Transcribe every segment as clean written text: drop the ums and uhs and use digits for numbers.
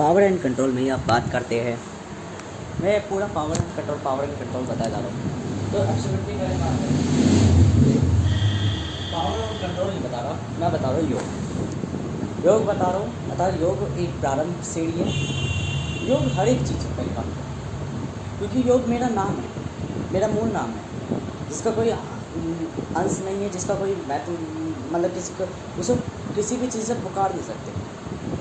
Power and control में ही आप बात करते हैं। मैं पूरा पावर एंड कंट्रोल बताया जा रहा हूँ। तो एब्सोल्युटली पावर और कंट्रोल नहीं बता रहा, मैं बता रहा हूँ योग बता रहा हूँ। योग एक प्रारंभिक सीढ़ी है। योग हर एक चीज़ से पहले काम करता है, क्योंकि योग मेरा नाम है, मेरा मूल नाम है, जिसका कोई अंश नहीं है, जिसका कोई मतलब उसे किसी भी चीज़ से पुकार नहीं सकते।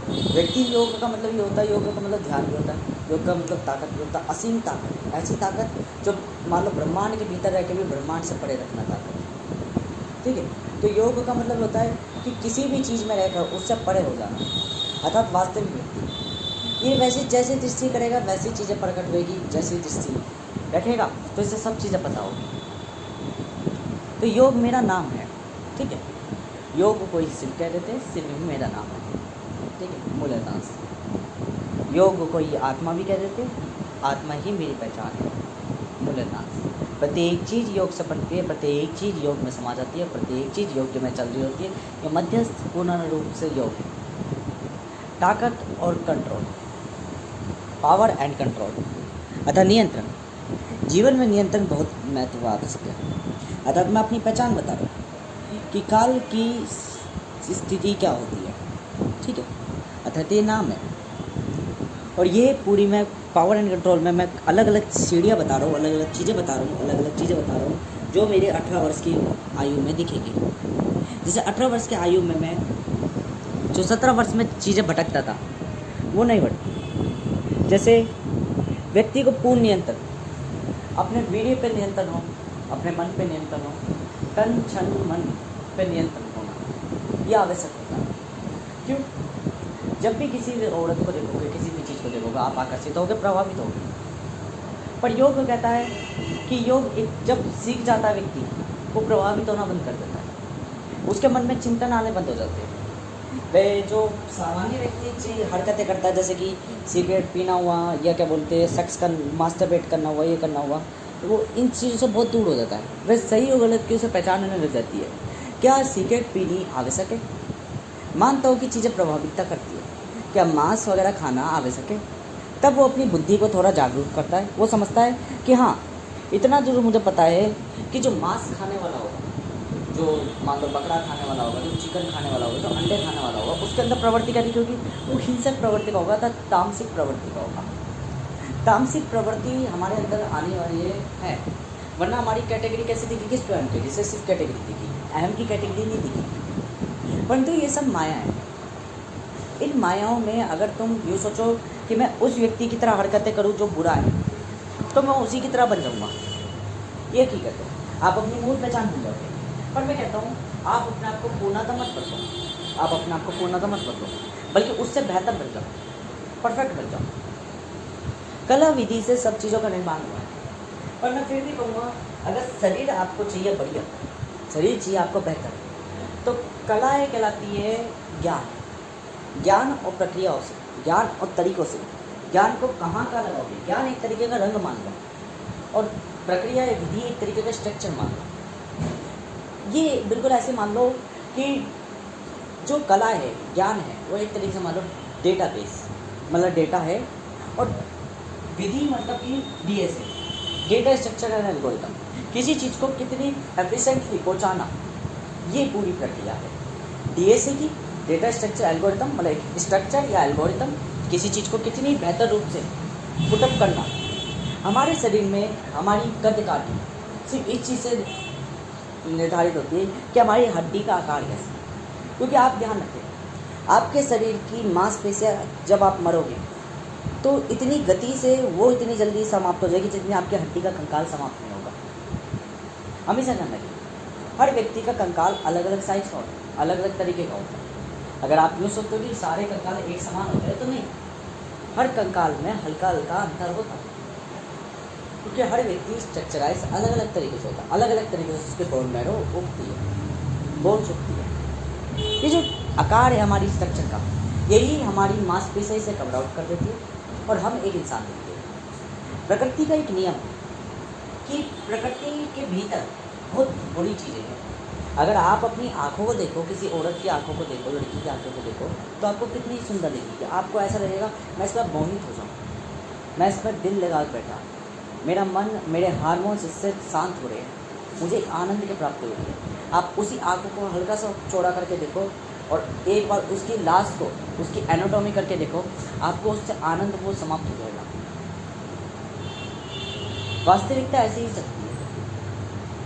व्यक्ति योग का मतलब ये होता है, योग का मतलब ध्यान भी होता है, योग का मतलब ताकत भी होता है, असीम ताकत, ऐसी ताकत जो मान लो ब्रह्मांड के भीतर रह के भी ब्रह्मांड से परे रखना ताकत। ठीक है, तो योग का मतलब होता है कि किसी भी चीज़ में रहकर उससे परे हो जाना, अर्थात वास्तविक व्यक्ति। ये वैसे जैसे दृष्टि करेगा वैसी चीज़ें प्रकट होगी, जैसी दृष्टि रखेगा तो इससे सब चीज़ें पता होगी। तो योग मेरा नाम है, ठीक है। योग को कोई शिव कह देते हैं, शिव भी मेरा नाम है, ठीक है, मूलतः से। योग को कोई आत्मा भी कह देते हैं, आत्मा ही मेरी पहचान है, मूलतः से। प्रत्येक चीज़ योग से बनती है, प्रत्येक चीज़ योग में समा जाती है, प्रत्येक चीज़ योग में चल रही होती है। ये मध्यस्थ पूर्ण रूप से योग है। ताकत और कंट्रोल, पावर एंड कंट्रोल अर्थात नियंत्रण। जीवन में नियंत्रण बहुत महत्व आवश्यक है। अर्थात मैं अपनी पहचान बता रहा हूँ कि काल की स्थिति क्या होती है, ठीक है, अर्थात ये नाम है। और ये पूरी मैं पावर एंड कंट्रोल में मैं अलग अलग सीढ़ियाँ बता रहा हूँ, अलग अलग चीज़ें बता रहा हूँ, अलग अलग चीज़ें बता रहा हूँ जो मेरे 18 वर्ष की आयु में दिखेगी। जैसे 18 वर्ष की आयु में मैं जो 17 वर्ष में चीज़ें भटकता था वो नहीं भटकी। जैसे व्यक्ति को पूर्ण नियंत्रण, अपने वीर्य पे नियंत्रण हो, अपने मन पे नियंत्रण हो, तन क्षण मन पे नियंत्रण होना ये आवश्यक होता है। क्यों? जब भी किसी औरत को देखोगे, किसी भी चीज़ को देखोगे, आप आकर्षित होगे, प्रभावित होगे। पर योग कहता है कि योग जब सीख जाता है व्यक्ति, वो प्रभावित होना बंद कर देता है, उसके मन में चिंतन आने बंद हो जाते हैं। वे जो सामान्य व्यक्ति हरकतें करता है, जैसे कि सिगरेट पीना हुआ या क्या बोलते हैं सेक्स का मास्टरबेट करना हुआ, ये करना हुआ, तो वो इन चीज़ों से बहुत दूर हो जाता है। वह सही और गलत की उसे पहचान होने लग जाती है। क्या सिगरेट पीनी आवश्यक है? मानता हूँ कि चीज़ें प्रभावित करती है। क्या मांस वगैरह खाना आवश्यक है? तब वो अपनी बुद्धि को थोड़ा जागरूक करता है। वो समझता है कि हाँ, इतना जरूर मुझे पता है कि जो मांस खाने वाला होगा, जो मान लो बकरा खाने वाला होगा, जो चिकन खाने वाला होगा, जो अंडे खाने वाला होगा, उसके अंदर प्रवृत्ति क्या होगी? वो हिंसक प्रवृत्ति का होगा, तामसिक प्रवृत्ति का होगा। तामसिक प्रवृत्ति हमारे अंदर आने वाली है, वरना हमारी कैटेगरी कैसे दिखेगी? स्वयं की रिसेसिव कैटेगरी दिखी, अहम की कैटेगरी नहीं दिखी। परंतु ये सब माया है। इन मायाओं में अगर तुम यूँ सोचो कि मैं उस व्यक्ति की तरह हरकतें करूँ जो बुरा है, तो मैं उसी की तरह बन जाऊँगा, ये हकीकत है। आप अपनी मूल पहचान भूल जाओगे। पर मैं कहता हूँ आप अपने आप को पूर्णतः मत बदलो, आप अपने आप को पूर्णतः मत बदलो, बल्कि उससे बेहतर बन जाओ, परफेक्ट बन जाओ। कला विधि से सब चीज़ों का निर्माण हुआ है। पर मैं फिर भी कहूँगा, अगर शरीर आपको चाहिए बढ़िया, शरीर चाहिए आपको बेहतर, तो कलाएँ कहलाती है ज्ञान और प्रक्रियाओं से, ज्ञान और तरीक़ों से। ज्ञान को कहाँ का लगाओगे? ज्ञान एक तरीके का रंग मान लो, और प्रक्रिया या विधि एक तरीके का स्ट्रक्चर मान लो। ये बिल्कुल ऐसे मान लो कि जो कला है, ज्ञान है, वो एक तरीके से मान लो डेटाबेस, मतलब डेटा है, और विधि मतलब कि डीएस है, डेटा स्ट्रक्चर एंड एल्गोरिथम। किसी चीज़ को कितनी एफिशिएंटली पहुँचाना, ये पूरी प्रक्रिया है। डीएसए की डेटा स्ट्रक्चर एल्गोरिथम, मतलब स्ट्रक्चर या एल्गोरिथम, किसी चीज़ को कितनी बेहतर रूप से पुटअप करना। हमारे शरीर में हमारी कद काठी सिर्फ इस चीज़ से निर्धारित होती है कि हमारी हड्डी का आकार कैसा। क्योंकि आप ध्यान रखें, आपके शरीर की मांसपेशियाँ जब आप मरोगे तो इतनी गति से वो इतनी जल्दी समाप्त हो जाएगी जितनी आपकी हड्डी का कंकाल समाप्त नहीं होगा। हमेशा ध्यान रखें, हर व्यक्ति का कंकाल अलग अलग साइज का होता है, अलग अलग तरीके का होता है। अगर आप यूँ सोचते हो कि सारे कंकाल एक समान होते हैं, तो नहीं, हर कंकाल में हल्का हल्का अंतर होता है, क्योंकि हर व्यक्ति स्ट्रक्चराइज अलग अलग तरीके से होता है, अलग अलग तरीके से उसके बोन मैरो उगती है, बोन्स उगती है। ये जो आकार है हमारी स्ट्रक्चर का, यही हमारी मांसपेशियों से कवर आउट कर देती है और हम एक इंसान दिखते हैं। प्रकृति का एक नियम है कि प्रकृति के भीतर बहुत बुरी चीज़ें हैं, अगर आप अपनी आँखों को देखो, किसी औरत की आँखों को देखो, लड़की की आँखों को देखो, तो आपको कितनी सुंदर लगेगी। आपको ऐसा लगेगा मैं इस पर मोहित हो जाऊँ, मैं इस पर दिल लगा कर बैठा, मेरा मन, मेरे हार्मोन्स इससे शांत हो रहे हैं, मुझे एक आनंद की प्राप्ति हो रही है। आप उसी आँखों को हल्का सा चौड़ा करके देखो और एक बार उसकी लाश को, उसकी एनाटॉमी करके देखो, आपको उससे आनंद वो समाप्त हो जाएगा। वास्तविकता ऐसी ही चलती है,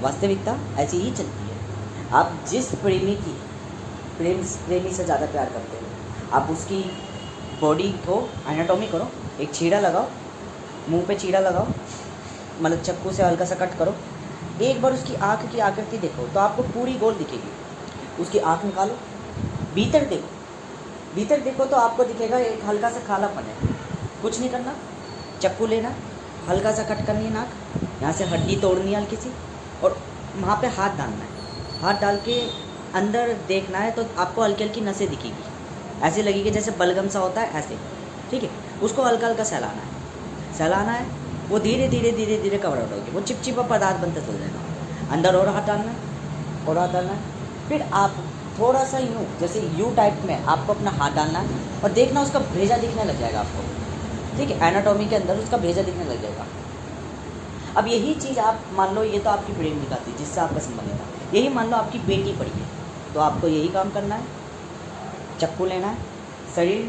वास्तविकता ऐसी ही चलती है। आप जिस प्रेमी से ज़्यादा प्यार करते हो, आप उसकी बॉडी को एनाटॉमी करो, एक छीड़ा लगाओ, मुंह पे छीड़ा लगाओ, मतलब चाकू से हल्का सा कट करो, एक बार उसकी आँख की आकृति देखो तो आपको पूरी गोल दिखेगी। उसकी आँख निकालो, भीतर देखो, भीतर देखो तो आपको दिखेगा एक हल्का सा कालापन है। कुछ नहीं करना, चाकू लेना, हल्का सा कट करनी है नाक, यहाँ से हड्डी तोड़नी है हल्की सी, और वहाँ पे हाथ डालना है। हाथ डाल के अंदर देखना है तो आपको हल्की हल्की नसें दिखेगी, ऐसे लगेगी जैसे बलगम सा होता है ऐसे, ठीक है। उसको हल्का हल्का सहलाना है, वो धीरे धीरे धीरे धीरे कवर आउट होगी, वो चिपचिपा पदार्थ बनता चल जाएगा। अंदर और हाथ डालना है, और हाथ डालना है, फिर आप थोड़ा सा यूँ, जैसे यू टाइप में आपको अपना हाथ डालना है और देखना उसका भेजा दिखने लग जाएगा आपको, ठीक है। एनाटॉमी के अंदर उसका भेजा दिखने लग जाएगा। अब यही चीज़ आप मान लो, ये तो आपकी प्रेमिका थी जिससे आपका संबंध था, यही मान लो आपकी बेटी पड़ी है, तो आपको यही काम करना है, चाकू लेना है, शरीर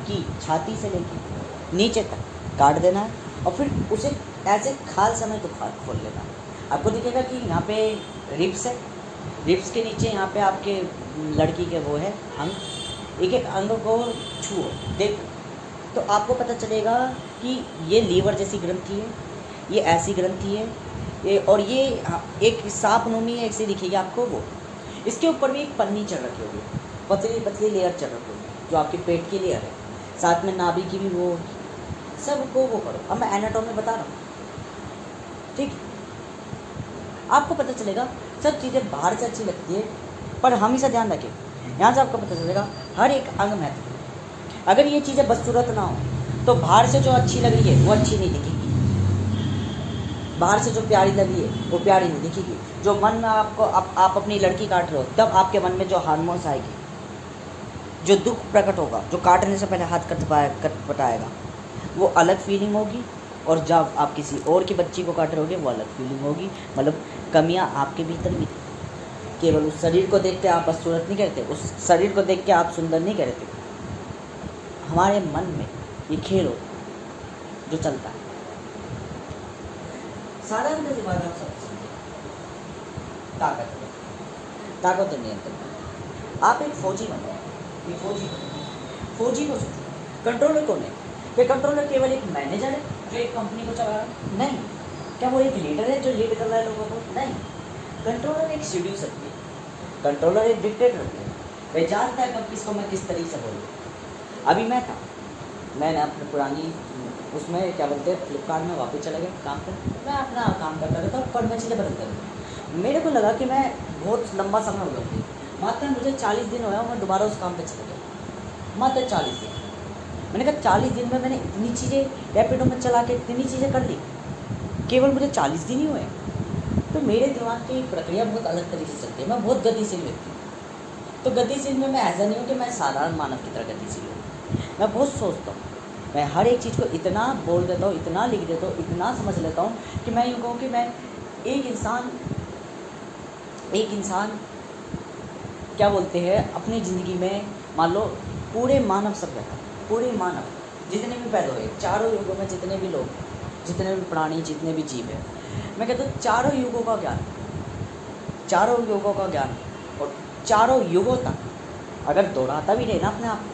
की छाती से लेकर नीचे तक काट देना है, और फिर उसे ऐसे खाल समय तो खोल लेना है। आपको दिखेगा कि यहाँ पे रिब्स है, रिब्स के नीचे यहाँ पे आपके लड़की के वो है अंग, एक एक अंग को छुओ, देख, तो आपको पता चलेगा कि ये लीवर जैसी ग्रंथि है, ये ऐसी ग्रंथि है, ये, और ये एक सांप नोनी है, ऐसे दिखेगी आपको वो। इसके ऊपर भी एक पन्नी चढ़ रखी होगी, पतली पतली लेयर चढ़ रखी होगी, जो आपके पेट की लेयर है, साथ में नाभि की भी वो, सबको वो करो। अब मैं एनाटॉमी बता रहा हूँ, ठीक, आपको पता चलेगा सब चीज़ें बाहर से अच्छी लगती है, पर हमेशा ध्यान रखें, यहाँ से आपको पता चलेगा हर एक अंग महत्वपूर्ण है। अगर ये चीज़ें बदसूरत ना हो तो बाहर से जो अच्छी लग रही है वो अच्छी नहीं दिखेगी, बाहर से जो प्यारी लगी है वो प्यारी नहीं दिखेगी। जो मन में आपको आप अपनी लड़की काट रहे हो, तब आपके मन में जो हार्मोन्स आएगी, जो दुख प्रकट होगा, जो काटने से पहले हाथ कटपटाएगा, वो अलग फीलिंग होगी, और जब आप किसी और की बच्ची को काट रहोगे वो अलग फीलिंग होगी। मतलब कमियां आपके भीतर भी थी, केवल उस शरीर को देख के आप बदसूरत नहीं कहते, उस शरीर को देख के आप सुंदर नहीं कहते। हमारे मन में ये खेल होता है जो चलता है, साधारण सी बात आप सब समझिए। ताकत और नियंत्रण। आप एक फौजी बन रहे हैं, फौजी को सोचो, कंट्रोलर कौन है? क्या कंट्रोलर केवल एक मैनेजर है जो एक कंपनी को चला रहा है? नहीं। क्या वो एक लीडर है जो लीड कर रहा है लोगों को? नहीं। कंट्रोलर एक शेड्यूसर है, कंट्रोलर एक डिक्टेटर है, वह जानता है कब किसको मैं किस तरीके से बोलूँ। अभी मैंने अपने पुरानी उसमें क्या बोलते हैं फ्लिपकार्ट में वापस चला गया काम पर, मैं अपना काम करता रहता हूँ, पर मैं चीज़ें बदलता रहता। मेरे को लगा कि मैं बहुत लंबा समय हो गया, मात्र मुझे 40 दिन हुआ, मैं दोबारा उस काम पर चला गया, मात्र 40 दिन। मैंने कहा 40 दिन में मैंने इतनी चीज़ें रैपिडो में चला के इतनी चीज़ें कर ली, केवल मुझे 40 दिन ही हुए। तो मेरे दिमाग की प्रक्रिया बहुत अलग तरीके से चलती है, मैं बहुत गतिशील व्यक्ति हूँ। तो गतिशील में मैं ऐसा नहीं हूँ कि मैं साधारण मानव की तरह गतिशील हूँ, मैं बहुत सोचता हूँ, मैं हर एक चीज़ को इतना बोल देता हूँ, इतना लिख देता हूँ, इतना समझ लेता हूँ कि मैं यूँ कहूँ कि मैं एक इंसान क्या बोलते हैं अपनी ज़िंदगी में, मान लो पूरे मानव सभ्यता, पूरे मानव जितने भी पैदा हुए, चारों युगों में जितने भी लोग, जितने भी प्राणी, जितने भी जीव हैं, मैं कहता हूँ चारों युगों का ज्ञान, और चारों युगों तक अगर दोहराता भी रहे ना अपने आप,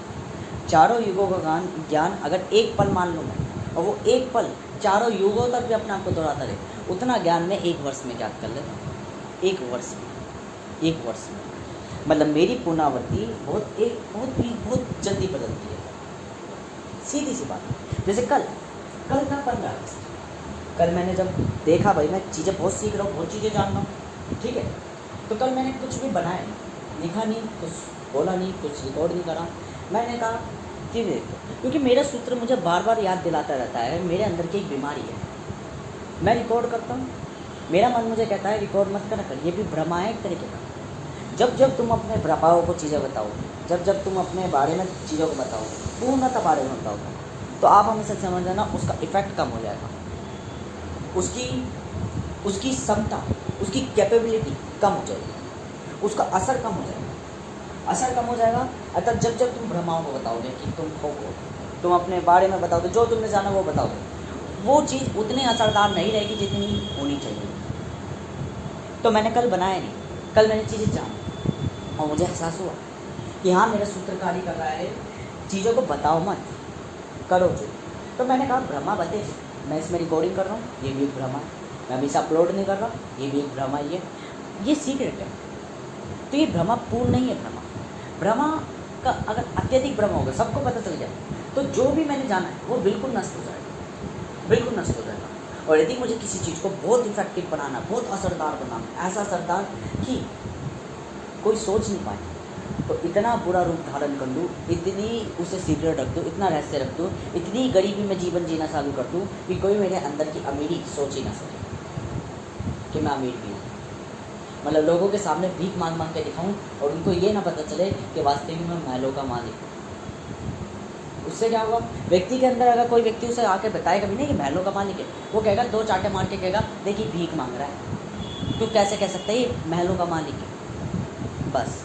चारों युगों का ज्ञान अगर एक पल मान लो मैं, और वो एक पल चारों युगों तक भी अपने आप को दोहराता रहे, उतना ज्ञान मैं 1 वर्ष में याद कर लेता हूँ। 1 वर्ष में मतलब मेरी पुनरावृत्ति बहुत जल्दी बदलती है। सीधी सी बात, जैसे कल था 15 अगस्त, कल मैंने जब देखा भाई मैं चीज़ें बहुत सीख रहा हूँ, बहुत चीज़ें जान रहा हूँ, ठीक है, तो कल मैंने कुछ भी बनाया नहीं, लिखा नहीं, कुछ बोला नहीं, कुछ रिकॉर्ड नहीं करा। मैंने कहा कि क्योंकि मेरा सूत्र मुझे बार बार याद दिलाता रहता है, मेरे अंदर की एक बीमारी है, मैं रिकॉर्ड करता हूँ, मेरा मन मुझे कहता है रिकॉर्ड मत कर, ये भी भ्रमा है एक तरीके का, जब जब तुम अपने प्रभाव को चीज़ें बताओ, जब जब तुम अपने बारे में चीज़ों को बताओ, पूर्णतः बारे में बताओ, तो आप हमेशा समझ लेना उसका इफ़ेक्ट कम हो जाएगा, उसकी उसकी क्षमता, उसकी कैपेबिलिटी कम हो जाएगी, उसका असर कम हो जाएगा, असर कम हो जाएगा। अतः जब जब तुम भ्रमाओं को बताओगे कि तुम हो, तुम अपने बारे में बताओगे, जो तुमने जाना वो बताओगे, वो चीज़ उतनी असरदार नहीं रहेगी जितनी होनी चाहिए। तो मैंने कल बनाया नहीं, कल मैंने चीज़ें जानी और मुझे एहसास हुआ कि हाँ मेरा सूत्रकारी कर रहा है, चीज़ों को बताओ मत, करो जो। तो मैंने कहा भ्रमा बते, मैं इसमें रिकॉर्डिंग कर रहा हूँ, ये भी एक भ्रमा है, मैं हमेशा अपलोड नहीं कर रहा, ये भी एक भ्रमा ही है, ये सीक्रेट है। तो ये भ्रमा पूर्ण नहीं है। भ्रमा का अगर अत्यधिक भ्रम होगा, सबको पता चल जाए, तो जो भी मैंने जाना है वो बिल्कुल नष्ट हो जाएगा, बिल्कुल नष्ट हो जाएगा। और यदि मुझे किसी चीज़ को बहुत इफेक्टिव बनाना, बहुत असरदार बनाना, ऐसा असरदार कि कोई सोच नहीं पाए, तो इतना बुरा रूप धारण कर लूँ, इतनी उसे सीक्रेट रख दूँ, इतना रहस्य रख दूँ, इतनी गरीबी में जीवन जीना चालू कर दूँ कि कोई मेरे अंदर की अमीरी सोच ही ना सके कि मैं अमीर भी हूँ। मतलब लोगों के सामने भीख मांग मांग के दिखाऊं और उनको ये ना पता चले कि वास्तविक में मैं महलों का मालिक हूँ। उससे क्या होगा, व्यक्ति के अंदर अगर कोई व्यक्ति उसे आके बताए कभी नहीं कि महलों का मालिक है, वो कहेगा, दो चाटे मार के कहेगा, देखिए भीख मांग रहा है, तू कैसे कह सकता है ये महलों का मालिक है। बस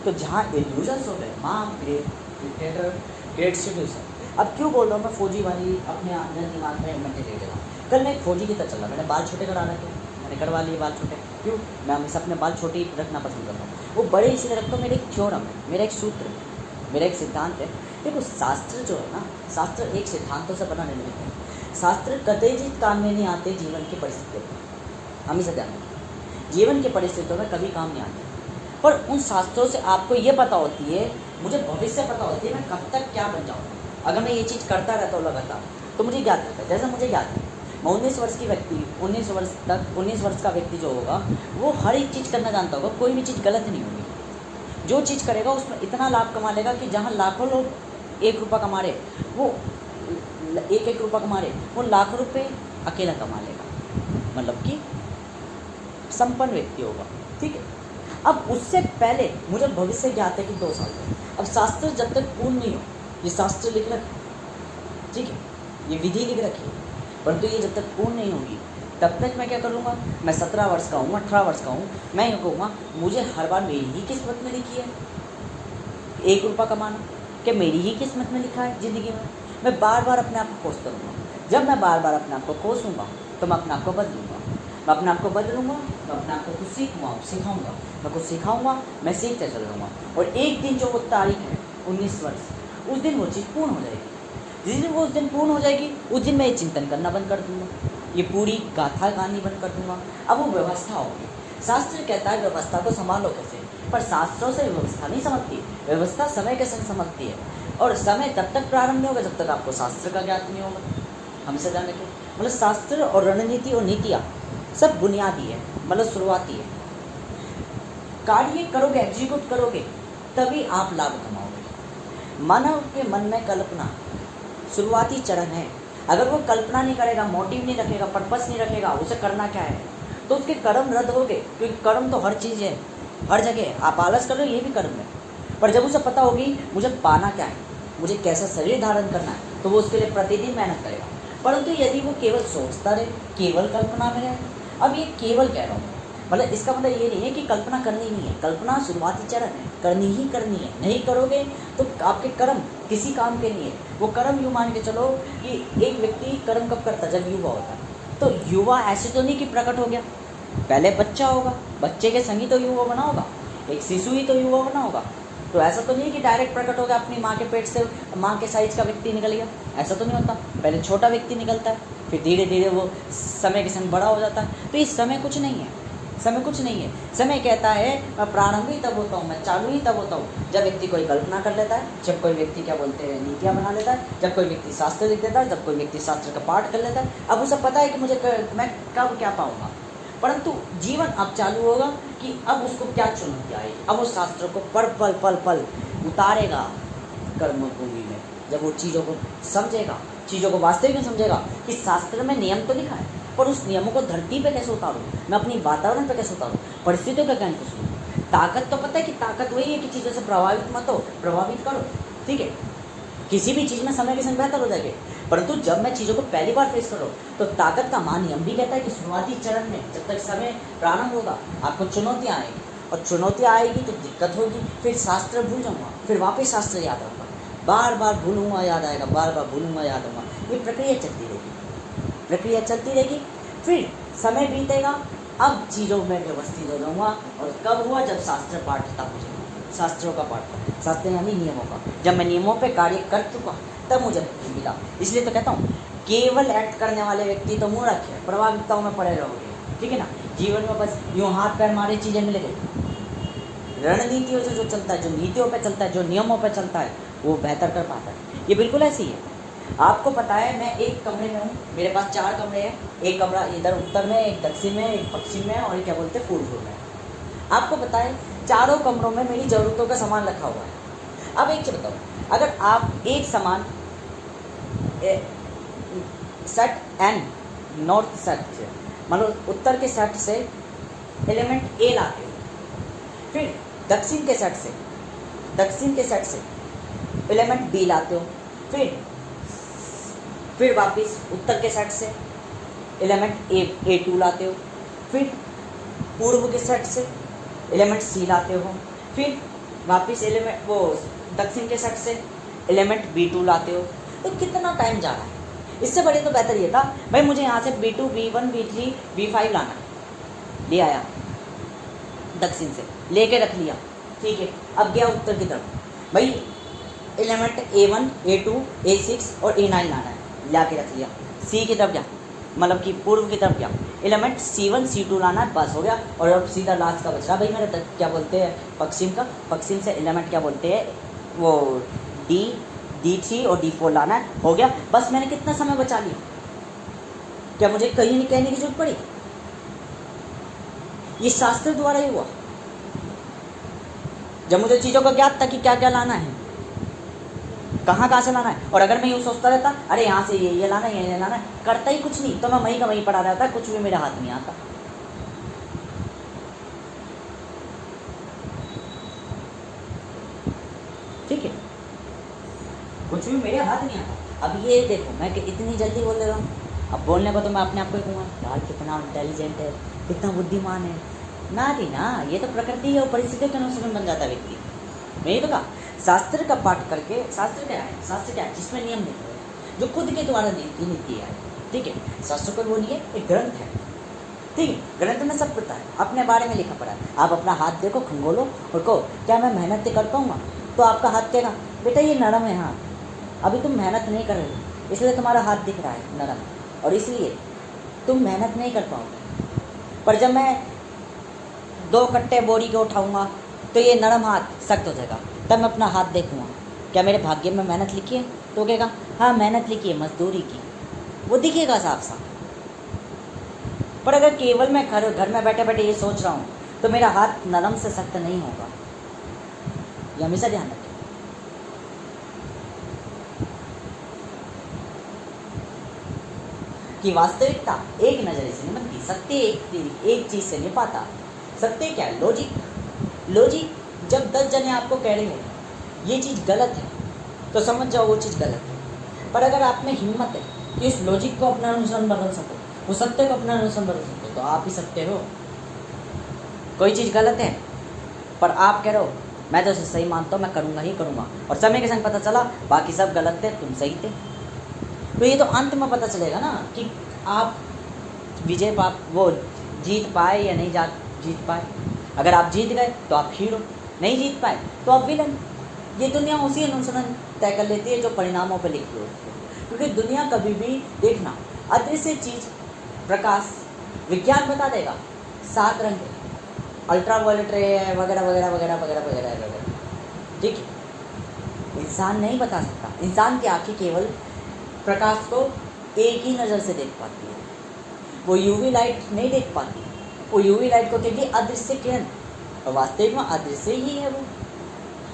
तो जहाँ इल्यूजन्स हो गए, माँ ग्रेट सिटीजन। अब क्यों बोल रहा हूँ मैं फौजी वाली अपने अंदर दिमाग में मेंटेन कर रहा हूँ। कल मैं एक फौजी की तरह चल रहा, मैंने बाल छोटे करा रखे, मैंने करवा लिए बाल छोटे। क्यों? मैं हमेशा अपने बाल छोटे ही रखना पसंद करता हूँ, वो बड़े इसलिए रखता हूँ। मेरा एक थ्योरम है, मेरा एक सूत्र है, मेरा एक सिद्धांत है। देखो शास्त्र जो है ना, शास्त्र एक सिद्धांतों से बना नहीं है। शास्त्र कतई काम में नहीं आते जीवन की परिस्थितियों में, हमेशा ध्यान रखिए, जीवन की परिस्थितियों में कभी काम नहीं आते। पर उन शास्त्रों से आपको ये पता होती है, मुझे भविष्य पता होती है मैं कब तक क्या बन जाऊँगा। अगर मैं ये चीज़ करता रहता हूँ लगातार, तो मुझे याद रहता है। जैसे मुझे याद है, मैं 19 वर्ष की व्यक्ति, 19 वर्ष तक, 19 वर्ष का व्यक्ति जो होगा वो हर एक चीज़ करना जानता होगा, कोई भी चीज़ गलत नहीं होगी। जो चीज़ करेगा उसमें इतना लाभ कमा लेगा कि जहाँ लाखों लोग 1 रुपया कमा रहे, वो 1 रुपया कमा रहे, वो लाखों रुपये अकेला कमा लेगा, मतलब कि संपन्न व्यक्ति होगा। ठीक है। अब उससे पहले मुझे भविष्य ज्ञात है कि 2 साल तक। अब शास्त्र जब तक पूर्ण नहीं हो, ये शास्त्र लिख रखा, ठीक है, ये विधि लिख रखी है, परंतु ये जब तक पूर्ण नहीं होगी तब तक मैं क्या करूँगा। मैं 17 वर्ष का हूँ, 18 वर्ष का हूँ, मैं ये कहूँगा मुझे हर बार मेरी ही किस्मत में लिखी है 1 रुपया कमाना, क्या मेरी ही किस्मत में लिखा है ज़िंदगी में। मैं बार बार अपने आप को कोसता रहूँगा। जब मैं बार बार अपने आप को कोसूँगा तो मैं अपने आप को बदलूँगा, मैं अपने आप को बदलूँगा, मैं अपने आप को कुछ सिखाऊँगा, मैं कुछ सिखाऊँगा, मैं सीखते चलूँगा। और एक दिन जो वो तारीख है 19 वर्ष, उस दिन वो चीज़ पूर्ण हो जाएगी। जिस दिन वो उस दिन पूर्ण हो जाएगी, उस दिन मैं ये चिंतन करना बंद कर दूँगा, ये पूरी गाथा गानी बंद कर दूँगा। अब वो व्यवस्था होगी। शास्त्र कहता है व्यवस्था को संभालो कैसे, पर शास्त्रों से व्यवस्था नहीं समझती, व्यवस्था समय के संग समझती है। और समय तब तक प्रारंभ नहीं होगा जब तक आपको शास्त्र का ज्ञात नहीं होगा। हमसे ध्यान रखें, मतलब शास्त्र और रणनीति और नीतियाँ सब बुनियादी है, मतलब शुरुआती है। कार्य करोगे, एग्जीक्यूट करोगे, तभी आप लाभ कमाओगे। मानव के मन में कल्पना शुरुआती चरण है। अगर वो कल्पना नहीं करेगा, मोटिव नहीं रखेगा, पर्पस नहीं रखेगा, उसे करना क्या है, तो उसके कर्म रद्द हो गए। क्योंकि कर्म तो हर चीज़ है, हर जगह। आप आलस कर रहे हो, ये भी कर्म है। पर जब उसे पता होगी मुझे पाना क्या है, मुझे कैसा शरीर धारण करना है, तो वो उसके लिए प्रतिदिन मेहनत करेगा। परंतु यदि वो केवल सोचता रहे, केवल कल्पना में रहे, अब ये केवल कह रहा हूँ, मतलब इसका मतलब ये नहीं है कि कल्पना करनी नहीं है। कल्पना शुरुआती चरण है, करनी ही करनी है। नहीं करोगे तो आपके कर्म किसी काम के नहीं है। वो कर्म यूँ मान के चलो कि एक व्यक्ति कर्म कब करता, जब युवा होता है। तो युवा ऐसे तो नहीं कि प्रकट हो गया, पहले बच्चा होगा, बच्चे के संग ही तो युवा बना होगा, एक शिशु ही तो युवा बना होगा। तो ऐसा तो नहीं है कि डायरेक्ट प्रकट हो गया, अपनी माँ के पेट से माँ के साइज का व्यक्ति निकल गया, ऐसा तो नहीं होता। पहले छोटा व्यक्ति निकलता है, फिर धीरे धीरे वो समय के संग बड़ा हो जाता है। तो इस समय कुछ नहीं है, समय कुछ नहीं है। समय कहता है मैं प्रारंभ ही तब होता हूँ, मैं चालू ही तब होता हूँ जब व्यक्ति कोई कल्पना कर लेता है, जब कोई व्यक्ति क्या बोलते हैं नीतियाँ बना लेता है, जब कोई व्यक्ति शास्त्र लिख देता है, जब कोई व्यक्ति शास्त्र का पाठ कर लेता है। अब उसे पता है कि मैं कब क्या पाऊँगा। परंतु जीवन अब चालू होगा कि अब उसको क्या चुनौती आएगी। अब वो शास्त्रों को पल पल उतारेगा कर्मभूमि में। जब वो चीज़ों को समझेगा, चीज़ों को वास्तविक में समझेगा कि शास्त्र में नियम तो लिखा है, पर उस नियमों को धरती पे कैसे उतारूँ, मैं अपनी वातावरण पे कैसे उतारूँ, परिस्थितियों का ज्ञान कैसे लूँ, ताकत तो पता है कि ताकत वही है कि चीज़ों से प्रभावित मत हो, प्रभावित करो, ठीक है। किसी भी चीज़ में समय के संग बेहतर हो जाएगी, परंतु जब मैं चीज़ों को पहली बार फेस करो तो ताकत का महानियम भी कहता है कि शुरुआती चरण में जब तक समय प्रारंभ होगा आपको चुनौतियाँ आएगी, और चुनौतियाँ आएगी तो दिक्कत होगी, फिर शास्त्र भूल जाऊँगा, फिर वापस शास्त्र याद आऊँगा, बार बार भूलूँगा याद आएगा, बार बार भूलूँगा याद आऊँगा, ये प्रक्रिया चलती रहेगी, प्रक्रिया चलती रहेगी। फिर समय बीतेगा, अब चीज़ों में व्यवस्थित हो जाऊँगा, और कब हुआ, जब शास्त्र पाठ था मुझे, शास्त्रों का पाठ, शास्त्र यानी नियमों का, जब मैं नियमों पे कार्य कर चुका तब मुझे मिला। इसलिए तो कहता हूँ केवल एक्ट करने वाले व्यक्ति तो मूर्ख है, प्रभावितताओं में पड़े रहोगे, ठीक है ना। जीवन में बस यूँ हाथ पैर मारे चीज़ें मिल गई, रणनीतियों से जो चलता है, जो नीतियों पे चलता है, जो नियमों पे चलता है, वो बेहतर कर पाता है। ये बिल्कुल ऐसी है। आपको पता है मैं एक कमरे में हूँ, मेरे पास 4 कमरे हैं, एक कमरा इधर उत्तर में, एक दक्षिण में, एक पश्चिम में, और क्या बोलते हैं पूर्व में। आपको पता है चारों कमरों में मेरी ज़रूरतों का सामान रखा हुआ है। अब एक चीज़ बताओ, अगर आप एक सामान सेट एन नॉर्थ सेट से, मतलब उत्तर के सेट से एलिमेंट ए लाते हो, फिर दक्षिण के सेट से एलिमेंट बी लाते हो, फिर वापस उत्तर के सेट से एलिमेंट A2 लाते हो, फिर पूर्व के सेट से एलिमेंट सी लाते हो, फिर वापस एलिमेंट वो दक्षिण के सेट से एलिमेंट B2 लाते हो। तो कितना टाइम जा रहा है। इससे बड़े तो बेहतर ये था भाई मुझे यहाँ से B2 B1 B3 B5 लाना है, ले आया दक्षिण से, लेके रख लिया, ठीक है। अब गया उत्तर की तरफ, भाई एलिमेंट A1 A2 A6 और A9 लाना है, ला के रख लिया। सी की तरफ गया, मतलब कि पूर्व की तरफ गया, एलिमेंट C1 C2 लाना है, बस हो गया। और अब सीधा लास्ट का बच रहा भाई मेरे क्या बोलते हैं पश्चिम से एलिमेंट क्या बोलते हैं वो D3 और D4 लाना है, हो गया। बस मैंने कितना समय बचा लिया, क्या मुझे कहीं नहीं कहने की जरूरत पड़ी। ये शास्त्र द्वारा ही हुआ, जब मुझे चीज़ों का ज्ञात था कि क्या क्या लाना है, कहाँ से लाना है। और अगर मैं यूँ सोचता रहता अरे यहाँ से ये लाना है, ये लाना है, करता ही कुछ नहीं, तो मैं वहीं का वहीं पड़ा रहता, कुछ भी मेरे हाथ नहीं आता। ठीक है, कुछ भी मेरे हाथ नहीं आता। अब ये देखो मैं इतनी जल्दी बोल रहा हूँ, अब बोलने को तो मैं अपने आप को ही कहूँगा यार कितना इंटेलिजेंट है, कितना बुद्धिमान है। ना थी ना, ये तो प्रकृति और परिस्थितियों के अनुसार बन जाता है व्यक्ति। मैं ये तो कहा शास्त्र का पाठ करके, शास्त्र क्या है जिसमें नियम लिखे हुए हैं, जो खुद के द्वारा नीति है, ठीक है। शास्त्र कोई वो नहीं है, एक ग्रंथ है, ठीक है। ग्रंथ में सब पता है, अपने बारे में लिखा पड़ा है। आप अपना हाथ देखो, खंगोलो और कहो क्या मैं मेहनत कर पाऊँगा, तो आपका हाथ कहेगा बेटा ये नरम है हाथ, अभी तुम मेहनत नहीं कर रहे हो इसलिए तुम्हारा हाथ दिख रहा है नरम, और इसलिए तुम मेहनत नहीं कर पाओगे। पर जब मैं 2 कट्टे बोरी के उठाऊँगा तो ये नरम हाथ सख्त हो जाएगा, तब मैं अपना हाथ देखूँगा क्या मेरे भाग्य में मेहनत लिखी है, तो कहेगा हाँ मेहनत लिखी है, मजदूरी की, वो दिखेगा साफ साफ। पर अगर केवल मैं घर में बैठे बैठे ये सोच रहा हूँ तो मेरा हाथ नरम से सख्त नहीं होगा, ये हमेशा ध्यान रखें। कि वास्तविकता एक नज़र से नहीं बनती, सत्य एक चीज़ से नहीं पाता। सत्य क्या है? लॉजिक जब 10 जने आपको कह रहे हैं ये चीज़ गलत है तो समझ जाओ वो चीज़ गलत है। पर अगर आप में हिम्मत है कि उस लॉजिक को अपना अनुसार बदल सको, उस सत्य को अपना अनुसार बदल सको, तो आप ही सत्य हो। कोई चीज़ गलत है पर आप कह रहे हो मैं तो उसे सही मानता हूँ, मैं करूँगा ही करूँगा, और समय के संग पता चला बाकी सब गलत थे, तुम सही थे, तो ये तो अंत में पता चलेगा ना कि आप वो जीत पाए या नहीं जीत पाए। अगर आप जीत गए तो आप हीरो, नहीं जीत पाए तो आप विलन। ये दुनिया उसी अनुसार तय कर लेती है जो परिणामों पर लिखी होती है, क्योंकि दुनिया कभी भी देखना अदृश्य चीज़ प्रकाश विज्ञान बता देगा 7 रंग अल्ट्रावायलेट रे है वगैरह वगैरह वगैरह वगैरह वगैरह वगैरह, ठीक है। इंसान नहीं बता सकता, इंसान की आँखें केवल प्रकाश को एक ही नज़र से देख पाती है, वो यूवी लाइट नहीं देख पाती, वो यूवी लाइट को कहती है अदृश्य किरण, और वास्तविक में अदृश्य ही है वो।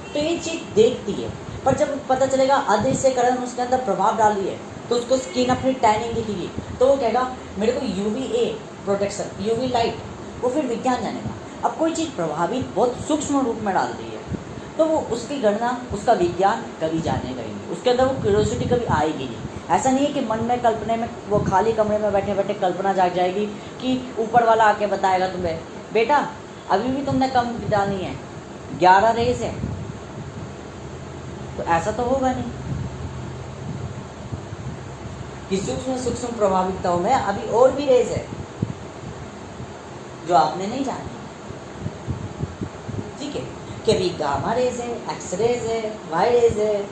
तो ये चीज़ देखती है, पर जब पता चलेगा अदृश्य किरण उसके अंदर प्रभाव डाल रही है तो उसको स्किन अपनी टैनिंग दिखेगी, तो वो कहेगा मेरे को UVA प्रोटेक्शन, UV लाइट, वो फिर विज्ञान जानेगा। अब कोई चीज़ प्रभावित बहुत सूक्ष्म रूप में डाल रही है, तो वो उसकी गणना, उसका विज्ञान कभी जानेगा ही नहीं, उसके अंदर वो क्यूरियोसिटी कभी आएगी नहीं। ऐसा नहीं है कि मन में कल्पना में, वो खाली कमरे में बैठे बैठे कल्पना जाग जाएगी कि ऊपर वाला आके बताएगा तुम्हें, बेटा अभी भी तुमने कम डाली है, 11 रेज है, तो ऐसा तो होगा नहीं कि सूक्ष्म सूक्ष्म प्रभाविकताओं में अभी और भी रेज है जो आपने नहीं जानी। ठीक है, कि अभी गामा रेज है, एक्स रेज है, वाई रेज है,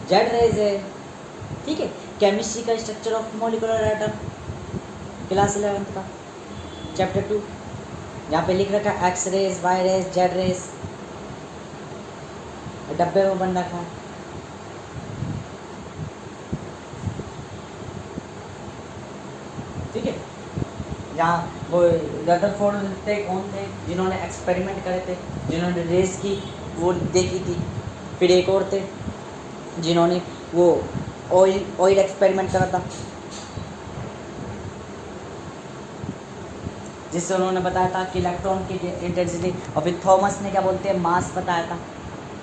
जेड रेज है। ठीक है, केमिस्ट्री का structure of molecular atom, class 11th का चैप्टर 2, यहाँ पे लिख रखा है X rays, Y rays, Z rays, डब्बे में बन रखा है। ठीक है, जहाँ वो रदरफोर्ड थे, कौन थे जिन्होंने एक्सपेरिमेंट करे थे, जिन्होंने रेस की वो देखी थी। फिर एक और थे जिन्होंने वो ऑयल एक्सपेरिमेंट करा था, जिससे उन्होंने बताया था कि इलेक्ट्रॉन की इंटेंसिटी, और फिर थॉमस ने क्या बोलते हैं मास बताया था,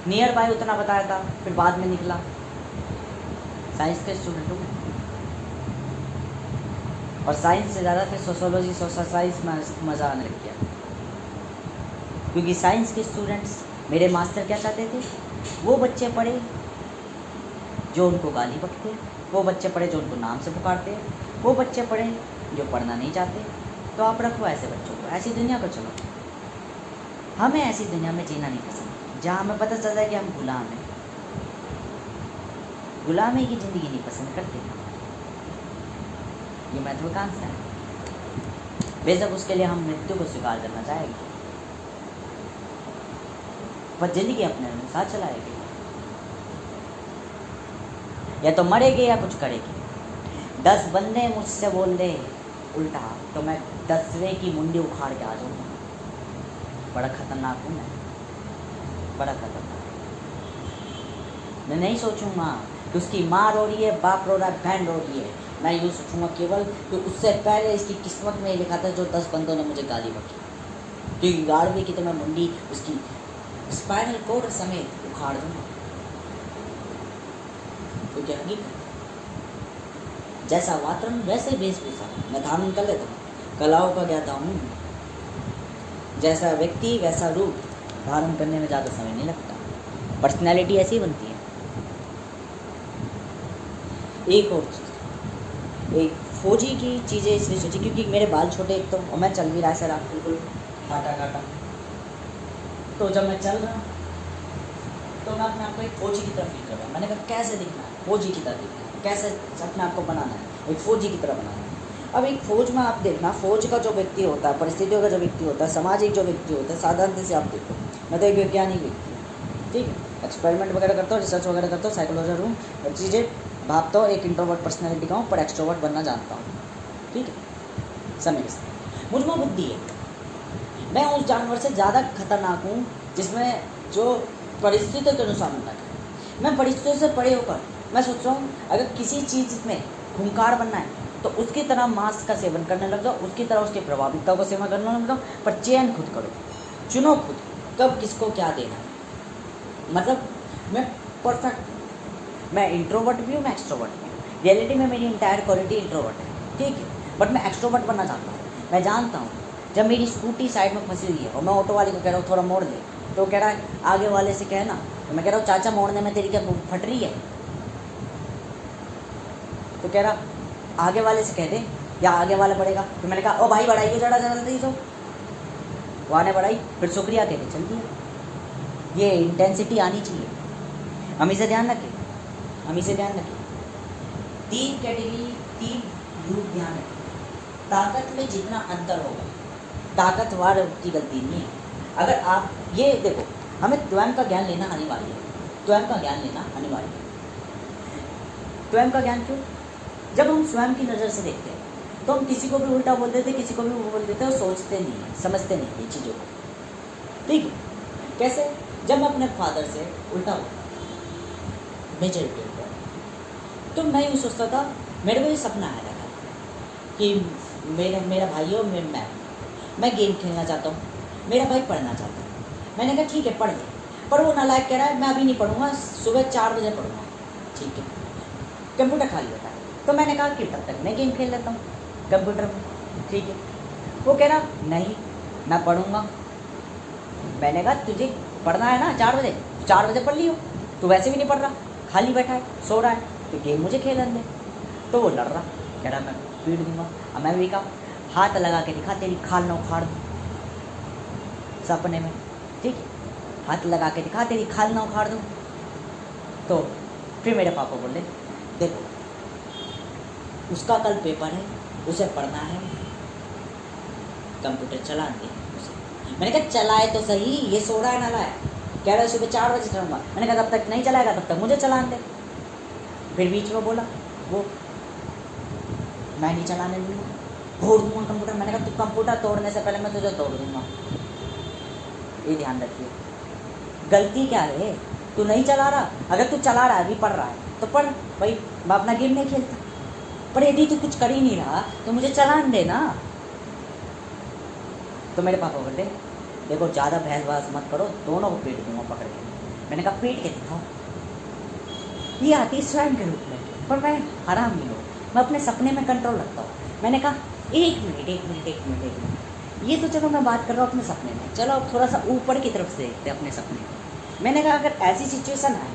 नियर बाय उतना बताया था, फिर बाद में निकला साइंस के स्टूडेंटों को। और साइंस से ज़्यादा फिर सोशोलॉजी, सोशल साइंस में मज़ा आने लग गया, क्योंकि साइंस के स्टूडेंट्स, मेरे मास्टर क्या चाहते थे, वो बच्चे पढ़े जो उनको गाली बकते, वो बच्चे पढ़े जो उनको नाम से पुकारते, वो बच्चे पढ़े जो पढ़ना नहीं चाहते। तो आप रखो ऐसे बच्चों को, ऐसी दुनिया को चलो। हमें ऐसी दुनिया में जीना नहीं पसंद जहाँ हमें पता चलता है कि हम गुलाम हैं, गुलामी की ज़िंदगी नहीं पसंद करते। ये महत्वाकांक्षा है, बेशक उसके लिए हम मृत्यु को स्वीकार करना चाहेंगे, पर जिंदगी अपने अनुसार चलाएगी, या तो मरेगी या कुछ करेगी। 10 बंदे मुझसे बोल दे उल्टा तो मैं 10वें की मुंडी उखाड़ के आ जाऊँगा। बड़ा खतरनाक हूँ मैं, बड़ा खतरनाक। मैं नहीं सोचूंगा कि उसकी माँ रो रही है, बाप रो रहा है, बहन रो रही है। मैं यूँ सोचूंगा केवल कि उससे पहले इसकी किस्मत में ये लिखा था जो 10 बंदों ने मुझे गाली बकी, क्योंकि गाड़वे की तो मैं मुंडी उसकी स्पाइनल कोड समेत उखाड़ दूंगा। तो क्या हकीकत, जैसा वातावरण वैसे वेशभूषा मैं धारण कर लेता हूँ, कलाओं का ज्ञाता हूँ। जैसा व्यक्ति वैसा रूप धारण करने में ज़्यादा समय नहीं लगता, पर्सनैलिटी ऐसी बनती है। एक और चीज़, एक फौजी की चीज़ें इसलिए सोची क्योंकि मेरे बाल छोटे एक तो, और मैं चल भी रहा है सर, आप बिल्कुल काटा काटा। तो जब मैं चल रहा तो मैं अपने आप को एक फौजी की तरफ फील कर रहा हूँ। मैंने कहा कैसे दिखना है, फौजी की तरह दिखना है, कैसे अपने आप को बनाना है, एक फौजी की तरह बनाना है। अब एक फौज में आप देखना, फौज का जो व्यक्ति होता है, परिस्थितियों का जो व्यक्ति होता है, सामाजिक जो व्यक्ति होता है, साधारणता से आप देखो, मैं तो एक वैज्ञानिक व्यक्ति हूँ, ठीक है, एक्सपेरिमेंट वगैरह करता हूँ, रिसर्च वगैरह करता हूँ, साइकोलॉजर हूँ, और चीज़ें भागता हूँ, एक इंट्रोवर्ट पर्सनैलिटी का हूँ, पर एक्सट्रोवर्ट बनना जानता हूँ। ठीक है, समय के साथ मुझ में बुद्धि है। मैं उस जानवर से ज़्यादा खतरनाक हूँ जिसमें जो परिस्थितियों के अनुसार बनना है। मैं परिस्थितियों से परे होकर मैं सोच रहा हूँ अगर किसी चीज़ में खूंखार बनना है तो उसकी तरह मांस का सेवन करने लग जाओ, उसकी तरह उसकी प्रभाविकता का सेवन करने लग जाओ, पर चयन खुद करो, चुनो खुद कब किसको क्या देना है। मतलब मैं परफेक्ट, मैं इंट्रोवर्ट भी हूँ, मैं एक्सट्रोवर्ट भी हूँ। रियलिटी में मेरी इंटायर क्वालिटी इंट्रोवर्ट है, ठीक है, बट मैं एक्सट्रोवर्ट बनना चाहता हूँ। मैं जानता हूँ जब मेरी स्कूटी साइड में फंसी हुई है और मैं ऑटो वाले को कह रहा हूँ थोड़ा मोड़ दे, तो कह रहा है आगे वाले से कहना, तो मैं कह रहा हूँ चाचा मोड़ने में तेरी क्या फट रही है, तो कह रहा आगे वाले से कह दे या आगे वाला बढ़ेगा। तो मैंने कहा ओ भाई बढ़ाइए जरा जल्दी, तो वहाँ ने बढ़ाई, फिर शुक्रिया कह के चल दिया। ये इंटेंसिटी आनी चाहिए, हम इसे ध्यान रखें, हम इसे ध्यान रखें। 3 कैटेगरी, 3 ग्रुप ध्यान रखें। ताकत में जितना अंतर होगा, ताकतवर की गलती नहीं है। अगर आप ये देखो, हमें स्वयं का ज्ञान लेना अनिवार्य है, स्वयं का ज्ञान लेना अनिवार्य है। स्वयं का ज्ञान क्यों? जब हम स्वयं की नज़र से देखते हैं तो हम किसी को भी उल्टा बोल देते, किसी को भी बोल देते हैं, और सोचते नहीं हैं, समझते नहीं ये चीज़ों को, ठीक है। कैसे? जब मैं अपने फादर से उल्टा बोलता मेजॉरिटी ऊपर, तो मैं यूँ सोचता था, मेरे को ये सपना आया था कि मेरा भाई हो, मैं गेम खेलना चाहता हूँ, मेरा भाई पढ़ना चाहता है। मैंने कहा ठीक है पढ़ ले, पर वो नालायक कह रहा है मैं अभी नहीं पढ़ूंगा, सुबह 4 बजे पढ़ूंगा। ठीक है, कंप्यूटर खाली होता है, तो मैंने कहा कि तब तक मैं गेम खेल लेता हूँ कंप्यूटर में। ठीक है, वो कह रहा नहीं मैं पढ़ूंगा। मैंने कहा तुझे पढ़ना है ना 4 बजे, 4 बजे पढ़ लियो, तू वैसे भी नहीं पढ़ रहा, खाली बैठा है सो रहा है, तो गेम मुझे खेलन दे। तो वो लड़ रहा, कह रहा मैं पीट दूंगा। अब मैं भी कहा हाथ लगा के दिखा, तेरी खाल ना उखाड़ दूँ सपने में। ठीक है, हाथ लगा के दिखा, तेरी खाल ना उखाड़ दूँ। तो फिर मेरे पापा बोले देखो उसका कल पेपर है, उसे पढ़ना है, कंप्यूटर चला दे उसे। मैंने कहा चलाए तो सही, ये सो रहा है नालायक, कह रहा है सुबह 4 बजे चलाऊंगा। मैंने कहा तब तक नहीं चलाएगा तब तक मुझे चलाने दे। फिर बीच में बोला वो मैं नहीं चलाने दूँगा, फोड़ दूँगा कंप्यूटर। मैंने कहा तू कंप्यूटर तोड़ने से पहले मैं तुझे तोड़ दूँगा, ये ध्यान रखिए। गलती क्या है, तू नहीं चला रहा, अगर तू चला रहा है अभी पढ़ रहा है तो पढ़ भाई, मैं अपना गेम नहीं खेलता, पर यदि तू कुछ कर ही नहीं रहा तो मुझे चलान दे ना। तो मेरे पापा बोलते देखो ज़्यादा बहस बहस मत करो, दोनों को पीट दूँगा पकड़ के। मैंने कहा पीट के दिखाओ। ये आती है स्वयं के रूप में, पर मैं हराम नहीं हूँ, मैं अपने सपने में कंट्रोल रखता हूँ। मैंने कहा एक मिनट, ये तो चलो मैं बात कर रहा हूँ अपने सपने में, चलो अब थोड़ा सा ऊपर की तरफ से देखते हैं अपने सपने में। मैंने कहा अगर ऐसी सिचुएशन है,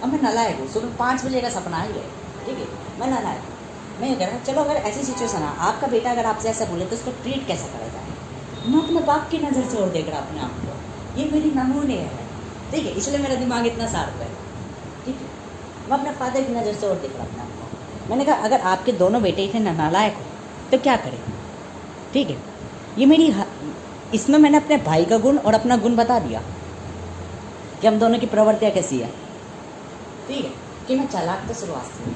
अब मैं नालायक हूँ, सुबह 5 बजे का सपना है, ठीक है मैं नालायक हूँ, मैं ये कह रहा हूँ चलो अगर ऐसी सिचुएशन है, आपका बेटा अगर आपसे ऐसा बोले तो उसको ट्रीट कैसे करा जाए। मैं अपने बाप की नज़र से और देख रहा अपने आप को, ये मेरी नमूने है, ठीक है, इसलिए मेरा दिमाग इतना शार्प है। ठीक है, मैं अपने फादर की नज़र से और देख रहा अपने आप को। मैंने कहा अगर आपके दोनों बेटे इतने नालायक हो तो क्या करें। ठीक है, ये मेरी इसमें मैंने अपने भाई का गुण और अपना गुण बता दिया कि हम दोनों की प्रवृत्तियाँ कैसी है। ठीक है, कि मैं चालाक तो शुरुआत से हूँ,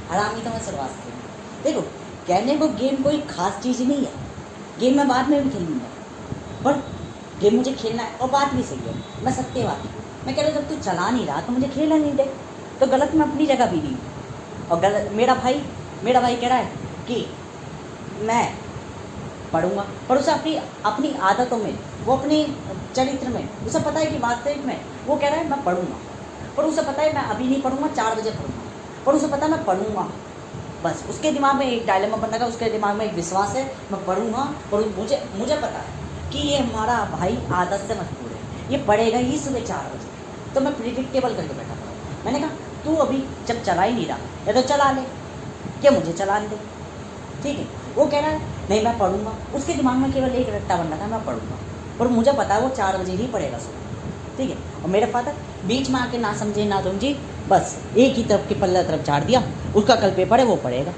हरामी तो मैं शुरुआत से हूँ। देखो कहने को गेम कोई ख़ास चीज़ ही नहीं है, गेम मैं बाद में भी खेलूँगा, पर गेम मुझे खेलना है। और बात भी सही है, मैं सत्यवादी हूँ। मैं कह रहा हूँ जब तू चला नहीं रहा तो मुझे खेलना नहीं दे, तो गलत मैं अपनी जगह भी नहीं हूँ। और गलत मेरा भाई कह रहा है कि मैं पढ़ूंगा, पर उसे अपनी आदतों में, वो अपने चरित्र में उसे पता है कि वास्तविक में वो कह रहा है मैं पढ़ूंगा, पर उसे पता है मैं अभी नहीं पढ़ूंगा, 4 बजे पढ़ूंगा, पर उसे पता है मैं पढ़ूंगा। बस उसके दिमाग में एक डायलेमा बन रहा है, उसके दिमाग में एक विश्वास है मैं पढ़ूंगा, पर मुझे पता है कि ये हमारा भाई आदत से मजबूर है, ये पढ़ेगा ही सुबह 4 बजे। तो मैं प्रिडिक्टेबल करके बैठा था। मैंने कहा तू अभी जब चला ही नहीं रहा या तो चला ले, क्या मुझे चलाने दे। ठीक है, वो कह रहा है नहीं मैं पढ़ूंगा, उसके दिमाग में केवल एक रट्टा बन रहा था मैं पढ़ूंगा, पर मुझे पता है वो 4 बजे ही पढ़ेगा सुबह। ठीक है, और मेरे फादर बीच में आके ना समझे ना समझी, बस एक ही तरफ की पल्ला तरफ झाड़ दिया, उसका कल पेपर है वो पढ़ेगा,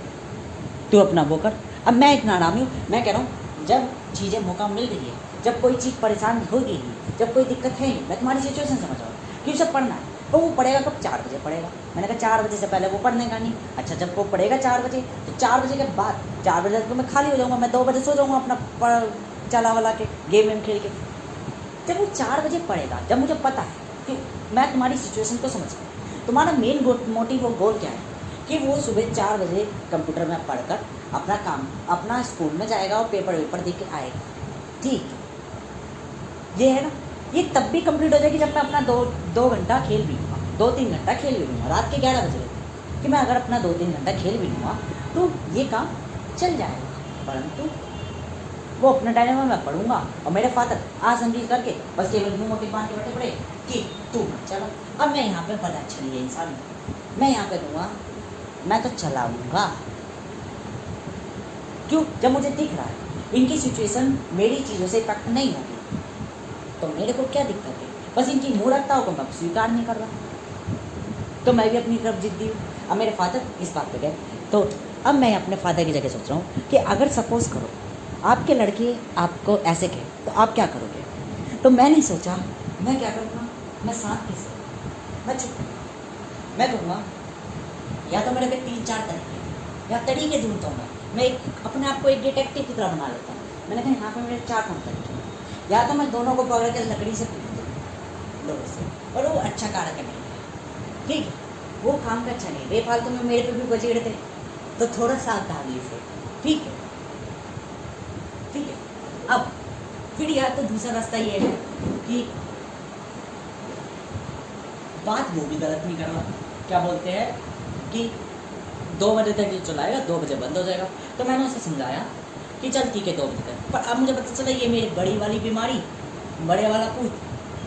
तू अपना वो कर। अब मैं इतना आरामी हूँ, मैं कह रहा हूँ जब चीज़ें मौका मिल रही है, जब कोई चीज़ परेशान होगी ही, जब कोई दिक्कत है ही, मैं तुम्हारी सिचुएशन समझ रहा हूँ कि उसे पढ़ना है, तो वो पढ़ेगा कब, 4 बजे पढ़ेगा। मैंने कहा 4 बजे से पहले वो पढ़ने का नहीं। अच्छा जब वो पढ़ेगा 4 बजे, तो 4 बजे के बाद 4 बजे तक तो मैं खाली हो जाऊँगा, मैं 2 बजे सो जाऊँगा अपना चला वाला के गेम वेम खेल के। जब वो 4 बजे पढ़ेगा, जब मुझे पता है कि मैं तुम्हारी सिचुएशन को समझ गया, तुम्हारा मेन मोटिव और गोल क्या है कि वो सुबह 4 बजे कंप्यूटर में पढ़कर अपना काम अपना स्कूल में जाएगा और पेपर वेपर दे के आएगा। ठीक है, ये है ना, ये तब भी कंप्लीट हो जाएगी जब मैं अपना 2 घंटा खेल भी लूँगा, 2-3 घंटा खेल भी लूँगा, रात के 11 बजे कि मैं अगर अपना 2-3 घंटा खेल भी लूँगा तो ये काम चल जाएगा। परंतु वो अपना डायनेमा में पढ़ूंगा और मेरे फादर आज समझी करके बस केवल मुँह मोटी बांध के बैठे पड़े कि तू मत चला। अब मैं यहाँ पे बड़ा अच्छा नहीं है इंसान, मैं यहाँ पे दूँगा, मैं तो चलाऊँगा। क्यों, जब मुझे दिख रहा है इनकी सिचुएशन मेरी चीज़ों से इफेक्ट नहीं होगी तो मेरे को क्या दिक्कत है, बस इनकी मूर्खताओं को मैं स्वीकार नहीं कर रहा। तो मैं भी अपनी तरफ जिद्दी हूँ। अब मेरे फादर इस बात पे गए, तो अब मैं अपने फादर की जगह सोच रहा हूँ कि अगर सपोज़ करो आपके लड़के आपको ऐसे कहे तो आप क्या करोगे। तो मैंने सोचा मैं क्या करूँगा, मैं शांति से, मैं चुप, मैं कहूँगा या तो मेरे पे 3-4 तरीके या तरीके ढूंढता हूँ मैं अपने आप को एक डिटेक्टिव की तरह बना लेता हूँ। मैंने कहा यहाँ पे मेरे 4-5 तरीके, या तो मैं दोनों को पकड़ के लकड़ी से पीट दूँ लोगों से, और वो अच्छा कारक नहीं है। ठीक है, वो काम का अच्छा नहीं, बेफालतू में मेरे पे भी बजेड़ते तो थोड़ा सावधानी से। ठीक है, ठीक है। अब फिर या तो दूसरा रास्ता ये है कि बात वो भी गलत नहीं कर रहा, क्या बोलते हैं कि 2 बजे तक ये चलाएगा, 2 बजे बंद हो जाएगा। तो मैंने उसे समझाया कि चल ठीक है 2 बजे तक, पर अब मुझे पता चला ये मेरी बड़ी वाली बीमारी, बड़े वाला पूत,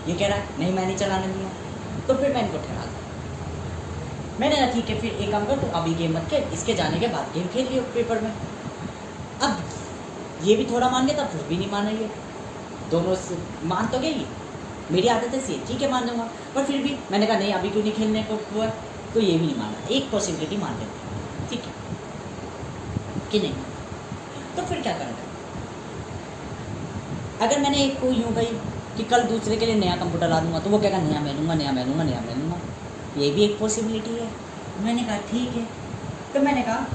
ये कह रहा है नहीं मैं नहीं चलाने दूंगा। तो फिर मैं इनको ठहरा दिया। मैंने कहा ठीक है फिर एक काम कर, तू अभी गेम मत खेल, इसके जाने के बाद गेम खेल लियो पेपर में। अब ये भी थोड़ा मान गया था, फिर भी नहीं मान रही है, दोनों मान तो गई, मेरी आदत है सी ठीक है मान जाऊँगा, पर फिर भी मैंने कहा नहीं अभी क्यों नहीं खेलने को हुआ, तो ये भी नहीं माना। एक पॉसिबिलिटी मान लेते हैं, ठीक है कि नहीं, तो फिर क्या करेगा। अगर मैंने एक को यूँ कही कि कल दूसरे के लिए नया कंप्यूटर ला दूंगा, तो वो कहेगा नया मैं लूँगा, नया मैं लूँगा, नया मैं लूँगा, ये भी एक पॉसिबिलिटी है। मैंने कहा ठीक है, तो मैंने कहा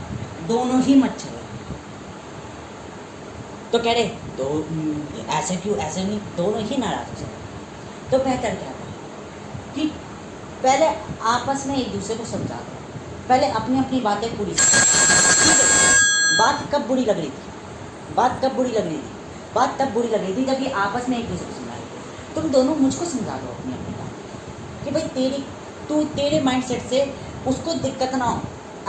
दोनों ही मत चलो। तो कह रहे तो ऐसे क्यों, ऐसे नहीं, दोनों ही नाराज चलो। तो बेहतर क्या था कि पहले आपस में एक दूसरे को समझा दो, पहले अपनी अपनी बातें पूरी ठीक है। बात कब बुरी लग रही थी, बात कब बुरी लग रही थी, बात तब बुरी लग रही थी जब ये आपस में एक दूसरे को समझा रहे थे। तुम दोनों मुझको समझा दो अपनी अपनी बात कि भाई तेरे माइंड सेट से उसको दिक्कत ना हो,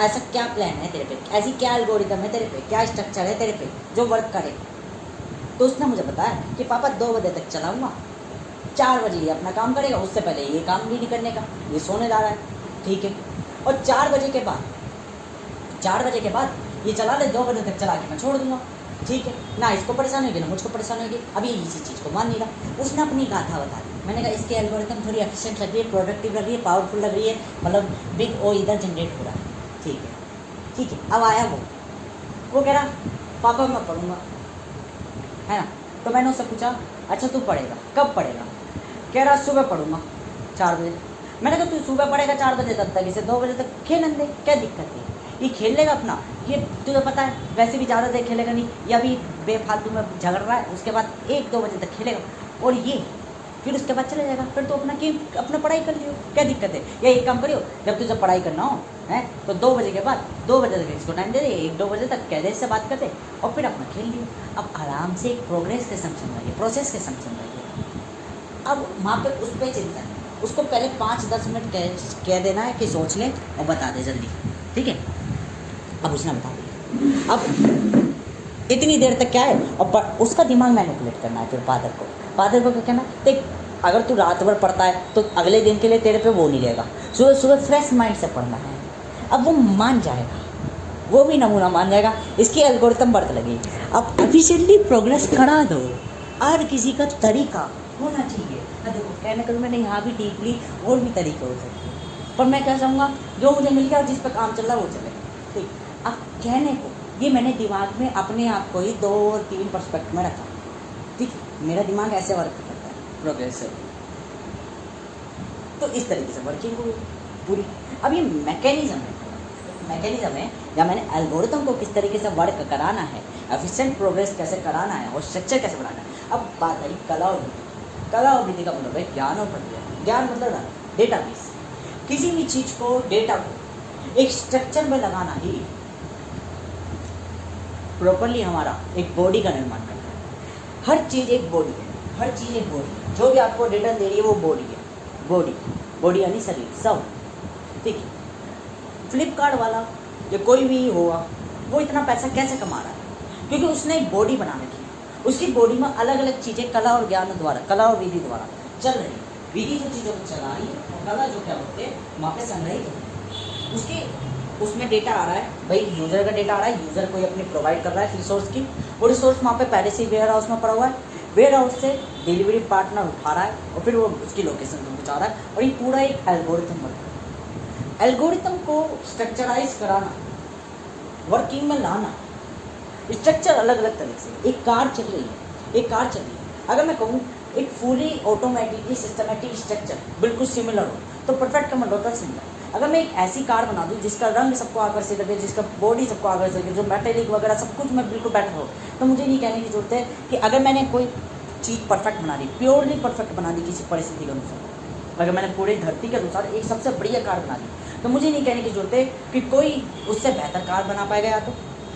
ऐसा क्या प्लान है तेरे पे, ऐसी क्या एल्गोरिदम है तेरे पे, क्या स्ट्रक्चर है तेरे पे जो वर्क करे। तो उसने मुझे बताया कि पापा 2 बजे तक चलाऊँगा, 4 बजे ये अपना काम करेगा, उससे पहले ये काम भी नहीं करने का, ये सोने जा रहा है, ठीक है। और 4 बजे के बाद ये चला ले, 2 बजे तक चला के मैं छोड़ दूंगा, ठीक है ना, इसको परेशानी होगी ना मुझको परेशानी होगी। अभी इसी चीज़ को मान नहीं रहा। उसने अपनी गाथा बता दी। मैंने कहा इसकी एल्गोरिथम थोड़ी एफिशिएंट लग रही है, प्रोडक्टिव लग रही है, पावरफुल लग रही है, मतलब बिग ओ इधर जनरेट हो रहा है, ठीक है। अब आया वो कह रहा पापा मैं पढ़ूँगा, है ना। तो मैंने उससे पूछा अच्छा तू पढ़ेगा, कब पढ़ेगा, कह रहा सुबह पढ़ूँगा 4 बजे। मैंने कहा तू सुबह पढ़ेगा 4 बजे, तब तक इसे 2 बजे तक खेलन दे, क्या दिक्कत है, ये खेल लेगा अपना, ये तुझे पता है वैसे भी ज़्यादा देर खेलेगा नहीं, या भी बेफालतू में झगड़ रहा है, उसके बाद 1-2 बजे तक खेलेगा, और ये फिर उसके बाद चले जाएगा, फिर तो अपना पढ़ाई कर लियो, क्या दिक्कत है। या एक काम करियो, जब तुझे पढ़ाई करना हो है तो 2 बजे के बाद 2 बजे तक इसको टाइम दे दे, 1-2 बजे तक कह दे इससे बात करते, और फिर अपना खेल लियो। अब आराम से एक प्रोग्रेस के समझ रहिए, प्रोसेस के समझ रहिए। अब वहाँ पर उस पर चिंता है, उसको पहले 5-10 मिनट कह देना है कि सोच ले और बता दे जल्दी, ठीक है। अब उसने बता दिया, अब इतनी देर तक क्या है, और उसका दिमाग मैनिपुलेट करना है। फिर फादर को क्या कहना, देख अगर तू रात भर पढ़ता है तो अगले दिन के लिए तेरे पे वो नहीं रहेगा, सुबह सुबह फ्रेश माइंड से पढ़ना है। अब वो मान जाएगा, वो भी नमूना मान जाएगा, इसकी एल्गोरिथम बढ़त लगेगी। अब एफिशिएंटली प्रोग्रेस करा दो, हर किसी का तरीका होना चाहिए। देखो कहने का मैंने यहाँ भी डीपली और भी तरीके हो सकते हैं, पर मैं क्या चाहूँगा जो मुझे मिल गया, जिस पर काम चल रहा है वो चले, ठीक। अब कहने को ये मैंने दिमाग में अपने आप को ही 2 और 3 पर्सपेक्ट में रखा, ठीक। मेरा दिमाग ऐसे वर्क करता है प्रोग्रेस से, तो इस तरीके से वर्किंग हुई पूरी। अब ये मैकेनिज्म है या मैंने एल्गोरिथम को किस तरीके से वर्क कराना है, एफिशिएंट प्रोग्रेस कैसे कराना है और स्ट्रक्चर कैसे बनाना है। अब बात आई कला और विधि का मतलब है ज्ञान और प्रक्रिया। ज्ञान मतलब डेटाबेस, किसी भी चीज़ को, डेटा को एक स्ट्रक्चर में लगाना ही प्रॉपरली हमारा एक बॉडी का निर्माण करता है। हर चीज़ एक बॉडी है, जो भी आपको डेटा दे रही है वो बॉडी है, बॉडी यानी शरीर सब, ठीक है। फ्लिपकार्ट वाला या कोई भी होगा, वो इतना पैसा कैसे कमा रहा है, क्योंकि उसने एक बॉडी बना रखी है। उसकी बॉडी में अलग अलग चीज़ें कला और विधि द्वारा चल रही है। विधि जो चीज़ों को चला रही है और कला जो क्या होते हैं वहाँ पे संग्रहित होती है। उसमें डेटा आ रहा है, भाई यूज़र का डेटा आ रहा है, यूज़र कोई अपनी प्रोवाइड कर रहा है रिसोर्स की, वो रिसोर्स वहाँ पे पहले से ही वेयर हाउस में पड़ा हुआ है, वेयर हाउस से डिलीवरी पार्टनर उठा रहा है और फिर वो उसकी लोकेशन पर पहुँचा रहा है, और ये पूरा एक एल्गोरिथम बना है। एल्गोरिथम को स्ट्रक्चराइज कराना, वर्किंग में लाना, स्ट्रक्चर अलग अलग तरीके से। एक कार चल रही है, अगर मैं कहूँ एक फुली ऑटोमेटिकली सिस्टमेटिक स्ट्रक्चर बिल्कुल सिमिलर हो तो परफेक्ट का मतलब होता है सिमिलर। अगर मैं एक ऐसी कार बना दूँ जिसका रंग सबको आकर्षित लगे, जिसका बॉडी सबको आकर्षित लगे, जो मेटेलिक वगैरह सब कुछ मैं बिल्कुल बेटर हो, तो मुझे नहीं कहने की जरूरत है कि अगर मैंने कोई चीज़ परफेक्ट बना दी, प्योरली परफेक्ट बना दी किसी परिस्थिति के अनुसार, अगर मैंने पूरी धरती के अनुसार एक सबसे बढ़िया कार बना दी, तो मुझे नहीं कहने की जरूरत है कि कोई उससे बेहतर कार बना पाएगा या तो,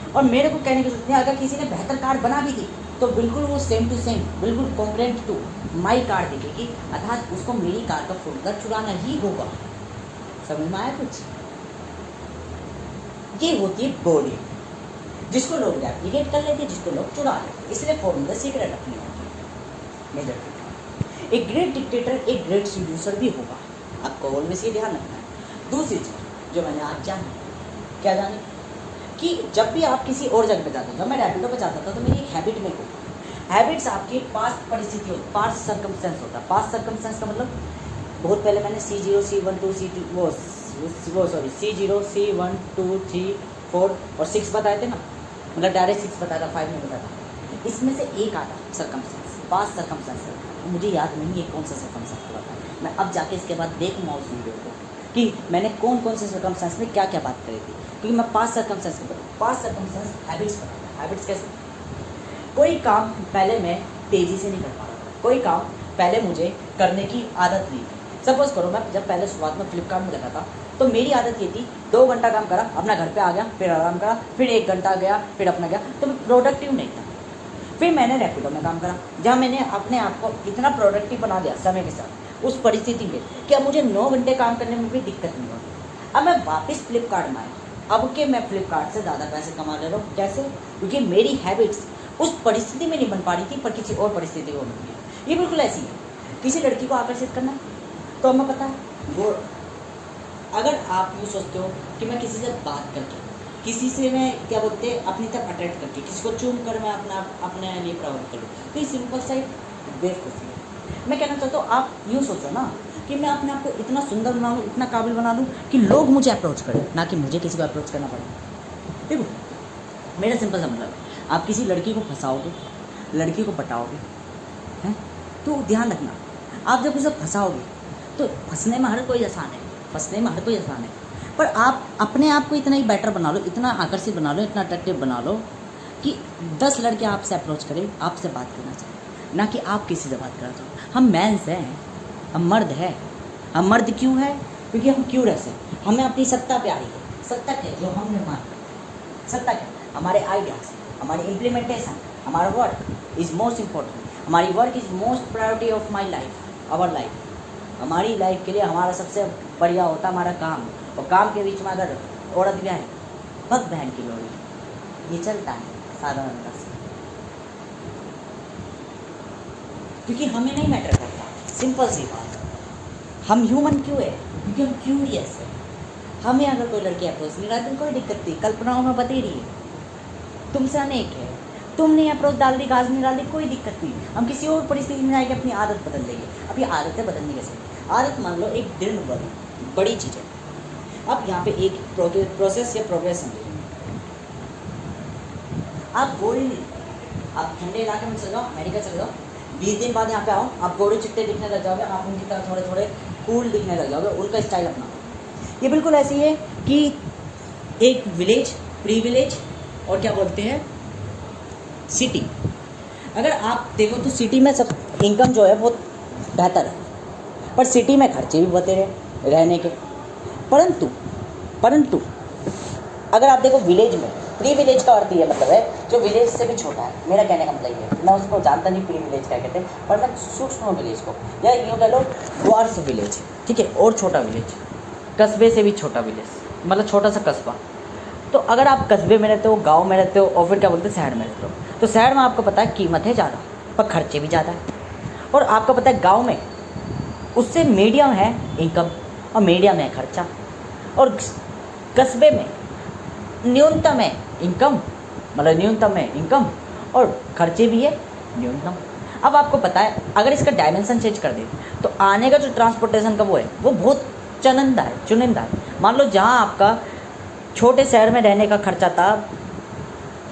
और मेरे को कहने की जरूरत नहीं, अगर किसी ने बेहतर कार बना भी दी तो बिल्कुल वो सेम टू सेम, बिल्कुल कॉन्करेंट टू माई कार दिखेगी, अर्थात उसको मेरी कार का फोल्डर चुराना ही होगा। समझ में आया कुछ? ये होती है बॉडी, जिसको लोग रेप्लिकेट कर लेते हैं, जिसको लोग चुरा लेते हैं, इसलिए फॉर्मूला सीक्रेट रखनी होगी। मेजर एक ग्रेट डिक्टेटर, एक ग्रेट सीड्यूसर भी होगा, आपको ऑलवेज ये ध्यान रखना है। दूसरी चीज़ जो मैंने आज जानी, क्या जानी, कि जब भी आप किसी और जगह पे जाते हो, जब मैं रैपिडो पे जाता था तो मेरी एक हैबिट में होता, हैबिट्स आपकी पास्ट परिस्थिति होती, पास्ट सर्कमस्टेंस होता है। पास्ट सर्कमस्टेंस का मतलब बहुत पहले मैंने C0 C1 2 C2 वो सॉरी C0 C1 2 3 4 और 6 बताए थे ना, मतलब डायरेक्ट 6 बताया था, 5 नहीं बताया था। इसमें से एक आता सर्कमस्टेंस, पास्ट सर्कमस्टेंस, मुझे याद नहीं है कौन सा सर्कमस्टेंस बताया। मैं अब जाके इसके बाद देखूँगा उस वीडियो को कि मैंने कौन कौन से सर्कमस्टेंस में क्या क्या बात करी थी, क्योंकि मैं पास्ट सर्कमस्टेंस में पास्ट सर्कमस्टेंस हैबिट्स बताता। हैबिट्स कैसे? कोई काम पहले मैं तेज़ी से नहीं कर पा रहा था, कोई काम पहले मुझे करने की आदत नहीं थी। सपोज़ करो मैं जब पहले शुरुआत में फ्लिपकार्ट में लगा था तो मेरी आदत ये थी, 2 घंटा काम करा, अपना घर पे आ गया, फिर आराम करा, फिर 1 घंटा गया, फिर अपना गया, तो मैं प्रोडक्टिव नहीं था। फिर मैंने रैपिडो में काम करा, जहाँ मैंने अपने आप को इतना प्रोडक्टिव बना दिया समय के साथ, उस परिस्थिति में कि अब मुझे 9 घंटे काम करने में भी दिक्कत नहीं होती। अब मैं वापस फ्लिपकार्ट में आया, अब के मैं फ्लिपकार्ट से ज़्यादा पैसे कमा ले रहा हूँ। कैसे? क्योंकि मेरी हैबिट्स उस परिस्थिति में नहीं बन पा रही थी, पर किसी और परिस्थिति को बन गई। ये बिल्कुल ऐसी है, किसी लड़की को आकर्षित करना तो हमें पता है वो, अगर आप यूँ सोचते हो कि मैं किसी से बात करके, किसी से मैं क्या बोलते हैं अपनी तरफ अट्रैक्ट करके, किसी को चूम कर मैं अपने लिए प्राउड करूँ, तो ये सिंपल सा बेवकूफ़ी है। मैं कहना चाहता हूँ आप यूँ सोचो ना कि मैं अपने आप को इतना सुंदर बना लूँ, इतना काबिल बना लूँ कि लोग मुझे अप्रोच करें, ना कि मुझे किसी को अप्रोच करना पड़े। देखो मेरा सिंपल सा मतलब है, आप किसी लड़की को फंसाओगे, लड़की को पटाओगे हैं, तो ध्यान रखना, आप जब उसे फंसाओगे तो फंसने में हर कोई आसान है, फंसने में हर कोई आसान है, पर आप अपने आप को इतना ही बेटर बना लो, इतना आकर्षित बना लो, इतना अट्रैक्टिव बना लो कि 10 लड़के आपसे अप्रोच करें, आपसे बात करना चाहें, ना कि आप किसी से बात करना चाहो। हम मैंस हैं, हम मर्द हैं। हम मर्द क्यों है? क्योंकि हम क्यूरियस हैं, हमें अपनी सत्ता प्यारी है। सत्ता क्या जो हम निर्माण करें, सत्ता क्या? हमारे आइडियाज़, हमारी इम्प्लीमेंटेशन, हमारा वर्क इज़ मोस्ट इम्पोर्टेंट। हमारी work is most priority of my life, our life. हमारी लाइफ के लिए हमारा सबसे बढ़िया होता हमारा काम, और काम के बीच में अगर औरत भी है, भग बहन की लोड़ी, ये चलता है साधारणतः से, क्योंकि हमें नहीं मैटर करता। सिंपल सी बात, हम ह्यूमन क्यों है? क्योंकि हम क्यूरियस है। हमें अगर कोई लड़की अप्रोच नहीं करती कोई दिक्कत नहीं, कल्पनाओं में बतेरी है, तुमसे अनेक है, तुमने अप्रोच डाल दी, गाज नहीं डाल दी, कोई दिक्कत नहीं। हम किसी और परिस्थिति में जाएंगे, अपनी आदत बदल देंगे। अब ये आदतें बदलने कैसे? आदत मान लो एक दृढ़ बड़ी चीज़ है। अब यहाँ पे एक प्रोसेस या प्रोग्रेस समझिए। आप गोरे नहीं, आप ठंडे इलाके में चले जाओ, अमेरिका चले जाओ, 20 दिन बाद यहाँ पे आओ, आप गोरे चिट्टे दिखने लग जाओगे, आप उनकी तरह थोड़े थोड़े कूल दिखने लग जाओगे, उनका स्टाइल अपना। ये बिल्कुल ऐसी है कि एक विलेज, प्री विलेज और क्या बोलते हैं सिटी। अगर आप देखो तो सिटी में सब इनकम जो है बहुत बेहतर है, पर सिटी में खर्चे भी बतेरे रहने के। परंतु अगर आप देखो विलेज में, प्री विलेज का अर्थ ये मतलब है जो विलेज से भी छोटा है। मेरा कहने का मतलब ये है, मैं उसको जानता नहीं प्री विलेज क्या कहते हैं, पर मैं सूक्ष्म विलेज को, या यूँ कह लो द्वार्स विलेज, ठीक है, और छोटा विलेज, कस्बे से भी छोटा विलेज, मतलब छोटा सा कस्बा। तो अगर आप कस्बे में रहते हो, गाँव में रहते हो, और फिर क्या बोलते हैं शहर में रहते हो, तो शहर में आपको पता है कीमत है ज़्यादा, पर खर्चे भी ज़्यादा है। और आपको पता है गाँव में उससे मीडियम है इनकम और मीडियम है खर्चा, और कस्बे में न्यूनतम है इनकम, मतलब न्यूनतम है इनकम और खर्चे भी है न्यूनतम। अब आपको पता है अगर इसका डायमेंशन चेंज कर दे तो आने का जो ट्रांसपोर्टेशन का वो है वो बहुत चुनिंदा है। मान लो जहाँ आपका छोटे शहर में रहने का खर्चा था,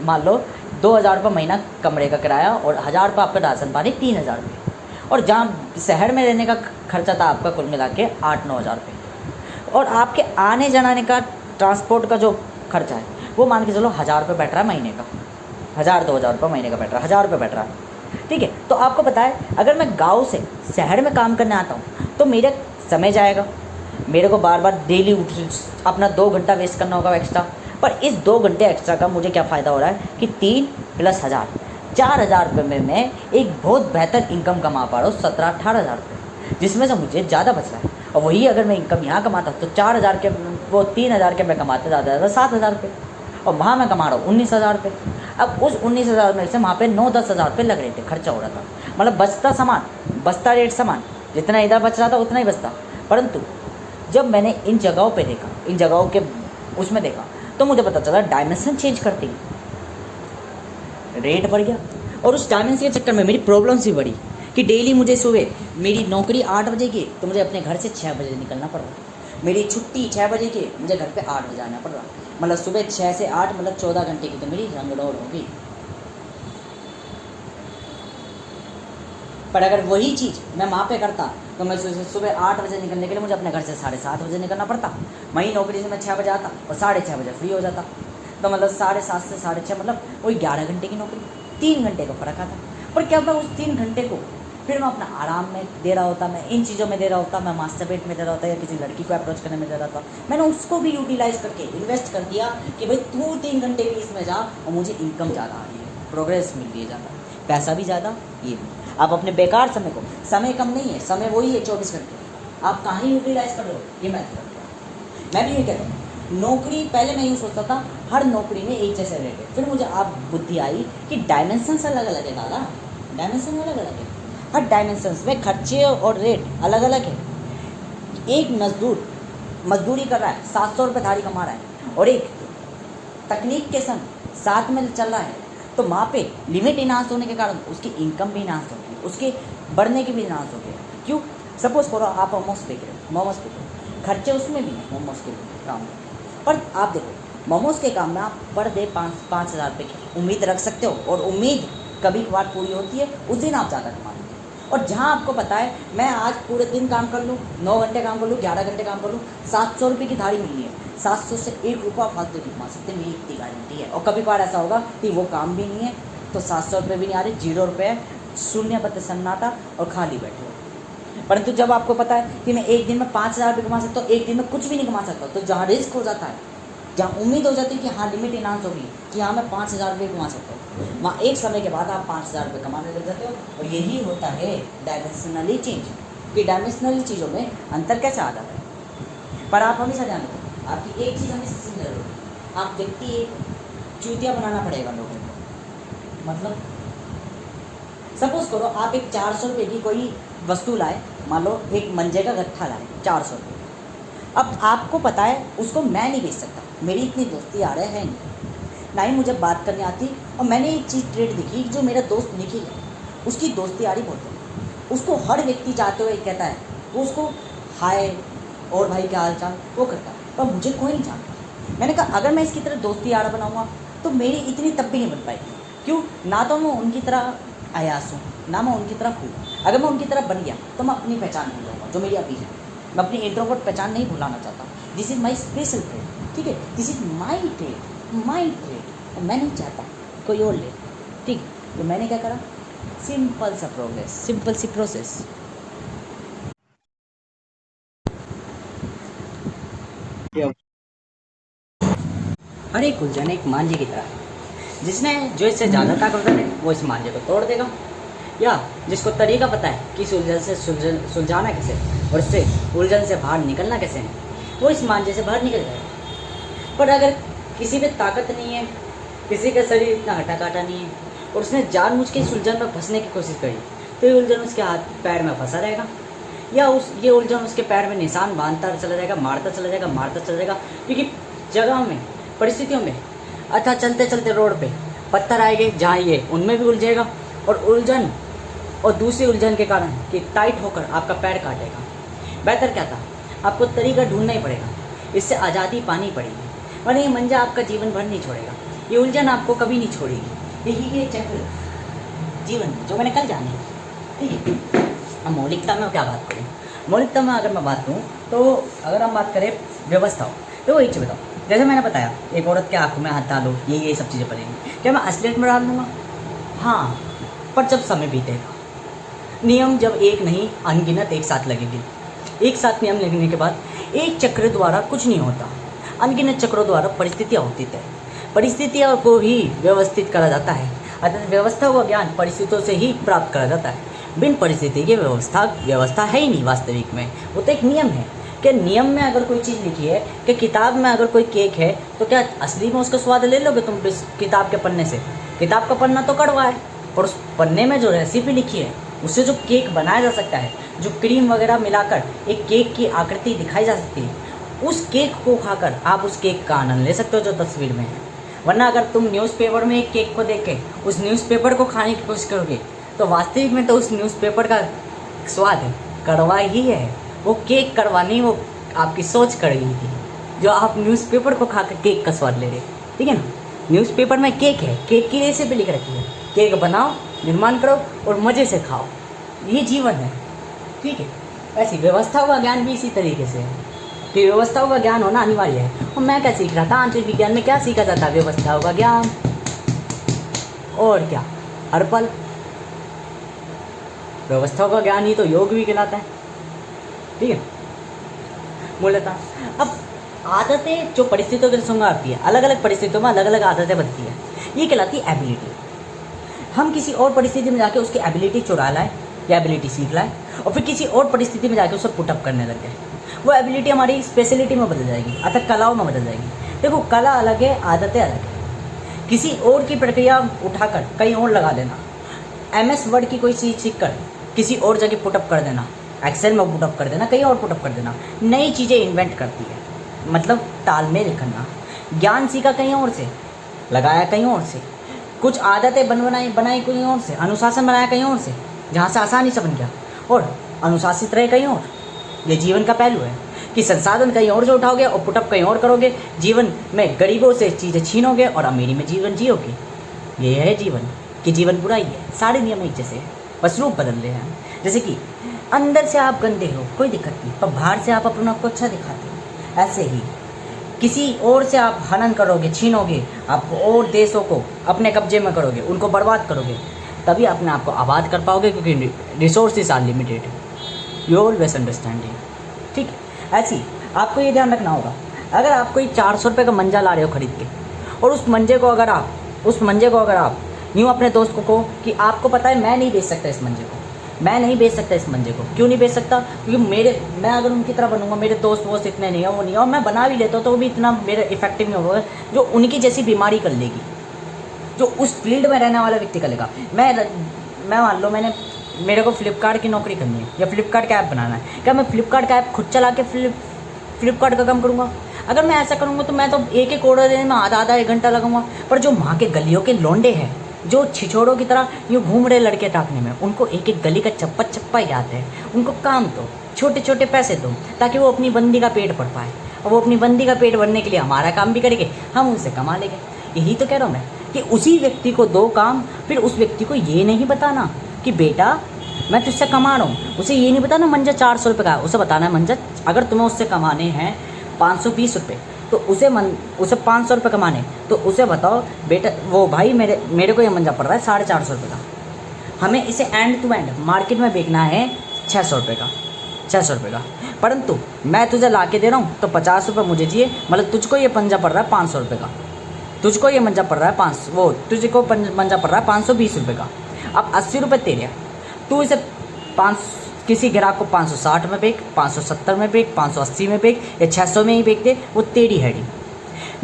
मान लो 2,000 रुपये महीना कमरे का किराया और 1,000 रुपये आपका राशन पानी, 3,000 रुपये, और जहाँ शहर में रहने का खर्चा था आपका कुल मिला के 8-9 हज़ार रुपये, और आपके आने जाने का ट्रांसपोर्ट का जो खर्चा है वो मान के चलो 1,000 रुपये बैठ रहा है महीने का, 1,000-2,000 रुपये महीने का बैठ रहा है, 1,000 रुपये बैठ रहा है, ठीक है। तो आपको पता है अगर मैं गांव से शहर में काम करने आता हूँ तो मेरा समय जाएगा, मेरे को बार बार डेली अपना 2 घंटा वेस्ट करना होगा एक्स्ट्रा, पर इस 2 घंटे एक्स्ट्रा का मुझे क्या फ़ायदा हो रहा है कि 3 + 1000 4000 रुपये में मैं एक बहुत बेहतर इनकम कमा पा रहा हूँ, 17-18 हज़ार रुपये, जिसमें से मुझे ज़्यादा बच रहा है। और वही अगर मैं इनकम यहाँ कमाता तो 4000 के, वो 3000 के मैं कमाते ज़्यादा 7000 रुपये, और वहाँ मैं कमा रहा हूँ 19,000 रुपये। अब उस 19,000 में से वहाँ पे 9-10 हज़ार रुपये लग रहे थे, खर्चा हो रहा था, मतलब बचता रेट समान, जितना इधर बच रहा था उतना ही बचता। परंतु जब मैंने इन जगहों पे देखा, इन जगहों के उसमें देखा, तो मुझे पता चला डायमेंशन चेंज करती रेट बढ़ गया। और उस डायमेंशन के चक्कर में मेरी प्रॉब्लम्स भी बढ़ी कि डेली मुझे सुबह, मेरी नौकरी 8 बजे की, तो मुझे अपने घर से 6 बजे निकलना पड़ रहा। मेरी छुट्टी 6 बजे की, मुझे घर पे 8 बजे आना पड़ रहा। मतलब सुबह 6 से 8, मतलब 14 घंटे की तो मेरी रंग दौड़ होगी। पर अगर वही चीज़ मैं वहाँ पे करता तो मैं सुबह 8 बजे निकलने के लिए मुझे अपने घर से 7:30 बजे निकलना पड़ता। वहीं नौकरी से मैं 6 बजे आता और 6:30 बजे फ्री हो जाता। तो मतलब 7:30 से 6:30, मतलब वही 11 घंटे की नौकरी, 3 घंटे का फ़र्क आता। पर क्या मैं उस 3 घंटे को फिर मैं अपना आराम में दे रहा होता, मैं इन चीज़ों में दे रहा होता, मैं मास्टरबेट में दे रहा होता, या किसी लड़की को अप्रोच करने में दे रहा था। मैंने उसको भी यूटिलाइज़ करके इन्वेस्ट कर दिया कि भाई तू 3 घंटे भी इसमें जा और मुझे इनकम ज़्यादा आ रही है, प्रोग्रेस मिल रही है ज़्यादा, पैसा भी ज़्यादा, ये भी। आप अपने बेकार समय को, समय कम नहीं है, समय वही है 24 घंटे, आप कहाँ ही यूटिलाइज़ कर रहे हो, ये मैं मैं भी ये कहता हूँ। नौकरी पहले मैं यूँ सोचता था हर नौकरी में एक जैसे रेट है, फिर मुझे आप बुद्धि आई कि डायमेंशन अलग अलग है दादा, डायमेंशन अलग अलग है, हर डायमेंशंस में खर्चे और रेट अलग अलग है। एक मजदूर मजदूरी कर रहा है, 700 रुपये थारी कमा रहा है, और एक तकनीक के संग साथ में चल रहा है, तो वहाँ पे लिमिट इन्हांस होने के कारण उसकी इनकम भी इन्हांस होगी, उसके बढ़ने की भी इन्हांस होगी। क्यों? सपोज करो आप मोमोज बेच रहे हो, मोमोज बेच रहे हो, खर्चे उसमें भी हैं मोमोज के काम में, पर आप देखो मोमोज के काम में आप पर डे 5,000 रुपये की उम्मीद रख सकते हो, और उम्मीद कभी कभार पूरी होती है, उस दिन आप ज़्यादा कमा लेते हो। और जहाँ आपको पता है मैं आज पूरे दिन काम कर लूँ, 9 घंटे काम कर लूँ, 11 घंटे काम कर लूँ, 700 रुपये की थाली मिलनी है, 700 से 1 रुपया फालतू नहीं कमा सकते, मेरी इतनी गारंटी है। और कभी कभार ऐसा होगा कि वो काम भी नहीं है, तो 700 रुपये भी नहीं आ रहे, 0 रुपये, शून्य पत्ते सन्नाटा और खाली बैठे हो। परंतु जब आपको पता है कि मैं एक दिन में 5,000 रुपये कमा सकता हूँ, एक दिन में कुछ भी नहीं कमा सकता, तो जहाँ रिस्क हो जाता है, जहाँ उम्मीद हो जाती है कि हाँ लिमिट इन्हांस होगी कि हाँ मैं 5,000 रुपये कमा सकता हूँ, वहाँ एक समय के बाद आप 5,000 रुपये कमाने लग जाते हो। और यही होता है डायमेंशनली चेंज, कि डायमेंशनली चीज़ों में अंतर कैसे आ जाता है। पर आप हमेशा ध्यान रखो, आपकी एक चीज़ हमेशा समझ रहे हो, आप व्यक्ति एक चूतिया बनाना पड़ेगा लोगों को। मतलब सपोज करो आप एक 400 रुपये की कोई वस्तु लाए, मान लो एक मंजे का गट्ठा लाए 400 रुपये। अब आपको पता है उसको मैं नहीं बेच सकता, मेरी इतनी दोस्ती आ रहे हैं ना ही मुझे बात करने आती, और मैंने एक चीज़ ट्रेड देखी, जो मेरा दोस्त निखिल है उसकी दोस्ती आ रही बहुत है, उसको हर व्यक्ति चाहते हुए कहता है, वो उसको हाय और भाई क्या हाल चाल वो करता है, पर मुझे कोई नहीं जानता। मैंने कहा अगर मैं इसकी तरह दोस्ती आड़ा बनाऊँगा तो मेरी इतनी तब भी नहीं बन पाएगी। क्यों? ना तो मैं उनकी तरह आयास हूँ, ना मैं उनकी तरह हूँ। अगर मैं उनकी तरह बन गया तो मैं अपनी पहचान भूल जाऊँगा, जो मेरी अभी है। मैं अपनी इंट्रोवर्ट पहचान नहीं भुलाना चाहता। This is my special trade, ठीक है, दिस इज़ माई ट्रेड, और मैं नहीं चाहता कोई और ले, ठीक है। तो मैंने क्या करा, सिंपल सा प्रोग्रेस, सिंपल सी प्रोसेस। हर एक उलझन एक मांझे की तरह है, जिसने जो इससे ज़्यादा ताकतवर है वो इस मांझे को तोड़ देगा, या जिसको तरीका पता है कि इस उलझन से सुलझाना कैसे और इससे उलझन से बाहर निकलना कैसे है, वो इस मांझे से बाहर निकल जाएगा। पर अगर किसी पे ताकत नहीं है, किसी का शरीर इतना हटा काटा नहीं है, और उसने जानबूझ के इस उलझन में फंसने की कोशिश करी, तो ये उलझन उसके हाथ पैर में फंसा रहेगा, या ये उलझन उसके पैर में निशान बांधता चला जाएगा, मारता चला जाएगा। क्योंकि जगह में, परिस्थितियों में, अतः चलते चलते रोड पे पत्थर आएंगे जहाँ ये उनमें भी उलझेगा, और उलझन और दूसरी उलझन के कारण कि टाइट होकर आपका पैर काटेगा। बेहतर क्या था, आपको तरीका ढूंढना ही पड़ेगा, इससे आज़ादी पानी पड़ेगी, वरना ये मंजा आपका जीवन भर नहीं छोड़ेगा, ये उलझन आपको कभी नहीं छोड़ेगी। यही ये चक्र जीवन जो मैंने कल जाने, ठीक है। अब मौलिकता में क्या बात करें, मौलिकता में अगर मैं बात करूँ तो अगर हम बात करें व्यवस्था हो, तो वो एक चीज़ बताओ, जैसे मैंने बताया एक औरत के आँखों में हाथ डालो, ये सब चीज़ें पड़ेंगी, क्या मैं असलियत में डाल दूँगा? हाँ, पर जब समय बीतेगा, नियम जब एक नहीं अनगिनत एक साथ लगेंगे, एक साथ नियम लगने के बाद एक चक्र द्वारा कुछ नहीं होता। अनगिनत चक्रों द्वारा परिस्थितियाँ होती है। परिस्थितियों को ही व्यवस्थित करा जाता है, अतः व्यवस्था व ज्ञान परिस्थितियों से ही प्राप्त करा जाता है। बिन परिस्थिति की व्यवस्था है ही नहीं वास्तविक में। वो तो एक नियम है कि नियम में अगर कोई चीज़ लिखी है कि किताब में अगर कोई केक है तो क्या असली में उसका स्वाद ले लोगे तुम किताब के पन्ने से? किताब का पन्ना तो कड़वा है, और उस पन्ने में जो रेसिपी लिखी है उससे जो केक बनाया जा सकता है, जो क्रीम वगैरह मिलाकर एक केक की आकृति दिखाई जा सकती है, उस केक को खाकर आप उस केक का आनंद ले सकते हो जो तस्वीर में है। वरना अगर तुम न्यूज़पेपर में एक केक को देख के उस न्यूज़पेपर को खाने की कोशिश करोगे तो वास्तविक में तो उस न्यूज़पेपर का स्वाद कड़वा ही है। वो केक कड़वा नहीं, वो आपकी सोच कड़वी थी जो आप न्यूज़पेपर को खाकर केक का स्वाद ले रहे, ठीक है ना। न्यूज़पेपर में केक है, केक की रेसिपी लिख रखी है, केक बनाओ, निर्माण करो और मज़े से खाओ, ये जीवन है, ठीक है। ऐसी व्यवस्थाओं का ज्ञान भी इसी तरीके से है कि व्यवस्थाओं का ज्ञान होना अनिवार्य है। और मैं क्या सीख रहा था, आंतरिक विज्ञान में क्या सीखा जाता है? व्यवस्थाओं का ज्ञान, और क्या, हर पल व्यवस्थाओं का ज्ञान ही तो योग भी कहलाता है, ठीक है। मूलतः अब आदतें जो परिस्थितियों के संग आती है, अलग अलग परिस्थितियों में अलग अलग आदतें बनती है, ये कहलाती है एबिलिटी। हम किसी और परिस्थिति में जाके उसकी एबिलिटी चुरा लाए या एबिलिटी सीख लाए और फिर किसी और परिस्थिति में जाके उसे पुटअप करने लग गए, वो एबिलिटी हमारी स्पेशलिटी में बदल जाएगी, अर्थात कलाओं में बदल जाएगी। देखो, कला अलग है, आदतें अलग है। किसी और की प्रक्रिया उठाकर कहीं और लगा देना, MS वर्ड की कोई चीज़ सीख कर किसी और जगह पुटअप कर देना, एक्सेल में पुटअप कर देना, कहीं और पुटअप कर देना, नई चीज़ें इन्वेंट करती है, मतलब तालमेल करना। ज्ञान सीखा कहीं और से, लगाया कहीं और से, कुछ आदतें बनाई कहीं और से, अनुशासन बनाया कहीं और से, जहाँ से आसानी से बन गया, और अनुशासित रहे कहीं और। ये जीवन का पहलू है कि संसाधन कहीं और से उठाओगे और पुटअप कहीं और करोगे, जीवन में गरीबों से चीज़ें छीनोगे और अमीरी में जीवन जियोगे। ये है जीवन कि जीवन बुराई है, सारे नियम एक जैसे हैं, बस रूप बदल रहे हैं। जैसे कि अंदर से आप गंदे हो, कोई दिक्कत नहीं, पर बाहर से आप अपने आप को अच्छा दिखाते हो। ऐसे ही किसी और से आप हनन करोगे, छीनोगे, आप और देशों को अपने कब्जे में करोगे, उनको बर्बाद करोगे, तभी अपने आप को आबाद कर पाओगे, क्योंकि resources are limited. You always understanding, ठीक है। ऐसी आपको ये ध्यान रखना होगा, अगर आप कोई 400 रुपये का मंजा ला रहे हो खरीद के, और उस मंजे को अगर आप यूँ अपने दोस्त को कहो कि आपको पता है मैं नहीं बेच सकता इस मंजे को, मैं नहीं बेच सकता इस मंजे को। क्यों नहीं बेच सकता? क्योंकि मैं अगर उनकी तरह बनूंगा, मेरे दोस्त वोस्त इतने नहीं है, वो नहीं है, और मैं बना भी लेता हूँ तो वो भी इतना मेरा इफेक्टिव नहीं होगा जो उनकी जैसी बीमारी कर लेगी, जो उस फील्ड में रहने वाला व्यक्ति कर लेगा। मैं मान लो मेरे को फ्लिपकार्ट की नौकरी करनी है या फ्लिपकार्ट का ऐप बनाना है, क्या मैं फ्लिपकार्ट का ऐप खुद चला के फ्लिपकार्ट का काम करूँगा? अगर मैं ऐसा करूँगा तो मैं तो एक ऑर्डर देने में आधा 1 घंटा लगाऊंगा। पर जो वहाँ के गलियों के लौंडे हैं, जो छिछोड़ों की तरह यूँ घूम रहे लड़के टाकने में, उनको एक गली का चप्पा याद है। उनको काम दो, छोटे छोटे पैसे दो, ताकि वो अपनी बंदी का पेट भर पाए, और वो अपनी बंदी का पेट भरने के लिए हमारा काम भी करेंगे, हम उनसे कमा लेंगे। यही तो कह रहा हूँ मैं कि उसी व्यक्ति को दो काम, फिर उस व्यक्ति को ये नहीं बताना कि बेटा मैं तुझसे कमा रहा हूँ। उसे ये नहीं बताना मंजा 400 रुपये का है, उसे बताना है मंजा अगर तुम्हें उससे कमाने हैं 520 रुपये, तो उसे 500 रुपये कमाने, तो उसे बताओ बेटा वो भाई मेरे को ये मंजा पड़ रहा है 450 रुपये का, हमें इसे एंड टू एंड मार्केट में बेचना है 600 रुपये का, परंतु मैं तुझे ला के दे रहा हूँ तो 50 रुपये मुझे चाहिए, मतलब तुझको ये पंजा पड़ रहा है 500 रुपये का, तुझको ये मंजा पड़ रहा है तुझको मंजा पड़ रहा है 520 रुपये का। अब 80 रुपये तेरे, तू इसे किसी ग्राहक को 560 में बेच, 570 में बेच, 580 में बेच, या 600 में ही बेच दे, वो तेरी हैडी।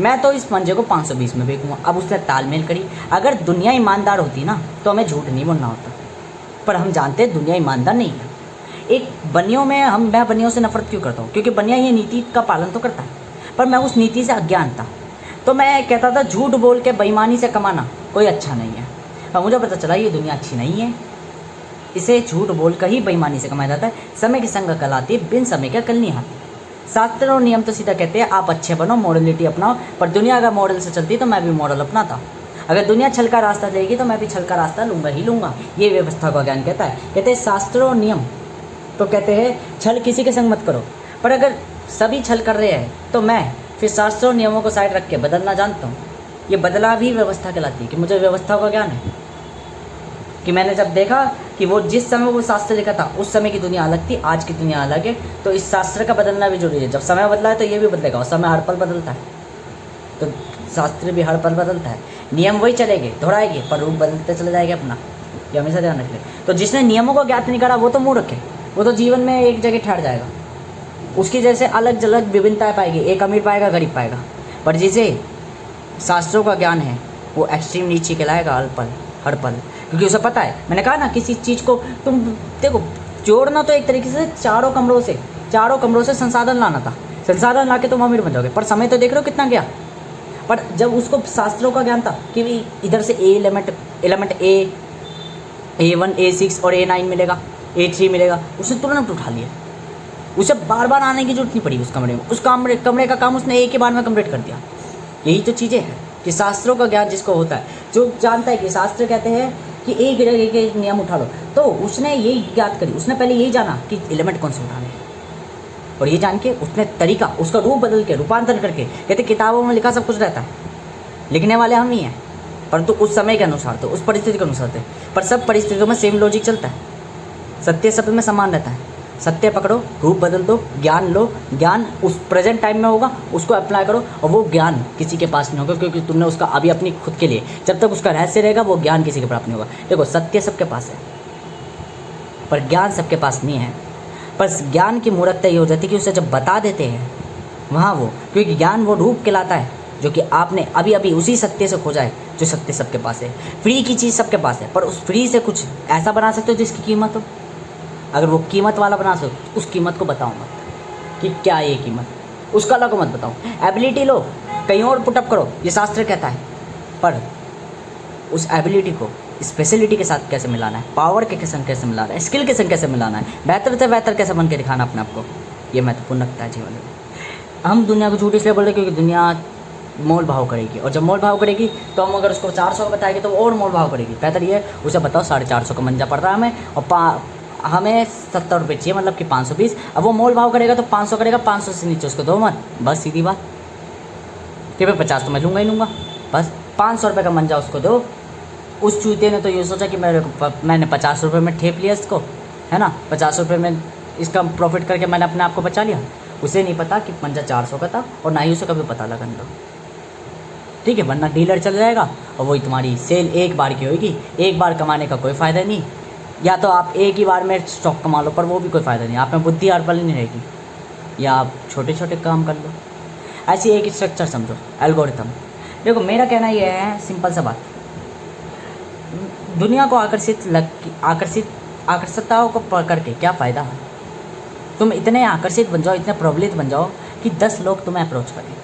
मैं तो इस मंजे को 520 में बेचूँगा। अब उसने तालमेल करी। अगर दुनिया ईमानदार होती ना तो हमें झूठ नहीं बोलना होता, पर हम जानते हैं दुनिया ईमानदार नहीं है। एक बनियों में मैं बनियों से नफरत क्यों करता हूँ? क्योंकि बनिया ये नीति का पालन तो करता है, पर मैं उस नीति से अज्ञान था, तो मैं कहता था झूठ बोल के बेईमानी से कमाना कोई अच्छा नहीं है। पर मुझे पता चला ये दुनिया अच्छी नहीं है, इसे झूठ बोल कर ही बेईमानी से कमाया जाता है। समय की संग कल आती है, बिन समय का कल नहीं आती। शास्त्र और नियम तो सीधा कहते हैं आप अच्छे बनो, मॉडलिटी अपनाओ, पर दुनिया अगर मॉडल से चलती तो मैं भी मॉडल अपनाता। अगर दुनिया छल का रास्ता लेगी तो मैं भी छल का रास्ता लूँगा ही लूँगा। ये व्यवस्था का ज्ञान कहता है। कहते हैं शास्त्र और नियम तो कहते हैं छल किसी के संग मत करो, पर अगर सभी छल कर रहे हैं तो मैं फिर शास्त्र और नियमों को साइड रख के बदलना जानता हूँ। ये बदलाव ही व्यवस्था कहलाती है कि मुझे व्यवस्था का ज्ञान है। कि मैंने जब देखा कि वो जिस समय वो शास्त्र लिखा था उस समय की दुनिया अलग थी, आज की दुनिया अलग है, तो इस शास्त्र का बदलना भी जरूरी है। जब समय बदला है तो ये भी बदलेगा, और समय हर पल बदलता है, तो शास्त्र भी हर पल बदलता है। नियम वही चलेंगे, दोहराएंगे, पर रूप बदलते चले जाएंगे अपना, ये हमेशा ध्यान रखें। तो जिसने नियमों को ज्ञात नहीं करा वो तो मूर्ख है, वो तो जीवन में एक जगह ठहर जाएगा। उसकी जैसे अलग अलग विभिन्नताएँ पाएगी, एक अमीर पाएगा, गरीब पाएगा। पर जिसे शास्त्रों का ज्ञान है वो एक्सट्रीम नीचे कहलाएगा हर पल, क्योंकि उसे पता है। मैंने कहा ना, किसी चीज़ को तुम देखो, जोड़ना तो एक तरीके से चारों कमरों से संसाधन लाना था, संसाधन ला के तुम अमीर बन जाओगे, पर समय तो देख रहे हो कितना गया। पर जब उसको शास्त्रों का ज्ञान था कि भी इधर से एलिमेंट A1 A6 और A9 मिलेगा, A3 मिलेगा, उसने तुरंत उठा लिया। उसे बार बार आने की जरूरत नहीं पड़ी उस कमरे में, उस कमरे का काम उसने एक ही बार में कंप्लीट कर दिया। यही तो चीज़ें हैं कि शास्त्रों का ज्ञान जिसको होता है, जो जानता है कि शास्त्र कहते हैं कि एक नियम उठा लो, तो उसने यही ज्ञात करी। उसने पहले यही जाना कि एलिमेंट कौन से उठाने हैं, और ये जान के उसने तरीका, उसका रूप बदल के, रूपांतरण करके, कहते किताबों में लिखा सब कुछ रहता है, लिखने वाले हम ही हैं, परंतु उस समय के अनुसार तो, उस परिस्थिति के अनुसार थे। पर सब परिस्थितियों में सेम लॉजिक चलता है, सत्य सब में समान रहता है। सत्य पकड़ो, रूप बदल दो, ज्ञान लो, ज्ञान उस प्रेजेंट टाइम में होगा, उसको अप्लाई करो, और वो ज्ञान किसी के पास नहीं होगा, क्योंकि तुमने उसका अभी अपनी खुद के लिए, जब तक उसका रहस्य रहेगा वो ज्ञान किसी के प्राप्त नहीं होगा। देखो, सत्य सबके पास है पर ज्ञान सबके पास नहीं है। पर ज्ञान की मूर्खता ये हो जाती है कि उसे जब बता देते हैं वहाँ वो, क्योंकि ज्ञान वो रूप कहलाता है जो कि आपने अभी अभी उसी सत्य से खोजा है, जो सत्य सबके पास है। फ्री की चीज़ सबके पास है, पर उस फ्री से कुछ ऐसा बना सकते हो जिसकी कीमत हो। अगर वो कीमत वाला बना सकते उस कीमत को बताओ मत कि क्या ये कीमत, उस कला को मत बताओ। एबिलिटी लो, कहीं और पुटअप करो, ये शास्त्र कहता है, पर उस एबिलिटी को स्पेशलिटी के साथ कैसे मिलाना है, पावर के संग कैसे मिलाना है, स्किल के संग कैसे मिलाना है, बेहतर से बेहतर कैसे बन के दिखाना अपने आप को, ये महत्वपूर्ण रखता है जीवन में। हम दुनिया को झूठ इसलिए बोल रहे क्योंकि दुनिया मोल भाव करेगी, और जब मोल भाव करेगी तो हम अगर उसको 400 का बताएंगे तो वो और मोल भाव करेगी। बेहतर ये उसे बताओ 450 का मंजा पड़ रहा है हमें, और हमें 70 रुपये चाहिए, मतलब कि 520। अब वो मोल भाव करेगा तो 500 करेगा, 500 से नीचे उसको दो मत, बस सीधी बात। कि भाई 50 तो मैं लूँगा ही लूँगा, बस 500 रुपये का मंजा उसको दो। उस चूते ने तो ये सोचा कि मैंने 50 रुपये में ठेप लिया इसको, है ना, 50 रुपये में इसका प्रॉफिट करके मैंने अपने आप को बचा लिया। उसे नहीं पता कि मंजा 400 का था, और ना ही उसे कभी पता लगन दो, ठीक है, वरना डीलर चल जाएगा और वही तुम्हारी सेल एक बार की होगी। एक बार कमाने का कोई फ़ायदा नहीं, या तो आप एक ही बार में स्टॉक कमा लो, पर वो भी कोई फ़ायदा नहीं, आप में बुद्धि हर पल नहीं रहेगी, या आप छोटे छोटे काम कर लो। ऐसी एक स्ट्रक्चर समझो, एल्गोरिथम। देखो, मेरा कहना यह है, सिंपल सा बात, दुनिया को आकर्षितताओं को पकड़ के क्या फ़ायदा है। तुम इतने आकर्षित बन जाओ, इतने प्रबलित बन जाओ कि 10 लोग तुम्हें अप्रोच करें,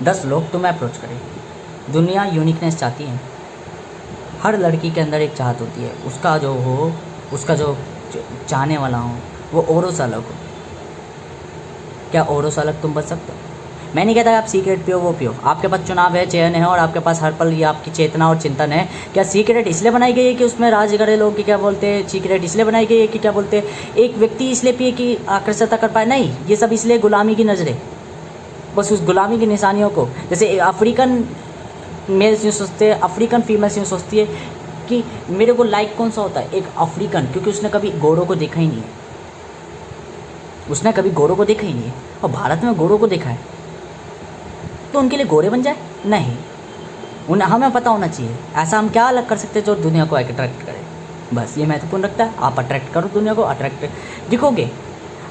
10 लोग तुम्हें अप्रोच करें। दुनिया यूनिकनेस चाहती है, हर लड़की के अंदर एक चाहत होती है, उसका जो चाहने वाला हो वो औरों से अलग हो। क्या औरों से अलग तुम बच सकते हो? मैं नहीं कहता आप सीक्रेट पियो, वो पियो, आपके पास चुनाव है, चयन है, और आपके पास हर पल ये आपकी चेतना और चिंतन है। क्या सीक्रेट इसलिए बनाई गई है कि उसमें राज करे लोग कि क्या बोलते हैं, सीक्रेट इसलिए बनाई गई है कि क्या बोलते हैं एक व्यक्ति इसलिए पिए कि आकर्षता कर पाए? नहीं, ये सब इसलिए गुलामी की नज़रें, बस उस गुलामी की निशानियों को, जैसे अफ्रीकन मेल्स यूँ सोचते हैं, अफ्रीकन फीमेल्स यूँ सोचती है कि मेरे को लाइक कौन सा होता है, एक अफ्रीकन, क्योंकि उसने कभी गोरों को देखा ही नहीं है, उसने कभी गोरों को देखा ही नहीं है, और भारत में गोरों को देखा है, तो उनके लिए गोरे बन जाए? नहीं, उन्हें हमें पता होना चाहिए ऐसा हम क्या अलग कर सकते हैं जो दुनिया को अट्रैक्ट करे। बस ये महत्वपूर्ण रखता है। आप अट्रैक्ट करो दुनिया को, अट्रैक्ट दिखोगे,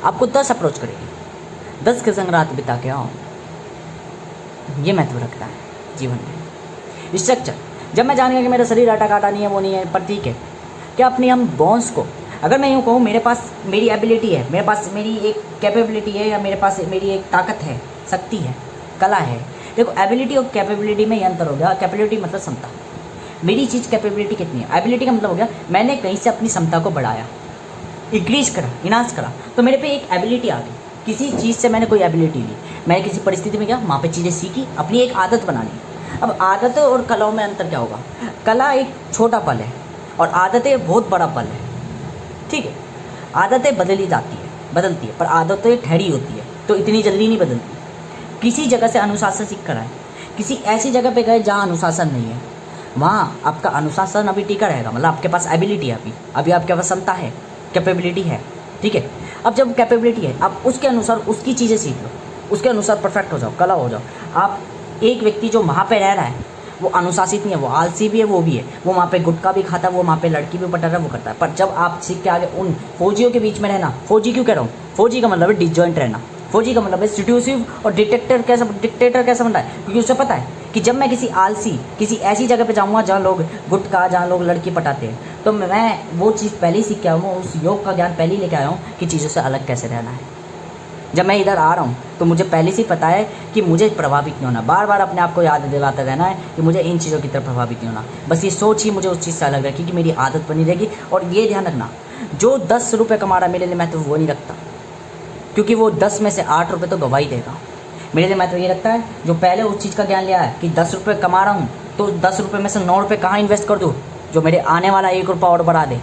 आपको 10 अप्रोच करेगी, 10 के संग रात बिता के आओ, ये महत्व रखता है जीवन में। स्ट्रक्चर, जब मैं जान गया कि मेरा शरीर आटा काटा नहीं है, वो नहीं है, पर ठीक है, क्या अपनी हम बॉन्स को, अगर मैं यूँ कहूँ मेरे पास मेरी एबिलिटी है, मेरे पास मेरी एक कैपेबिलिटी है, या मेरे पास मेरी एक ताकत है, शक्ति है, कला है। देखो, एबिलिटी और कैपेबिलिटी में ये अंतर हो गया। कैपेबिलिटी मतलब क्षमता, मेरी चीज़ कैपेबिलिटी कितनी है, एबिलिटी का मतलब हो गया मैंने कहीं से अपनी क्षमता को बढ़ाया, इंक्रीज करा, इनहांस करा, तो मेरे पे एक एबिलिटी आ गई। किसी चीज़ से मैंने कोई एबिलिटी ली, मैं किसी परिस्थिति में गया, वहाँ पे चीज़ें सीखी, अपनी एक आदत बना ली। अब आदतों और कलाओं में अंतर क्या होगा? कला एक छोटा पल है और आदतें बहुत बड़ा पल है, ठीक है। आदतें बदलती है, पर आदतें ठहरी होती है, तो इतनी जल्दी नहीं बदलती। किसी जगह से अनुशासन सीख कर आए, किसी ऐसी जगह पे गए जहाँ अनुशासन नहीं है, वहाँ आपका अनुशासन अभी टिका रहेगा, मतलब आपके पास एबिलिटी है, अभी आपके पास क्षमता है, कैपेबिलिटी है, ठीक है। अब जब कैपेबिलिटी है, आप उसके अनुसार उसकी चीज़ें सीख लो, उसके अनुसार परफेक्ट हो जाओ, कला हो जाओ। आप एक व्यक्ति जो वहाँ पे रह रहा है वो अनुशासित नहीं है, वो आलसी भी है, वो भी है, वो वहाँ पे गुटखा भी खाता है, वो वहाँ पे लड़की भी पटा रहा है, वो करता है। पर जब आप सीख के आगे उन फौजियों के बीच में रहना, फौजी क्यों कह रहा हूँ, फौजी का मतलब है डिसजॉइंट रहना, फौजी का मतलब है सिट्यूसिव और डिक्टेटर कैसा बन रहा है, क्योंकि उसे पता है कि जब मैं किसी आलसी, किसी ऐसी जगह पे जाऊँगा जहाँ लोग गुटखा, जहाँ लोग लड़की पटाते हैं, तो मैं वो चीज़ पहले ही सीख के आया हूँ, उस योग का ज्ञान पहले ही लेके आया हूँ कि चीज़ों से अलग कैसे रहना है। जब मैं इधर आ रहा हूँ तो मुझे पहले से ही पता है कि मुझे प्रभावित नहीं होना, बार बार अपने आप को याद दिलाते रहना है कि मुझे इन चीज़ों की तरफ प्रभावित नहीं होना। बस ये सोच ही मुझे उस चीज़ से अलग रखी कि मेरी आदत बनी रहेगी। और ये ध्यान रखना, जो 10 रुपये कमा रहा है मेरे लिए महत्व वो नहीं रखता, क्योंकि वो 10 में से 8 रुपये तो गवा ही देगा। मेरे लिए महत्व ये रखता है जो पहले उस चीज़ का ज्ञान लिया है कि 10 रुपये कमा रहा हूँ, तो 10 रुपये में से 9 रुपये कहाँ इन्वेस्ट कर दूँ जो मेरे आने वाला 1 रुपया और बढ़ा दे।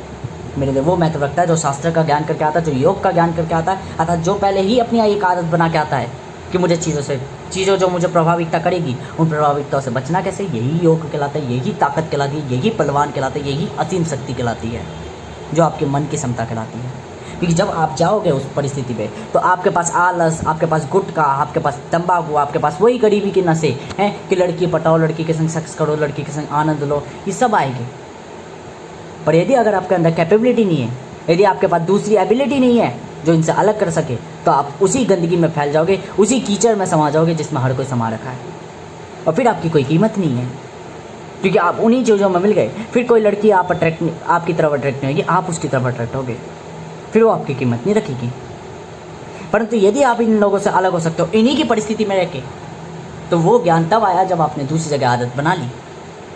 मेरे लिए वो महत्व रखता है जो शास्त्र का ज्ञान करके आता है, जो योग का ज्ञान करके आता है, अर्थात जो पहले ही अपनी एक आदत बना के आता है कि मुझे चीज़ों जो मुझे प्रभाविकता करेगी उन प्रभाविकताओं से बचना कैसे। यही योग कहलाता है, यही ताकत कहलाती है, यही बलवान कहलाता है, यही असीम शक्ति कहलाती है, जो आपके मन की क्षमता कहलाती है। क्योंकि जब आप जाओगे उस परिस्थिति में तो आपके पास आलस, आपके पास गुटखा, आपके पास तंबाकू, आपके पास वही गरीबी की नशे हैं कि लड़की पटाओ, लड़की के संग सेक्स करो, लड़की के संग आनंद लो, ये सब आएंगे। पर यदि अगर आपके अंदर कैपेबिलिटी नहीं है, यदि आपके पास दूसरी एबिलिटी नहीं है जो इनसे अलग कर सके, तो आप उसी गंदगी में फैल जाओगे, उसी कीचड़ में समा जाओगे जिसमें हर कोई समा रखा है, और फिर आपकी कोई कीमत नहीं है, क्योंकि आप उन्हीं चीज़ों में मिल गए। फिर कोई लड़की आपकी तरफ अट्रैक्ट नहीं होगी, आप उसकी तरफ अट्रैक्ट होगे, फिर वो आपकी कीमत नहीं रखेगी। परंतु यदि आप इन लोगों से अलग हो सकते हो इन्हीं की परिस्थिति में रह के, तो वो ज्ञान तब आया जब आपने दूसरी जगह आदत बना ली,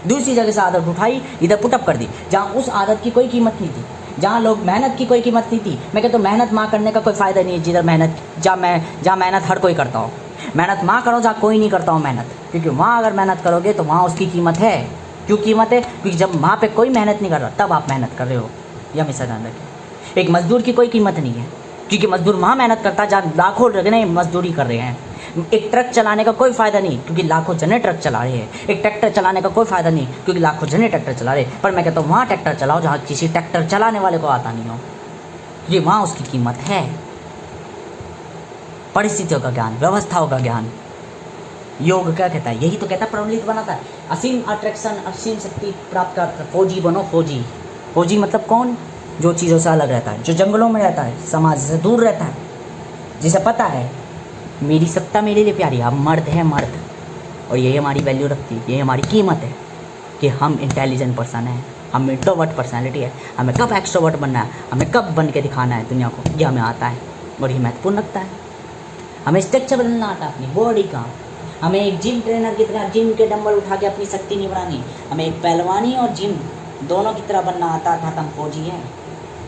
दूसरी जगह से आदत उठाई, इधर पुटअप कर दी, जहाँ उस आदत की कोई कीमत नहीं थी, जहाँ लोग मेहनत की कोई कीमत नहीं थी। मैं कहता हूँ मेहनत माँ करने का कोई फ़ायदा नहीं है जहाँ मेहनत हर कोई करता हो। मेहनत माँ करो जहाँ कोई नहीं करता हो मेहनत, क्योंकि वहाँ अगर मेहनत करोगे तो वहाँ उसकी कीमत है। क्यों कीमत है? क्योंकि जब वहाँ पे कोई मेहनत नहीं कर रहा तब आप मेहनत कर रहे हो, यह हमेशा ध्यान रखें। एक मजदूर की कोई कीमत नहीं है, क्योंकि मजदूर वहाँ मेहनत करता है जहाँ लाखों जने मजदूरी कर रहे हैं। एक ट्रक चलाने का कोई फ़ायदा नहीं, क्योंकि लाखों जने ट्रक चला रहे हैं। एक ट्रैक्टर चलाने का कोई फ़ायदा नहीं, क्योंकि लाखों जने ट्रैक्टर चला रहे हैं। पर मैं कहता हूँ वहाँ ट्रैक्टर चलाओ जहाँ किसी ट्रैक्टर चलाने वाले को आता नहीं हो, ये वहाँ उसकी कीमत है। परिस्थितियों का ज्ञान, व्यवस्थाओं का ज्ञान योग क्या कहता है? यही तो कहता है, प्रबलित बनाता है, असीम अट्रैक्शन, असीम शक्ति प्राप्त कर। फौजी बनो, फौजी। फौजी मतलब कौन? जो चीज़ों से अलग रहता है, जो जंगलों में रहता है, समाज से दूर रहता है, जिसे पता है मेरी सत्ता मेरे लिए प्यारी, हम मर्द हैं मर्द, और यही हमारी वैल्यू रखती है, यही हमारी कीमत है कि हम इंटेलिजेंट पर्सन हैं, हम इंट्रोवर्ट पर्सनैलिटी है, हमें कब एक्सट्रोवर्ट बनना है, हमें कब बन के दिखाना है दुनिया को, ये हमें आता है और ये महत्वपूर्ण लगता है। हमें स्ट्रक्चर बदलना आता है अपनी बॉडी का, हमें एक जिम ट्रेनर की तरह जिम के डंबल उठा के अपनी शक्ति नहीं बढ़ानी, हमें एक पहलवानी और जिम दोनों की तरह बनना आता है। हम फौजी हैं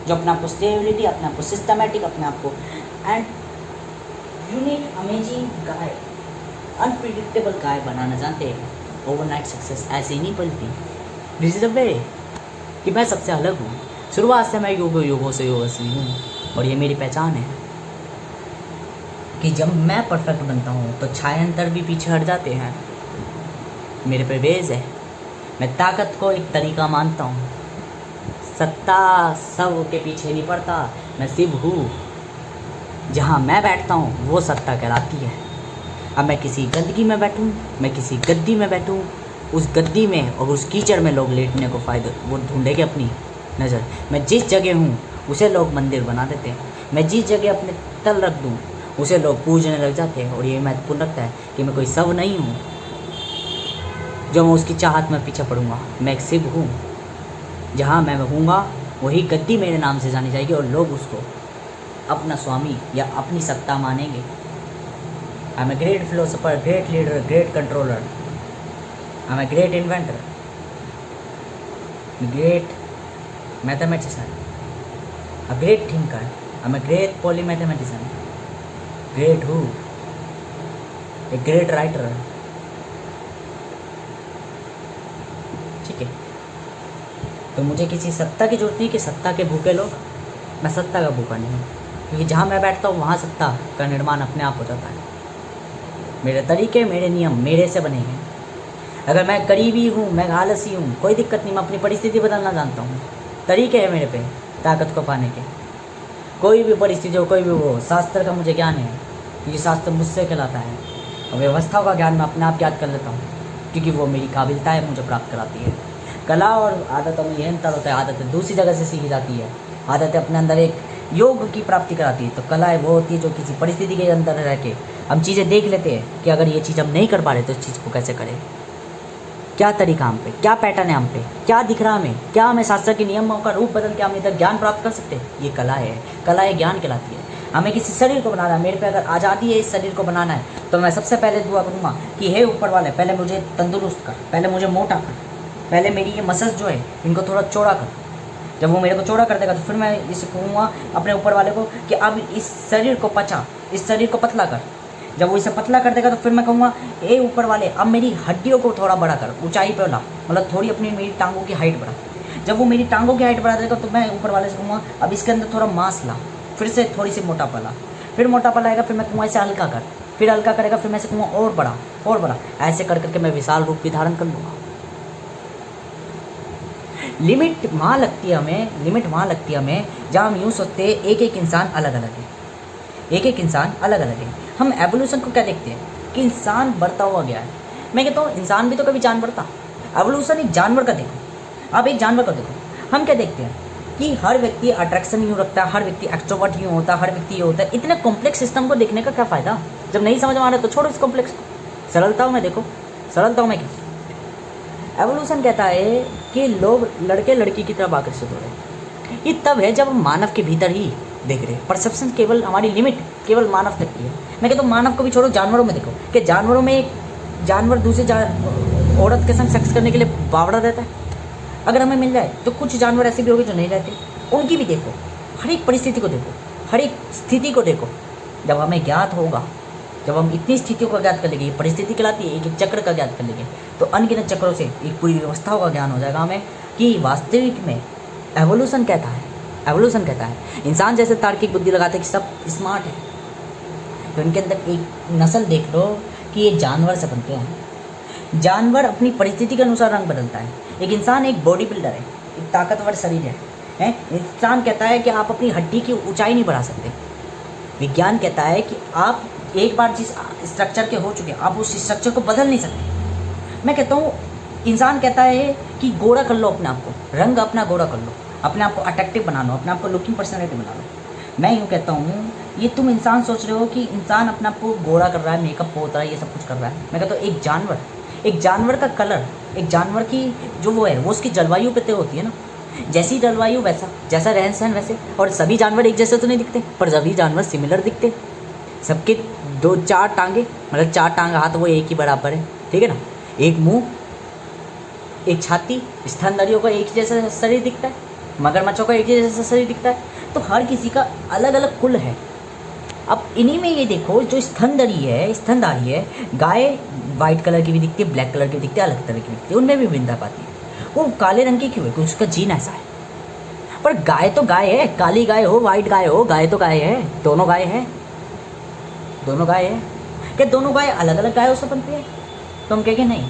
जो अपने आप को स्टेबिलिटी, अपने आप को सिस्टमेटिक, अपने आप को and unique amazing guy, unpredictable guy बनाना जानते हैं। ओवरनाइट सक्सेस ऐसे ही नहीं पलती। दिस इज अ वे कि मैं सबसे अलग हूँ। शुरुआत से मैं योगों से हूँ, और ये मेरी पहचान है कि जब मैं परफेक्ट बनता हूँ तो छायांतर भी पीछे हट जाते हैं। मेरे पे बेस है, मैं ताकत को एक तरीका मानता हूँ, सत्ता सब के पीछे नहीं पड़ता, मैं शिव हूँ। जहाँ मैं बैठता हूँ वो सत्ता कहलाती है। अब मैं किसी गंदगी में बैठूँ, मैं किसी गद्दी में बैठूँ, उस गद्दी में और उस कीचड़ में लोग लेटने को फ़ायदा वो ढूंढेंगे अपनी नज़र। मैं जिस जगह हूँ उसे लोग मंदिर बना देते हैं, मैं जिस जगह अपने तल रख दूँ उसे लोग पूजने लग जाते हैं। और ये महत्वपूर्ण लगता है कि मैं कोई सब नहीं हूँ जो मैं उसकी चाहत में पीछे पड़ूँगा, मैं एक शिव हूँ। जहाँ मैं रहूँगा वही गद्दी मेरे नाम से जानी जाएगी और लोग उसको अपना स्वामी या अपनी सत्ता मानेंगे। I am a great philosopher, great leader, great controller, I am a great inventor, great mathematician, a great thinker, I am a great polymathematician, great who, a great writer. ठीक है, तो मुझे किसी सत्ता की जरूरत नहीं कि सत्ता के भूखे लोग, मैं सत्ता का भूखा नहीं हूँ, क्योंकि जहाँ मैं बैठता हूँ वहाँ सत्ता का निर्माण अपने आप हो जाता है। मेरे तरीके, मेरे नियम मेरे से बने हैं। अगर मैं करीबी हूँ, मैं आलसी हूँ, कोई दिक्कत नहीं, मैं अपनी परिस्थिति बदलना जानता हूँ। तरीके हैं मेरे पे ताकत को पाने के। कोई भी परिस्थिति हो, कोई भी वो, शास्त्र का मुझे ज्ञान है, क्योंकि शास्त्र मुझसे कहलाता है। और व्यवस्थाओं का ज्ञान मैं अपने आप याद कर लेता हूँ, क्योंकि वो मेरी काबिलियता है, मुझे प्राप्त कराती है। कला और आदतों में यह अंतर होता है, आदतें दूसरी जगह से सीखी जाती है, आदतें अपने अंदर एक योग की प्राप्ति कराती है। तो कला है वो होती है जो किसी परिस्थिति के अंदर रह के हम चीज़ें देख लेते हैं कि अगर ये चीज़ हम नहीं कर पा रहे तो इस चीज़ को कैसे करें, क्या तरीका हम पे, क्या पैटर्न है हम पे, क्या दिख रहा हमें, क्या हमें शास्त्र के नियमों का रूप बदल के हम इधर ज्ञान प्राप्त कर सकते हैं। ये कला है, कला है ज्ञान कहलाती है। हमें किसी शरीर को बनाना है, मेरे पे अगर आज़ादी है इस शरीर को बनाना है, तो मैं सबसे पहले दुआ करूँगा कि हे ऊपर वाले, पहले मुझे तंदुरुस्त कर, पहले मुझे मोटा कर, पहले मेरी ये मसल्स जो है इनको थोड़ा चौड़ा कर। जब वो मेरे को चौड़ा कर देगा तो फिर मैं इसे कहूँगा अपने ऊपर वाले को कि अब इस शरीर को पचा, इस शरीर को पतला कर। जब वो इसे पतला कर देगा तो फिर मैं कहूँगा ए ऊपर वाले, अब मेरी हड्डियों को थोड़ा बड़ा कर, ऊंचाई पे ला, मतलब थोड़ी अपनी मेरी टांगों की हाइट बढ़ा। जब वो मेरी टांगों की हाइट बढ़ा देगा तो मैं ऊपर वाले से कहूँगा अब इसके अंदर थोड़ा मांस ला, फिर से थोड़ी सी मोटापा ला, फिर मोटापा लाएगा, फिर मैं कहूँगा इसे हल्का कर, फिर हल्का करेगा, फिर मैं इसे कहूँगा और बड़ा और बड़ा। ऐसे कर करके मैं विशाल रूप भी धारण कर लूँगा। लिमिट वहाँ लगती है हमें जहाँ हम यूँ सोचते हैं एक एक इंसान अलग अलग है, एक एक इंसान अलग अलग है। हम एवोल्यूशन को क्या देखते हैं कि इंसान बढ़ता हुआ गया है। मैं कहता हूँ इंसान भी तो कभी जानवर था। एवोल्यूशन एक जानवर का देखो, आप एक जानवर का देखो। हम क्या देखते हैं कि हर व्यक्ति अट्रैक्शन यूँ रखता है, हर व्यक्ति एक्सट्रोवर्ट यूँ होता है, हर व्यक्ति ये होता है। इतने कॉम्प्लेक्स सिस्टम को देखने का क्या फ़ायदा, जब नहीं समझ में आ रहा तो छोड़ो इस कॉम्प्लेक्स को, सरलताओं में देखो, सरलताओं में क्या। एवोल्यूशन कहता है कि लोग लड़के लड़की की तरफ आकर्षित हो रहे हैं। ये तब है जब हम मानव के भीतर ही देख रहे हैं। परसेप्शन केवल हमारी लिमिट केवल मानव तक की है। मैं कहता हूँ मानव को भी छोड़ो, जानवरों में देखो कि जानवरों में एक जानवर दूसरे औरत के संग सेक्स करने के लिए बावड़ा रहता है। अगर हमें मिल जाए तो कुछ जानवर ऐसे भी होंगे जो नहीं रहते, उनकी भी देखो। हर एक परिस्थिति को देखो, हर एक स्थिति को देखो। जब हमें ज्ञात होगा, जब हम इतनी स्थितियों का ज्ञात कर लेंगे, ये परिस्थिति कहलाती है, एक एक चक्र का ज्ञात कर लेंगे, तो अनगिनत चक्रों से एक पूरी व्यवस्थाओं का ज्ञान हो जाएगा हमें कि वास्तविक में एवोल्यूशन कहता है। एवोल्यूशन कहता है इंसान जैसे तार्किक बुद्धि लगाते हैं कि सब स्मार्ट है, तो इनके अंदर एक नस्ल देख लो कि ये जानवर से बनते हैं। जानवर अपनी परिस्थिति के अनुसार रंग बदलता है। एक इंसान एक बॉडी बिल्डर है, एक ताकतवर शरीर है। इंसान कहता है कि आप अपनी हड्डी की ऊंचाई नहीं बढ़ा सकते। विज्ञान कहता है कि आप एक बार जिस स्ट्रक्चर के हो चुके हैं, आप उस स्ट्रक्चर को बदल नहीं सकते। मैं कहता हूँ इंसान कहता है कि गोरा कर लो अपने आप को, रंग अपना गोरा कर लो, अपने आप को अट्रैक्टिव बना लो, अपने आप को लुकिंग पर्सनैलिटी बना लो। मैं यूँ कहता हूँ ये तुम इंसान सोच रहे हो कि इंसान अपने आप को गोरा कर रहा है, मेकअप पोत रहा है, ये सब कुछ कर रहा है। मैं कहता हूँ एक जानवर का कलर, एक जानवर की जो वो है वो उसकी जलवायु पे तय होती है ना। जैसी जलवायु वैसा, जैसा रहन सहन वैसे। और सभी जानवर एक जैसे तो नहीं दिखते, पर सभी जानवर सिमिलर दिखते। सबके दो चार टांगे, मतलब चार टांग हाथ वो एक ही बराबर है, ठीक है ना। एक मुंह, एक छाती, स्तनधारियों का एक जैसा शरीर दिखता है, मगरमच्छों का एक जैसा शरीर दिखता है। तो हर किसी का अलग अलग कुल है। अब इन्हीं में ये देखो जो स्तनधारी है, गाय वाइट कलर की भी दिखती है, ब्लैक कलर की भी दिखती है, अलग तरह की दिखती है, उनमें भी भिन्नता पाती है। वो काले रंग की क्यों है? क्योंकि उसका जीन ऐसा है। पर गाय तो गाय है, काली गाय हो वाइट गाय हो, गाय तो गाय है, दोनों गाय है, दोनों गाय है। क्या दोनों गाय अलग अलग गायों से बनती है? तो हम कहेंगे नहीं,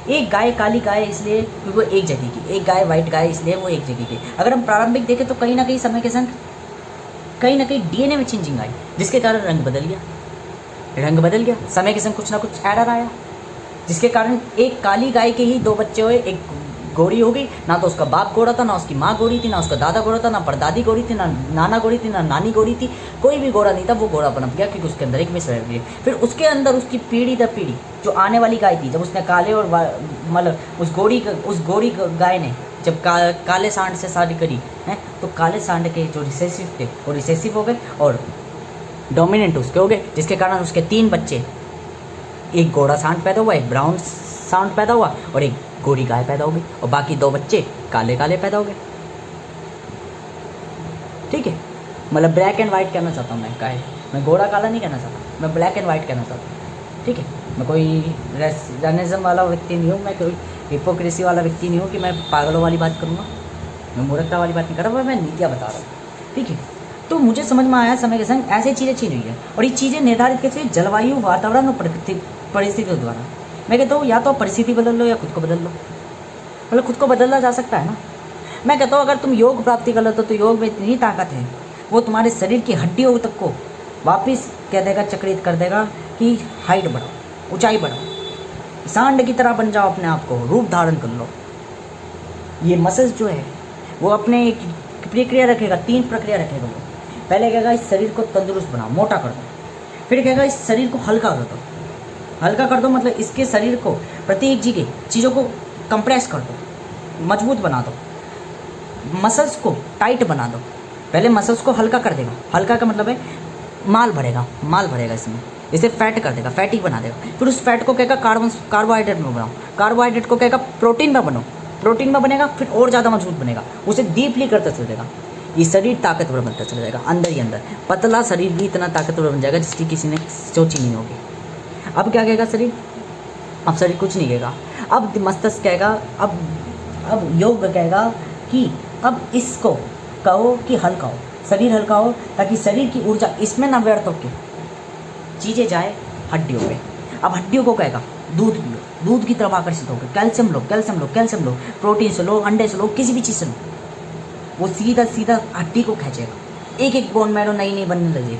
एक गाय काली गाय इसलिए क्योंकि वो एक जगह की, एक गाय वाइट गाय इसलिए वो एक जगह की। अगर हम प्रारंभिक देखें तो कहीं ना कहीं समय के संग कहीं ना कहीं डीएनए में चेंजिंग आई, जिसके कारण रंग बदल गया, समय के संग कुछ ना कुछ एरर आया, जिसके कारण एक काली गाय के ही दो बच्चे हुए, एक गोरी हो गई। ना तो उसका बाप गोरा था, ना उसकी माँ गोरी थी, ना उसका दादा गोरा था, ना परदादी गोरी थी, ना नाना गोरी थी, ना नानी गोरी थी, कोई भी गोरा नहीं था। वो गोरा बन गया क्योंकि उसके अंदर एक मिस रह गई। फिर उसके अंदर उसकी पीढ़ी दर पीढ़ी जो आने वाली गाय थी, जब उसने काले और मतलब उस गोरी गाय ने जब काले सांड से शादी करी है, तो काले सांड के जो रिसेसिव थे वो रिसेसिव हो गए और डोमिनेंट उसके हो गए, जिसके कारण उसके 3 बच्चे, एक गोरा सांड पैदा हुआ, एक ब्राउन सांड पैदा हुआ और एक गोरी गाय पैदा हो गई, और बाकी 2 बच्चे काले काले पैदा हो गए। ठीक है, मतलब ब्लैक एंड वाइट कहना चाहता हूँ मैं गोरा काला नहीं कहना चाहता, मैं ब्लैक एंड वाइट कहना चाहता हूँ। ठीक है, मैं कोई रेनिज्म वाला व्यक्ति नहीं हूँ, मैं कोई हिपोक्रेसी वाला व्यक्ति नहीं हूँ कि मैं पागलों वाली बात करूँगा, मैं मूर्खता वाली बात नहीं कर रहा, मैं नीतियाँ बता रहा हूँ। ठीक है, तो मुझे समझ में आया समय के संग ऐसे चीज़ें छीन हुई है, और ये चीज़ें निर्धारित कैसे? जलवायु, वातावरण और परिस्थितियों द्वारा। मैं कहता हूँ या तो परिस्थिति बदल लो या खुद को बदल लो, मतलब खुद को बदला जा सकता है ना। मैं कहता हूँ अगर तुम योग प्राप्ति कर लो तो योग में इतनी ताकत है, वो तुम्हारे शरीर की हड्डियों तक को वापस कह देगा, चक्रित कर देगा कि हाइट बढ़ाओ, ऊंचाई बढ़ाओ, सांड की तरह बन जाओ, अपने आप को रूप धारण कर लो। ये मसल्स जो है वो अपने एक प्रक्रिया रखेगा, 3 प्रक्रिया रखेगा। वो पहले कहेगा इस शरीर को तंदुरुस्त बनाओ, मोटा कर दो, फिर कहेगा इस शरीर को हल्का कर दो। हल्का कर दो मतलब इसके शरीर को प्रत्येक चीज़ों को कंप्रेस कर दो, मजबूत बना दो, मसल्स को टाइट बना दो। पहले मसल्स को हल्का कर देगा, हल्का का मतलब है माल भरेगा इसमें, इसे फैट कर देगा, फैटी बना देगा। फिर उस फैट को कहेगा कार्बोहाइड्रेट में बनाओ, कार्बोहाइड्रेट को कहेगा प्रोटीन में बनो, प्रोटीन में बनेगा, फिर और ज़्यादा मजबूत बनेगा, उसे डीपली करता चलेगा। ये शरीर ताकतवर बनता चला जाएगा, अंदर ही अंदर पतला शरीर भी इतना ताकतवर बन जाएगा जिसकी किसी ने सोची नहीं होगी। अब क्या कहेगा शरीर? अब शरीर कुछ नहीं कहेगा, अब मस्तिष्क कहेगा, अब योग कहेगा कि अब इसको कहो कि हल्का हो, शरीर हल्का हो, ताकि शरीर की ऊर्जा इसमें ना व्यर्थ होके चीज़ें जाए हड्डियों पे। अब हड्डियों को कहेगा दूध पियो, दूध की तरफ आकर्षित होकर कैल्शियम लो, प्रोटीन से लो, अंडे से लो, किसी भी चीज़ से लो, वो सीधा हड्डी को खींचेगा। एक बोन मैरो नई बनने लगेगी,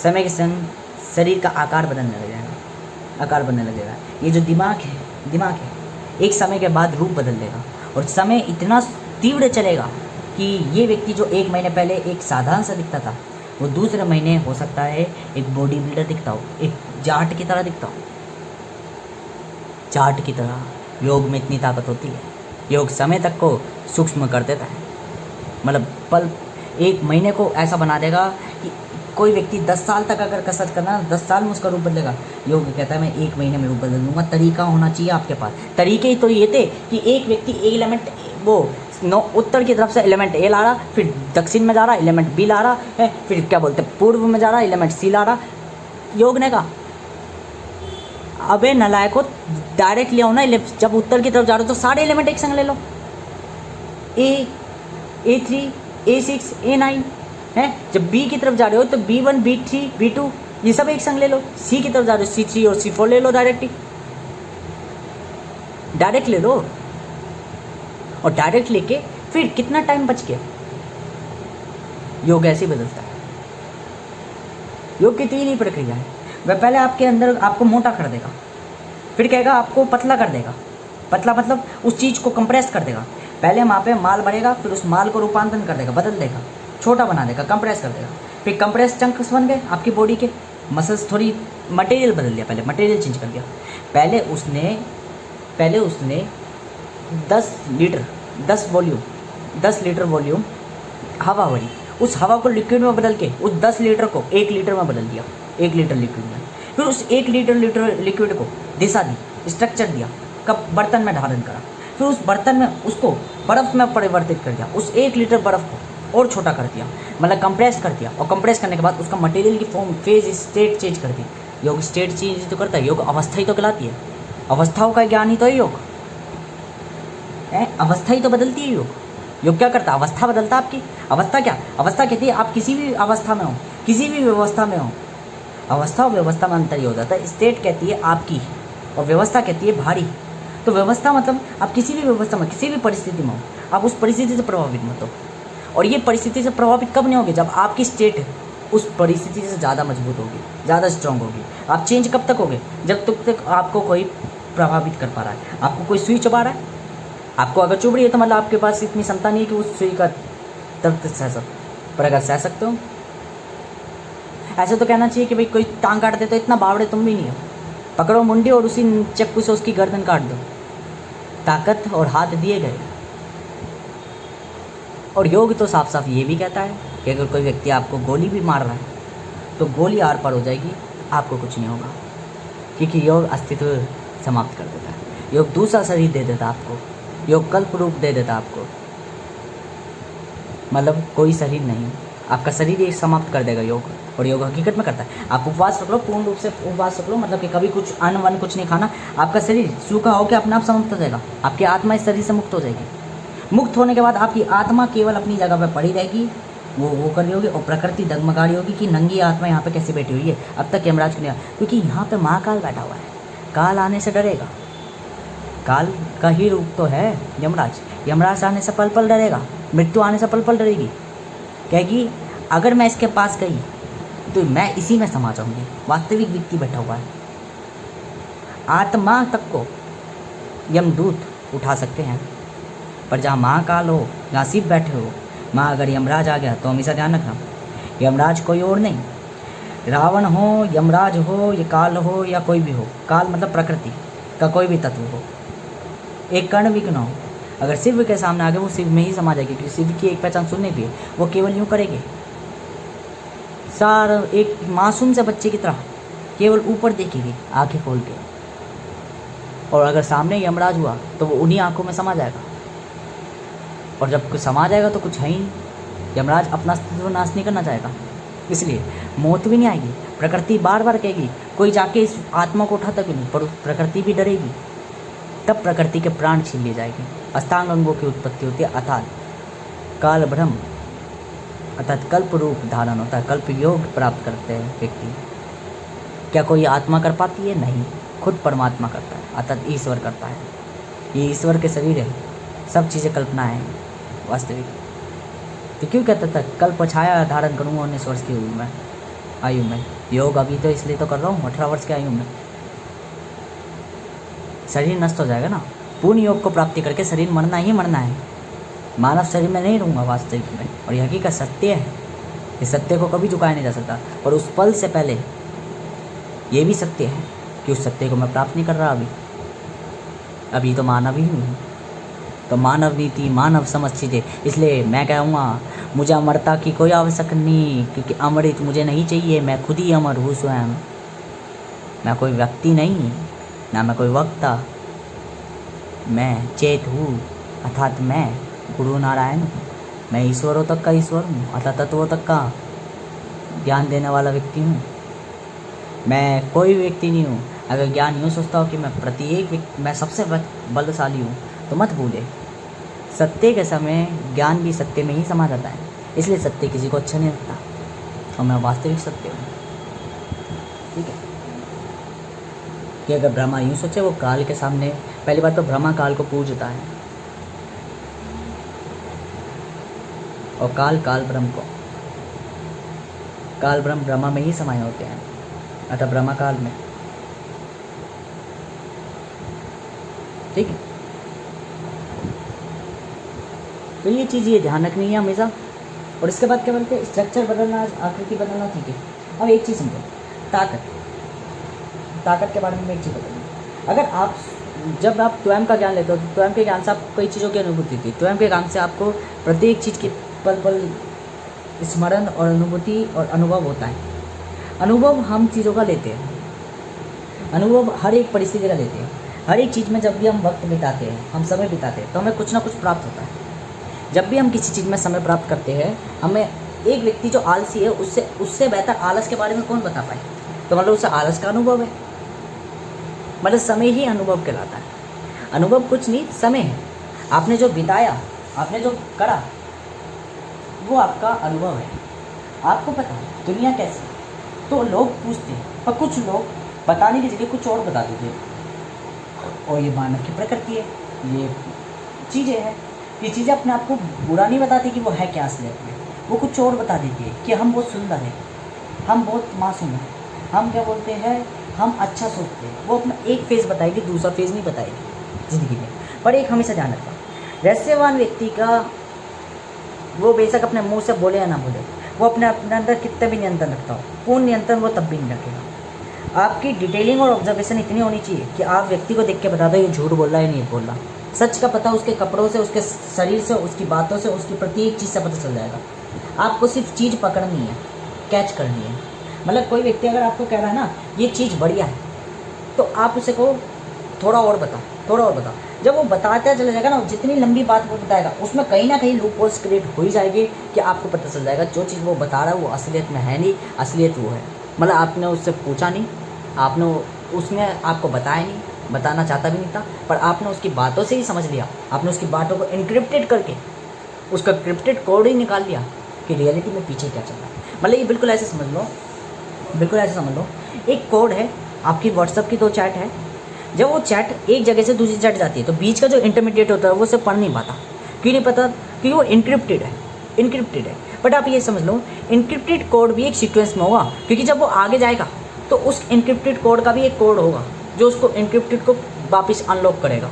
समय के संग शरीर का आकार बनने लगेगा। ये जो दिमाग है एक समय के बाद रूप बदल देगा, और समय इतना तीव्र चलेगा कि ये व्यक्ति जो 1 महीने पहले एक साधारण सा दिखता था, वो दूसरे महीने हो सकता है एक बॉडी बिल्डर दिखता हो, एक जाट की तरह दिखता हो। जाट की तरह योग में इतनी ताकत होती है। योग समय तक को सूक्ष्म कर देता है, मतलब पल 1 महीने को ऐसा बना देगा कि कोई व्यक्ति 10 साल तक अगर कसरत करना, 10 साल में उसका रूप बदलेगा। योग कहता है मैं 1 महीने में रूप बदल दूंगा। तरीका होना चाहिए आपके पास। तरीके ही तो ये थे कि एक व्यक्ति एलिमेंट वो उत्तर की तरफ से एलिमेंट ए ला रहा, फिर दक्षिण में जा रहा एलिमेंट बी ला रहा है, फिर क्या बोलते हैं पूर्व में जा रहा एलिमेंट सी ला रहा। योग ने कहा अबे नलायको डायरेक्ट ले आओ ना, जब उत्तर की तरफ जा रहे हो तो सारे एलिमेंट एक संग ले लो, A3 A6 A9 है। जब बी की तरफ जा रहे हो तो B1 B3 B2 ये सब एक संग ले लो। सी की तरफ जा रहे हो C3 और C4 ले लो, डायरेक्ट ले लो। और डायरेक्ट लेके फिर कितना टाइम बच गया। योग ऐसे बदलता है। योग की 3 ही प्रक्रिया है। वह पहले आपके अंदर आपको मोटा कर देगा, फिर कहेगा आपको पतला कर देगा। पतला मतलब उस चीज़ को कंप्रेस कर देगा। पहले वहाँ पे माल बढ़ेगा, फिर उस माल को रूपांतरण कर देगा, बदल देगा, छोटा बना देगा, कंप्रेस कर देगा। फिर कंप्रेस चंक्स बन गए आपकी बॉडी के, मसल्स थोड़ी मटेरियल बदल दिया, पहले मटेरियल चेंज कर दिया। पहले उसने 10 लीटर वॉल्यूम हवा भरी, उस हवा को लिक्विड में बदल के उस 10 लीटर को 1 लीटर में बदल दिया, 1 लीटर लिक्विड में। फिर उस 1 लीटर लिक्विड को दिशा दी, स्ट्रक्चर दिया, कब बर्तन में धारण करा। फिर उस बर्तन में उसको बर्फ़ में परिवर्तित कर दिया, उस 1 लीटर बर्फ़ को और छोटा कर दिया, मतलब कंप्रेस कर दिया। और कंप्रेस करने के बाद उसका मटेरियल की फॉर्म, फेज, स्टेट चेंज कर दी। योग स्टेट चेंज तो करता है, योग अवस्था ही तो कहलाती है। अवस्थाओं का ज्ञान ही तो है योग, अवस्था ही तो बदलती है योग। योग क्या करता है? अवस्था बदलता है आपकी। अवस्था क्या? अवस्था कहती है आप किसी भी अवस्था में हो, किसी भी व्यवस्था में हो। अवस्था और व्यवस्था में अंतर ही हो जाता है। स्टेट कहती है आपकी और व्यवस्था कहती है भारी। तो व्यवस्था मतलब आप किसी भी व्यवस्था में, किसी भी परिस्थिति में हो, आप उस परिस्थिति से प्रभावित मत हो। और ये परिस्थिति से प्रभावित कब नहीं होगी? जब आपकी स्टेट उस परिस्थिति से ज़्यादा मजबूत होगी, ज़्यादा स्ट्रांग होगी। आप चेंज कब तक होगे? जब तक आपको कोई प्रभावित कर पा रहा है, आपको कोई सुई चुभा रहा है। आपको अगर चुभ रही है तो मतलब आपके पास इतनी क्षमता नहीं है कि उस सुई का दर्द सह सकते, पर अगर सह सकते हो, ऐसे तो कहना चाहिए कि भाई कोई टांग काट दे तो इतना बावड़े तुम भी नहीं हो, पकड़ो मुंडी और उसी चक्कू से उसकी गर्दन काट दो। ताकत और हाथ दिए गए। और योग तो साफ साफ ये भी कहता है कि अगर कोई व्यक्ति आपको गोली भी मार रहा है तो गोली आर पार हो जाएगी, आपको कुछ नहीं होगा, क्योंकि योग अस्तित्व समाप्त कर देता है। योग दूसरा शरीर दे देता आपको, योग कल्प रूप दे देता आपको, मतलब कोई शरीर नहीं, आपका शरीर एक समाप्त कर देगा योग। और योग हकीकत में करता है। आप उपवास रख लो, पूर्ण रूप से उपवास रख लो, मतलब कि कभी कुछ अन्न वन कुछ नहीं खाना, आपका शरीर सूखा होकर अपने आप समाप्त हो जाएगा। आपकी आत्मा इस शरीर से मुक्त हो जाएगी। मुक्त होने के बाद आपकी आत्मा केवल अपनी जगह पर पड़ी रहेगी, वो कर रही होगी, और प्रकृति डगमगा रही होगी कि नंगी आत्मा यहाँ पे कैसे बैठी हुई है, अब तक यमराज को नहीं आया, क्योंकि यहाँ पे महाकाल बैठा हुआ है। काल आने से डरेगा? काल का ही रूप तो है यमराज। यमराज आने से पल पल डरेगा, मृत्यु आने से पल पल डरेगी। कहेगी अगर मैं इसके पास गई तो मैं इसी में समा जाऊंगी। वास्तविक व्यक्ति बैठा हुआ है। आत्मा तक को यमदूत उठा सकते हैं, पर जहाँ महाकाल हो, जहाँ शिव बैठे हो, वहाँ अगर यमराज आ गया तो हमेशा ध्यान रखना, यमराज कोई और नहीं, रावण हो, यमराज हो, ये काल हो या कोई भी हो। काल मतलब प्रकृति का कोई भी तत्व हो, एक कण भी क्यों ना हो, अगर शिव के सामने आ गए वो शिव में ही समा जाएगी। क्योंकि शिव की एक पहचान सुनने भी है, वो केवल यूँ करेंगे सारा एक मासूम से बच्चे की तरह केवल ऊपर देखेगी आंखें खोल के, और अगर सामने यमराज हुआ तो वो उन्हीं आंखों में समा जाएगा। और जब कुछ समा जाएगा तो कुछ है ही नहीं। यमराज अपना अस्तित्व नाश नहीं करना चाहेगा, इसलिए मौत भी नहीं आएगी। प्रकृति बार बार कहेगी, कोई जाके इस आत्मा को उठाता क्यों नहीं, पर प्रकृति भी डरेगी। तब प्रकृति के प्राण छीन लिए जाएंगे। अष्टांग अंगों की उत्पत्ति होती है, अर्थात काल ब्रह्म, अर्थात कल्प रूप धारण होता है। कल्प योग प्राप्त करते हैं व्यक्ति। क्या कोई आत्मा कर पाती है? नहीं, खुद परमात्मा करता है, अर्थात ईश्वर करता है। ये ईश्वर के शरीर है, सब चीज़ें कल्पना है वास्तविक। तो क्यों कहता था कल्प छाया धारण करूँगा 19 वर्ष की आयु में। योग अभी तो इसलिए तो कर रहा हूँ 18 वर्ष की आयु में। शरीर नष्ट हो जाएगा ना। पूर्ण योग को प्राप्ति करके शरीर मरना ही मरना है। मानव शरीर में नहीं रहूँगा वास्तविक में, और यह हकीकत सत्य है। इस सत्य को कभी झुकाया नहीं जा सकता। पर उस पल से पहले ये भी सत्य है कि उस सत्य को मैं प्राप्त नहीं कर रहा अभी तो मानव ही हूँ। तो मानव नीति, मानव समझ चीज़ें, इसलिए मैं कहूँगा मुझे अमरता की कोई आवश्यकता नहीं, क्योंकि अमृत मुझे नहीं चाहिए। मैं खुद ही अमर हूँ स्वयं। मैं कोई व्यक्ति नहीं, ना मैं कोई वक्ता, मैं चेत हूँ, अर्थात मैं गुरु नारायण हूँ। मैं ईश्वरों तक का ईश्वर हूँ, अर्थात तत्वों तक का ज्ञान देने वाला व्यक्ति हूँ। मैं कोई व्यक्ति नहीं हूँ। अगर ज्ञान यूँ सोचता हो कि मैं प्रत्येक मैं सबसे बलशाली हूँ, तो मत भूले सत्य के समय ज्ञान भी सत्य में ही समा जाता है। इसलिए सत्य किसी को अच्छा नहीं लगता, और मैं वास्तविक सत्य हूँ। ठीक है कि अगर ब्रह्मा यूँ सोचे वो काल के सामने, पहली बात तो ब्रह्मा काल को पूजता है, और काल ब्रह्म को, काल ब्रह्म ब्रह्मा में ही समाये होते हैं, अतः ब्रह्मा काल में। ठीक है, तो ये चीज़ ये ध्यान रखनी है हमेशा। और इसके बाद क्या बोलते हैं, स्ट्रक्चर बदलना, आकृति बदलना। ठीक है, अब एक चीज़ समझो, ताकत के बारे में एक चीज़ बताइए। अगर आप जब आप स्वयं का ज्ञान लेते हो तो स्वयं के ज्ञान से आपको कई चीज़ों की अनुभूति थी। स्वयं के ज्ञान से आपको प्रत्येक चीज़ की पल पल स्मरण और अनुभूति और अनुभव होता है। अनुभव हम चीज़ों का लेते हैं, अनुभव हर एक परिस्थिति का लेते हैं। हर एक चीज़ में जब भी हम वक्त बिताते हैं, हम समय बिताते हैं, तो हमें कुछ ना कुछ प्राप्त होता है। जब भी हम किसी चीज़ में समय प्राप्त करते हैं, हमें एक व्यक्ति जो आलसी है उससे बेहतर आलस के बारे में कौन बता पाए। तो मतलब उसे आलस का अनुभव है, मतलब समय ही अनुभव कहलाता है। अनुभव कुछ नहीं, समय है। आपने जो बिताया, आपने जो करा, वो आपका अनुभव है। आपको पता है दुनिया कैसी, तो लोग पूछते हैं, पर कुछ लोग बताने की जगह कुछ और बता देते हैं। और ये मानव की प्रकृति है, ये चीज़ें हैं। ये चीज़ें अपने आप को बुरा नहीं बताती कि वो है क्या असलियत में, वो कुछ और बता देती है कि हम बहुत सुंदर हैं, हम बहुत मासूम हैं, हम क्या बोलते हैं, हम अच्छा सोचते हैं। वो अपना एक फेज़ बताएगी, दूसरा फेज़ नहीं बताएगी ज़िंदगी में। पर एक हमेशा ध्यान रखना, रहस्यवान व्यक्ति का वो बेशक अपने मुंह से बोले या ना बोले, वो अपने अंदर कितने भी नियंत्रण रखता हो, पूर्ण नियंत्रण वो तब भी नहीं रखेगा। आपकी डिटेलिंग और ऑब्जर्वेशन इतनी होनी चाहिए कि आप व्यक्ति को देख के बता दो ये झूठ बोल रहा है नहीं बोल रहा। सच का पता उसके कपड़ों से, उसके शरीर से, उसकी बातों से, उसकी प्रत्येक चीज़ से पता चल जाएगा। आपको सिर्फ चीज़ पकड़नी है, कैच करनी है। मतलब कोई व्यक्ति अगर आपको कह रहा है ना ये चीज़ बढ़िया है, तो आप उसे को थोड़ा और बता, थोड़ा और बता। जब वो बताता चला जाएगा ना, जितनी लंबी बात वो बताएगा उसमें कहीं ना कहीं लूप होल्स क्रिएट हो ही जाएगी कि आपको पता चल जाएगा जो चीज़ वो बता रहा है वो असलियत में है नहीं, असलियत वो है। मतलब आपने उससे पूछा नहीं, उसने आपको बताया नहीं, बताना चाहता भी नहीं था, पर आपने उसकी बातों से ही समझ लिया। आपने उसकी बातों को इनक्रिप्टेड करके उसका क्रिप्टेड कोड ही निकाल लिया कि रियलिटी में पीछे क्या चल रहा है। मतलब ये बिल्कुल ऐसे समझ लो, बिल्कुल ऐसे समझ लो, एक कोड है, आपकी व्हाट्सएप की 2 चैट है, जब वो चैट एक जगह से दूसरी चैट जाती है तो बीच का जो इंटरमीडिएट होता है वो उसे पढ़ नहीं पाता। क्यों नहीं पता? क्योंकि वो इनक्रिप्टेड है। बट आप ये समझ लो, इनक्रिप्टेड कोड भी एक सीक्वेंस में होगा, क्योंकि जब वो आगे जाएगा तो उस इनक्रिप्टेड कोड का भी एक कोड होगा जो उसको इनक्रिप्टेड को वापस अनलॉक करेगा।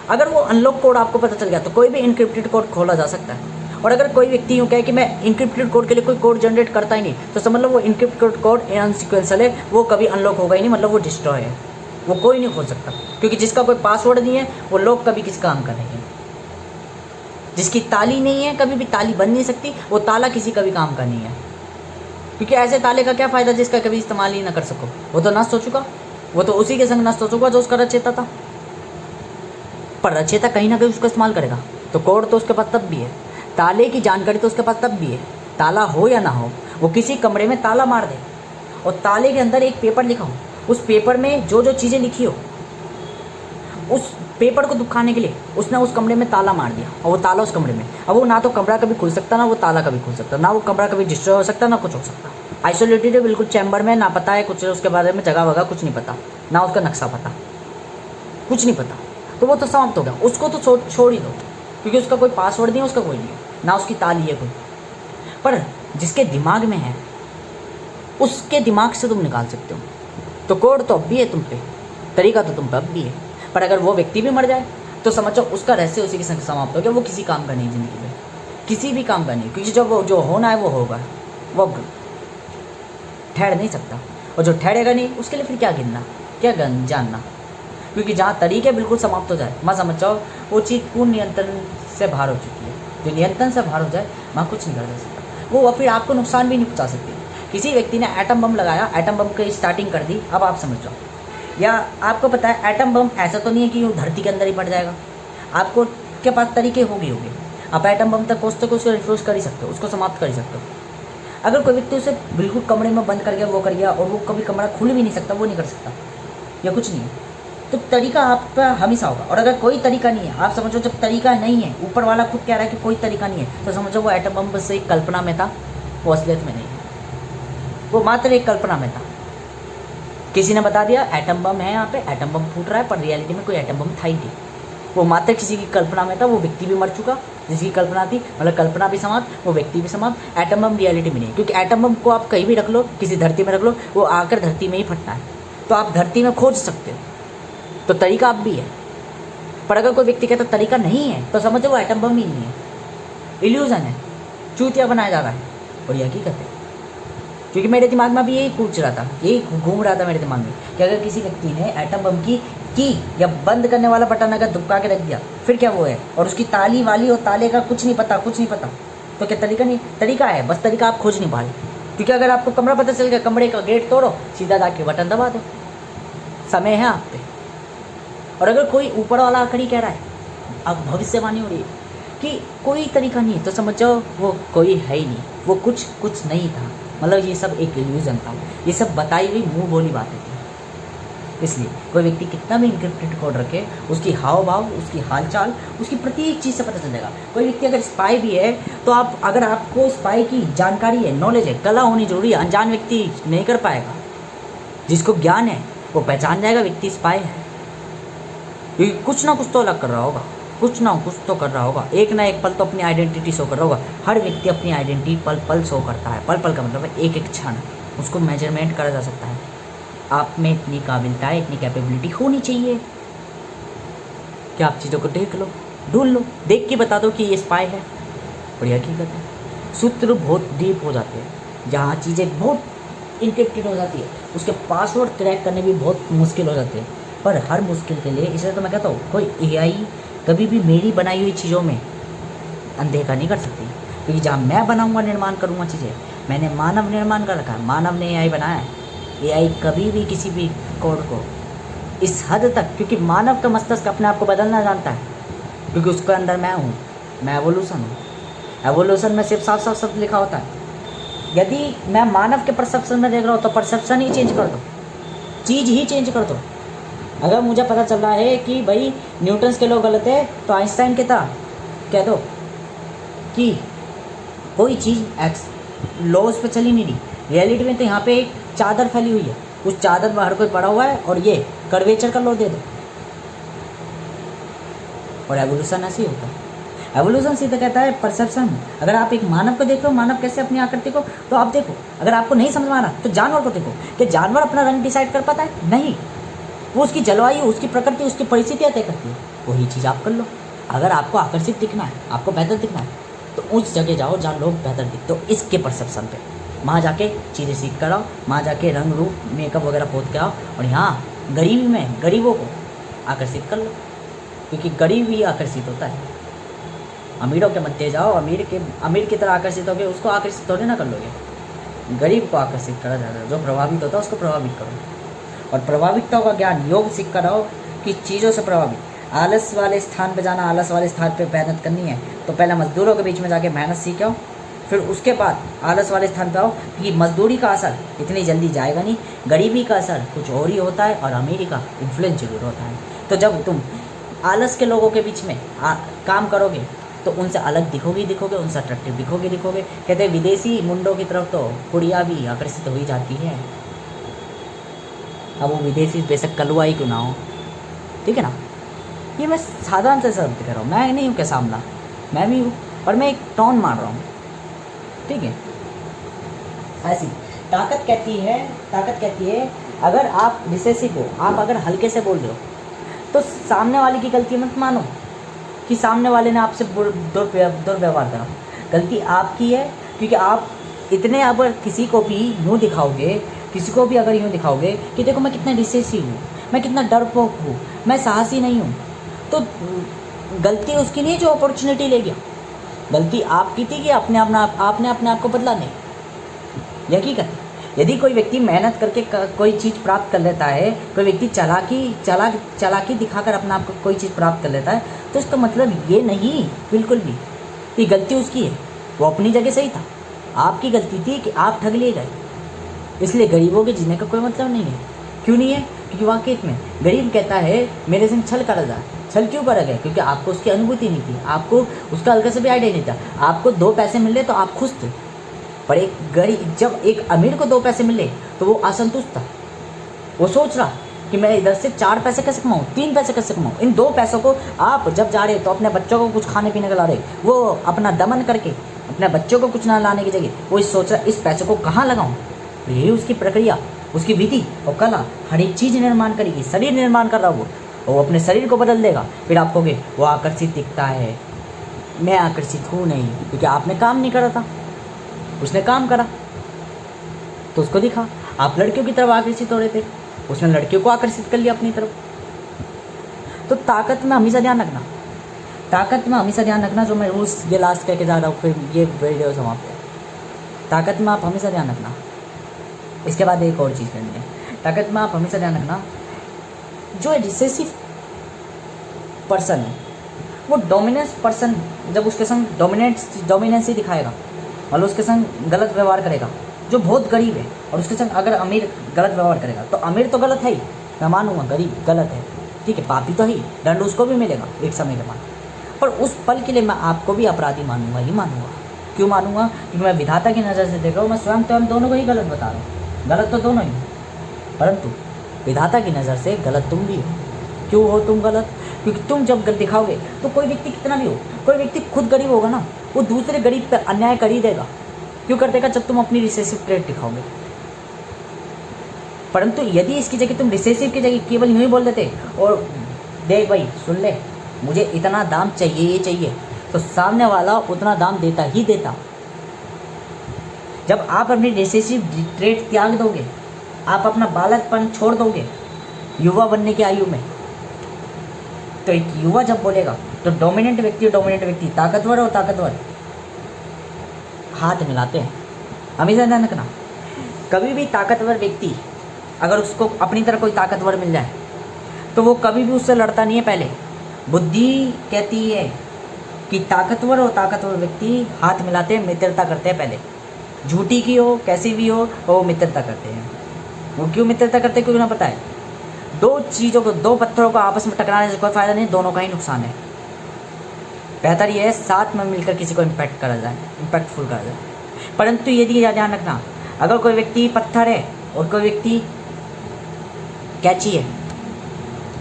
अगर वो अनलॉक कोड आपको पता चल गया तो कोई भी इनक्रिप्टेड कोड खोला जा सकता है। और अगर कोई व्यक्ति यूँ कहे कि मैं इनक्रिप्टेड कोड के लिए कोई कोड जनरेट करता ही नहीं, तो समझ लो वो इनक्रिप्टेड कोड अनसीक्वेंशियल है, वो कभी अनलॉक होगा ही नहीं, मतलब वो डिस्ट्रॉय है, वो कोई नहीं खोल सकता। क्योंकि जिसका कोई पासवर्ड नहीं है वो लॉक कभी किसी काम का नहीं है। जिसकी ताली नहीं है कभी भी ताली बन नहीं सकती, वो ताला किसी का भी काम का नहीं है। क्योंकि ऐसे ताले का क्या फ़ायदा जिसका कभी इस्तेमाल ही ना कर सको, वो तो नष्ट हो चुका, वो तो उसी के संग नष्ट हो चुका जो उसका रचयिता था। पर रचयिता कहीं ना कहीं उसका इस्तेमाल करेगा, तो कोड तो उसके पास तब भी है, ताले की जानकारी तो उसके पास तब भी है। ताला हो या ना हो, वो किसी कमरे में ताला मार दे और ताले के अंदर एक पेपर लिखा हो, उस पेपर में जो जो चीज़ें लिखी हो, उस पेपर को दुखाने के लिए उसने उस कमरे में ताला मार दिया और वो ताला उस कमरे में। अब वो ना तो कमरा कभी खुल सकता, ना वो ताला कभी खुल सकता, ना वो कमरा कभी डिस्ट्रॉय हो सकता, ना कुछ हो सकता। आइसोलेटेड है बिल्कुल चैम्बर में, ना पता है कुछ उसके बारे में, जगह वगह कुछ नहीं पता, ना उसका नक्शा पता, कुछ नहीं पता, तो वो तो समाप्त हो गया। उसको तो छोड़ ही दो, क्योंकि उसका कोई पासवर्ड नहीं है, उसका कोई नहीं है, ना उसकी ताली है कोई। पर जिसके दिमाग में है उसके दिमाग से तुम निकाल सकते हो। तो कोड तो अब भी है तुम पे, तरीका तो तुम पे अब भी है। पर अगर वो व्यक्ति भी मर जाए तो समझो उसका रहस्य उसी के संग समाप्त हो गया, वो किसी काम का नहीं ज़िंदगी में, किसी भी काम का नहीं। क्योंकि जब वो जो होना है वो होगा, वो ठहर नहीं सकता, और जो ठहरेगा नहीं उसके लिए फिर क्या गिनना, क्या जानना। क्योंकि जहाँ तरीके बिल्कुल समाप्त हो जाए, मैं समझ जाओ वो चीज़ पूर्ण नियंत्रण से बाहर हो चुकी है। जो नियंत्रण से बाहर हो जाए वहाँ कुछ नहीं कर सकता, वो फिर आपको नुकसान भी नहीं पहुँचा सकती। किसी व्यक्ति ने एटम बम लगाया, एटम बम की स्टार्टिंग कर दी, अब आप समझ जाओ। या आपको पता है एटम बम ऐसा तो नहीं है कि वो धरती के अंदर ही पड़ जाएगा, आपको के पास तरीके होंगे। आप एटम बम तक पहुँचते को उसको रिफ्यूज कर ही सकते हो, उसको समाप्त कर ही सकते हो। अगर कोई व्यक्ति उसे बिल्कुल कमरे में बंद कर गया, वो कर गया, और वो कभी कमरा खुल भी नहीं सकता, वो नहीं कर सकता या कुछ नहीं है, तो तरीका आपका हमेशा होगा। और अगर कोई तरीका नहीं है, आप समझो जब तरीका नहीं है, ऊपर वाला खुद कह रहा है कि कोई तरीका नहीं है, तो समझो वो एटम बम बस एक कल्पना में था, वो असलियत में नहीं है, वो मात्र एक कल्पना में था। किसी ने बता दिया एटम बम है, यहाँ पे एटम बम फूट रहा है, पर रियलिटी में कोई एटम बम था ही नहीं, वो मात्र किसी की कल्पना में था। वो व्यक्ति भी मर चुका जिसकी कल्पना थी, मतलब कल्पना भी समाप्त, वो व्यक्ति भी समाप्त। एटम बम रियलिटी में नहीं, क्योंकि एटम बम को आप कहीं भी रख लो, किसी धरती में रख लो, वो आकर धरती में ही फटना है, तो आप धरती में खोज सकते हो, तो तरीका अब भी है। पर अगर कोई व्यक्ति कहता तरीका नहीं है, तो समझो वो एटम बम ही नहीं है, इल्यूजन है, चूतिया बनाया जा रहा है, और ये हकीकत है। क्योंकि मेरे दिमाग में भी यही पूछ रहा था, यही घूम रहा था मेरे दिमाग में कि अगर किसी व्यक्ति ने एटम बम की या बंद करने वाला बटन अगर दुबका के रख दिया, फिर क्या वो है, और उसकी ताली वाली और ताले का कुछ नहीं पता, तो क्या तरीका नहीं? तरीका है, बस तरीका आप खोज नहीं पा रहे। क्योंकि अगर आपको कमरा पता चल गया, कमरे का गेट तोड़ो, सीधा जाके बटन दबा दो, समय है आप पे। और अगर कोई ऊपर वाला आकर ही कह रहा है, अब भविष्यवाणी हो रही है कि कोई तरीका नहीं है, तो समझ जाओ वो कोई है ही नहीं, वो कुछ नहीं था, मतलब ये सब एक इल्यूजन था, ये सब बताई हुई मुंह बोली बातें थी। इसलिए कोई व्यक्ति कितना भी इंक्रिप्टेड कोड रखे, उसकी हाव भाव, उसकी हालचाल, उसकी प्रत्येक चीज़ से पता चल जाएगा। कोई व्यक्ति अगर स्पाई भी है, तो अगर आपको स्पाई की जानकारी है, नॉलेज है, कला होनी जरूरी है, अनजान व्यक्ति नहीं कर पाएगा। जिसको ज्ञान है वो पहचान जाएगा व्यक्ति स्पाई है, क्योंकि कुछ ना कुछ तो अलग कर रहा होगा, कुछ ना कुछ तो कर रहा होगा, एक ना एक पल तो अपनी आइडेंटिटी शो कर रहा होगा। हर व्यक्ति अपनी आइडेंटिटी पल पल शो करता है, पल पल का मतलब है एक एक क्षण, उसको मेजरमेंट करा जा सकता है। आप में इतनी काबिलियत, इतनी कैपेबिलिटी होनी चाहिए कि आप चीज़ों को देख लो, ढूंढ लो, देख के बता दो कि ये स्पाई है। बढ़िया हकीकत है, सूत्र बहुत डीप हो जाते हैं, जहाँ चीज़ें बहुत इनक्रिप्टेड हो जाती है, उसके पासवर्ड क्रैक करने भी बहुत मुश्किल हो जाते हैं। पर हर मुश्किल के लिए, इसलिए तो मैं कहता हूँ कोई एआई कभी भी मेरी बनाई हुई चीज़ों में अनदेखा नहीं कर सकती, क्योंकि जहाँ मैं बनाऊँगा, निर्माण करूँगा चीज़ें, मैंने मानव निर्माण कर रखा है, मानव ने एआई बनाया है। एआई कभी भी किसी भी कोड को इस हद तक, क्योंकि मानव का मस्तिष्क अपने आप को बदलना जानता है, क्योंकि उसके अंदर मैं हूँ, मैं एवोल्यूशन हूँ। एवोल्यूशन में सिर्फ साफ साफ शब्द लिखा होता है। यदि मैं मानव के परसेप्शन में देख रहा हूँ तो परसेप्शन ही चेंज कर दो, चीज़ ही चेंज कर दो। अगर मुझे पता चल रहा है कि भाई न्यूटन्स के लोग गलत है, तो आइंस्टाइन के था कह दो कि कोई चीज़ एक्स लॉज पे चली नहीं रही। रियलिटी में तो यहाँ पे एक चादर फैली हुई है, उस चादर में हर कोई पड़ा हुआ है, और ये कर्वेचर का लॉ दे दो। और एवोल्यूशन ऐसे ही होता है। एवोल्यूशन सीधा कहता है परसेप्शन। अगर आप एक मानव को देखो, मानव कैसे अपनी आकृति को, तो आप देखो, अगर आपको नहीं समझ में आ रहा तो जानवर को देखो कि जानवर अपना रंग डिसाइड कर पाता है? नहीं, वो उसकी जलवायु, उसकी प्रकृति, उसकी परिस्थितियाँ तय करती है। वही चीज़ आप कर लो। अगर आपको आकर्षित दिखना है, आपको बेहतर दिखना है, तो उस जगह जाओ जहाँ लोग बेहतर दिखते हो, इसके परसेप्शन पे वहाँ जाके चीज़ें सीख कर आओ, वहाँ जाके रंग रूप मेकअप वगैरह पोत के आओ, और यहाँ गरीबी में गरीबों को आकर्षित कर लो, क्योंकि गरीब ही आकर्षित होता है। अमीरों के मध्य जाओ, अमीर की तरह आकर्षित होगे, उसको आकर्षित थोड़ी ना कर लोगे। गरीब को आकर्षित करा जाता है, जो प्रभावित होता है उसको प्रभावित करो। और प्रभावितताओं का ज्ञान योग सीख कर आओ कि चीज़ों से प्रभावित। आलस वाले स्थान पे जाना, आलस वाले स्थान पे मेहनत करनी है, तो पहले मजदूरों के बीच में जाके मेहनत सीख आओ, फिर उसके बाद आलस वाले स्थान पे आओ, कि मजदूरी का असर इतनी जल्दी जाएगा नहीं, गरीबी का असर कुछ और ही होता है, और अमीरी का इन्फ्लुएंस जरूर होता है। तो जब तुम आलस के लोगों के बीच में काम करोगे तो उनसे अलग दिखोगे, उनसे अट्रैक्टिव दिखोगे। कहते हैं विदेशी मुंडों की तरफ तो कुड़ियाँ भी आकर्षित हो ही जाती है। अब वो विदेशी बेशक कलुआ ही क्यों ना हो, ठीक है ना। ये मैं साधारण से शब्द कर रहा हूँ, मैं नहीं हूँ क्या सामना, मैं भी हूँ, और मैं एक टोन मार रहा हूँ, ठीक है। ऐसी ताकत कहती है अगर आप रिसेसिव हो, आप अगर हल्के से बोल रहे हो, तो सामने वाले की गलती मत मानो कि सामने वाले ने आपसे दुर्व्यवहार करा। गलती आपकी है, क्योंकि आप इतने अगर किसी को भी यूँ दिखाओगे, किसी को भी अगर यूँ दिखाओगे कि देखो मैं कितना रिसेसिव हूँ, मैं कितना डरपोक हूँ, मैं साहसी नहीं हूँ, तो गलती उसकी नहीं जो अपॉर्चुनिटी ले गया। गलती आपकी थी कि आपने अपने आप को बदला नहीं। ये हकीकत है। यदि कोई व्यक्ति मेहनत करके कोई चीज़ प्राप्त कर लेता है, कोई व्यक्ति चालाकी दिखाकर अपने आप को कोई चीज़ प्राप्त कर लेता है, तो इसका मतलब ये नहीं बिल्कुल भी कि गलती उसकी है। वो अपनी जगह सही था, आपकी गलती थी कि आप ठग लिए गए। इसलिए गरीबों के जीने का कोई मतलब नहीं है। क्यों नहीं है? क्योंकि वाकई में गरीब कहता है मेरे संग छल करा जाए। छल क्यों करा गया? क्योंकि आपको उसकी अनुभूति नहीं थी, आपको उसका हल्का से भी आइडिया नहीं था। आपको 2 पैसे मिले तो आप खुश थे, पर जब एक अमीर को 2 पैसे मिले तो वो असंतुष्ट था। वो सोच रहा कि मैं इधर से 4 पैसे कैसे कमाऊँ, 3 पैसे कैसे कमाऊँ। इन 2 पैसों को आप जब जा रहे तो अपने बच्चों को कुछ खाने पीने का ला रहे, वो अपना दमन करके अपने बच्चों को कुछ ना लाने की जगह वो सोच रहा इस पैसे को कहाँ लगाऊँ। यही उसकी प्रक्रिया, उसकी विधि और कला हर एक चीज़ निर्माण करेगी। शरीर निर्माण कर रहा वो अपने शरीर को बदल देगा। फिर आप कहोगे वो आकर्षित दिखता है। मैं आकर्षित हूँ नहीं, क्योंकि आपने काम नहीं करा था, उसने काम करा तो उसको दिखा। आप लड़कियों की तरफ आकर्षित हो रहे थे, उसने लड़कियों को आकर्षित कर लिया अपनी तरफ। तो ताकत में हमेशा ध्यान रखना, जो मैं रूल्स ये लास्ट करके जा रहा हूँ, फिर ये वीडियो समाप्त है। ताकत में आप हमेशा ध्यान रखना। इसके बाद एक और चीज़ करनी है। ताकत में आप हमेशा ध्यान रखना, जो रिसेसिव पर्सन है वो डोमिनेंस पर्सन जब उसके संग डोमिनेंस ही दिखाएगा, मतलब उसके संग गलत व्यवहार करेगा, जो बहुत गरीब है, और उसके संग अगर अमीर गलत व्यवहार करेगा, तो अमीर तो गलत है ही, मैं मानूंगा गरीब गलत है, ठीक है, पापी तो ही, दंड उसको भी मिलेगा एक समय के बाद। पर उस पल के लिए मैं आपको भी अपराधी मानूंगा ही मानूंगा। क्यों मानूंगा? क्योंकि मैं विधाता की नज़र से देख रहा हूँ, मैं स्वयं तो हम दोनों को ही गलत बता रहा हूँ, गलत तो दोनों ही, परंतु विधाता की नज़र से गलत तुम भी हो। क्यों हो तुम गलत? क्योंकि तुम जब गलत दिखाओगे तो कोई व्यक्ति कितना भी हो, कोई व्यक्ति खुद गरीब होगा ना, वो दूसरे गरीब पर अन्याय कर ही देगा। क्यों कर देगा? जब तुम अपनी रिसेसिव ट्रेट दिखाओगे। परंतु यदि इसकी जगह तुम रिसेसिव की जगह केवल यूँ ही बोल देते और देख भाई सुन ले मुझे इतना दाम चाहिए, ये चाहिए, तो सामने वाला उतना दाम देता ही देता। जब आप अपनी रिसेसिव ट्रेट त्याग दोगे, आप अपना बालकपन छोड़ दोगे युवा बनने की आयु में, तो एक युवा जब बोलेगा तो डोमिनेंट व्यक्ति ताकतवर और ताकतवर हाथ मिलाते हैं। हमेशा ध्यान रखना, कभी भी ताकतवर व्यक्ति अगर उसको अपनी तरह कोई ताकतवर मिल जाए तो वो कभी भी उससे लड़ता नहीं है। पहले बुद्धि कहती है कि ताकतवर और ताकतवर व्यक्ति हाथ मिलाते हैं, मित्रता करते हैं। पहले झूठी की हो कैसी भी हो वो मित्रता करते हैं। वो क्यों मित्रता करते हैं? क्योंकि ना पता है 2 पत्थरों को आपस में टकराने से कोई फ़ायदा नहीं, दोनों का ही नुकसान है। बेहतर यह है साथ में मिलकर किसी को इम्पैक्टफुल करा जाए। परंतु यदि यह ध्यान रखना, अगर कोई व्यक्ति पत्थर है और कोई व्यक्ति कैंची है,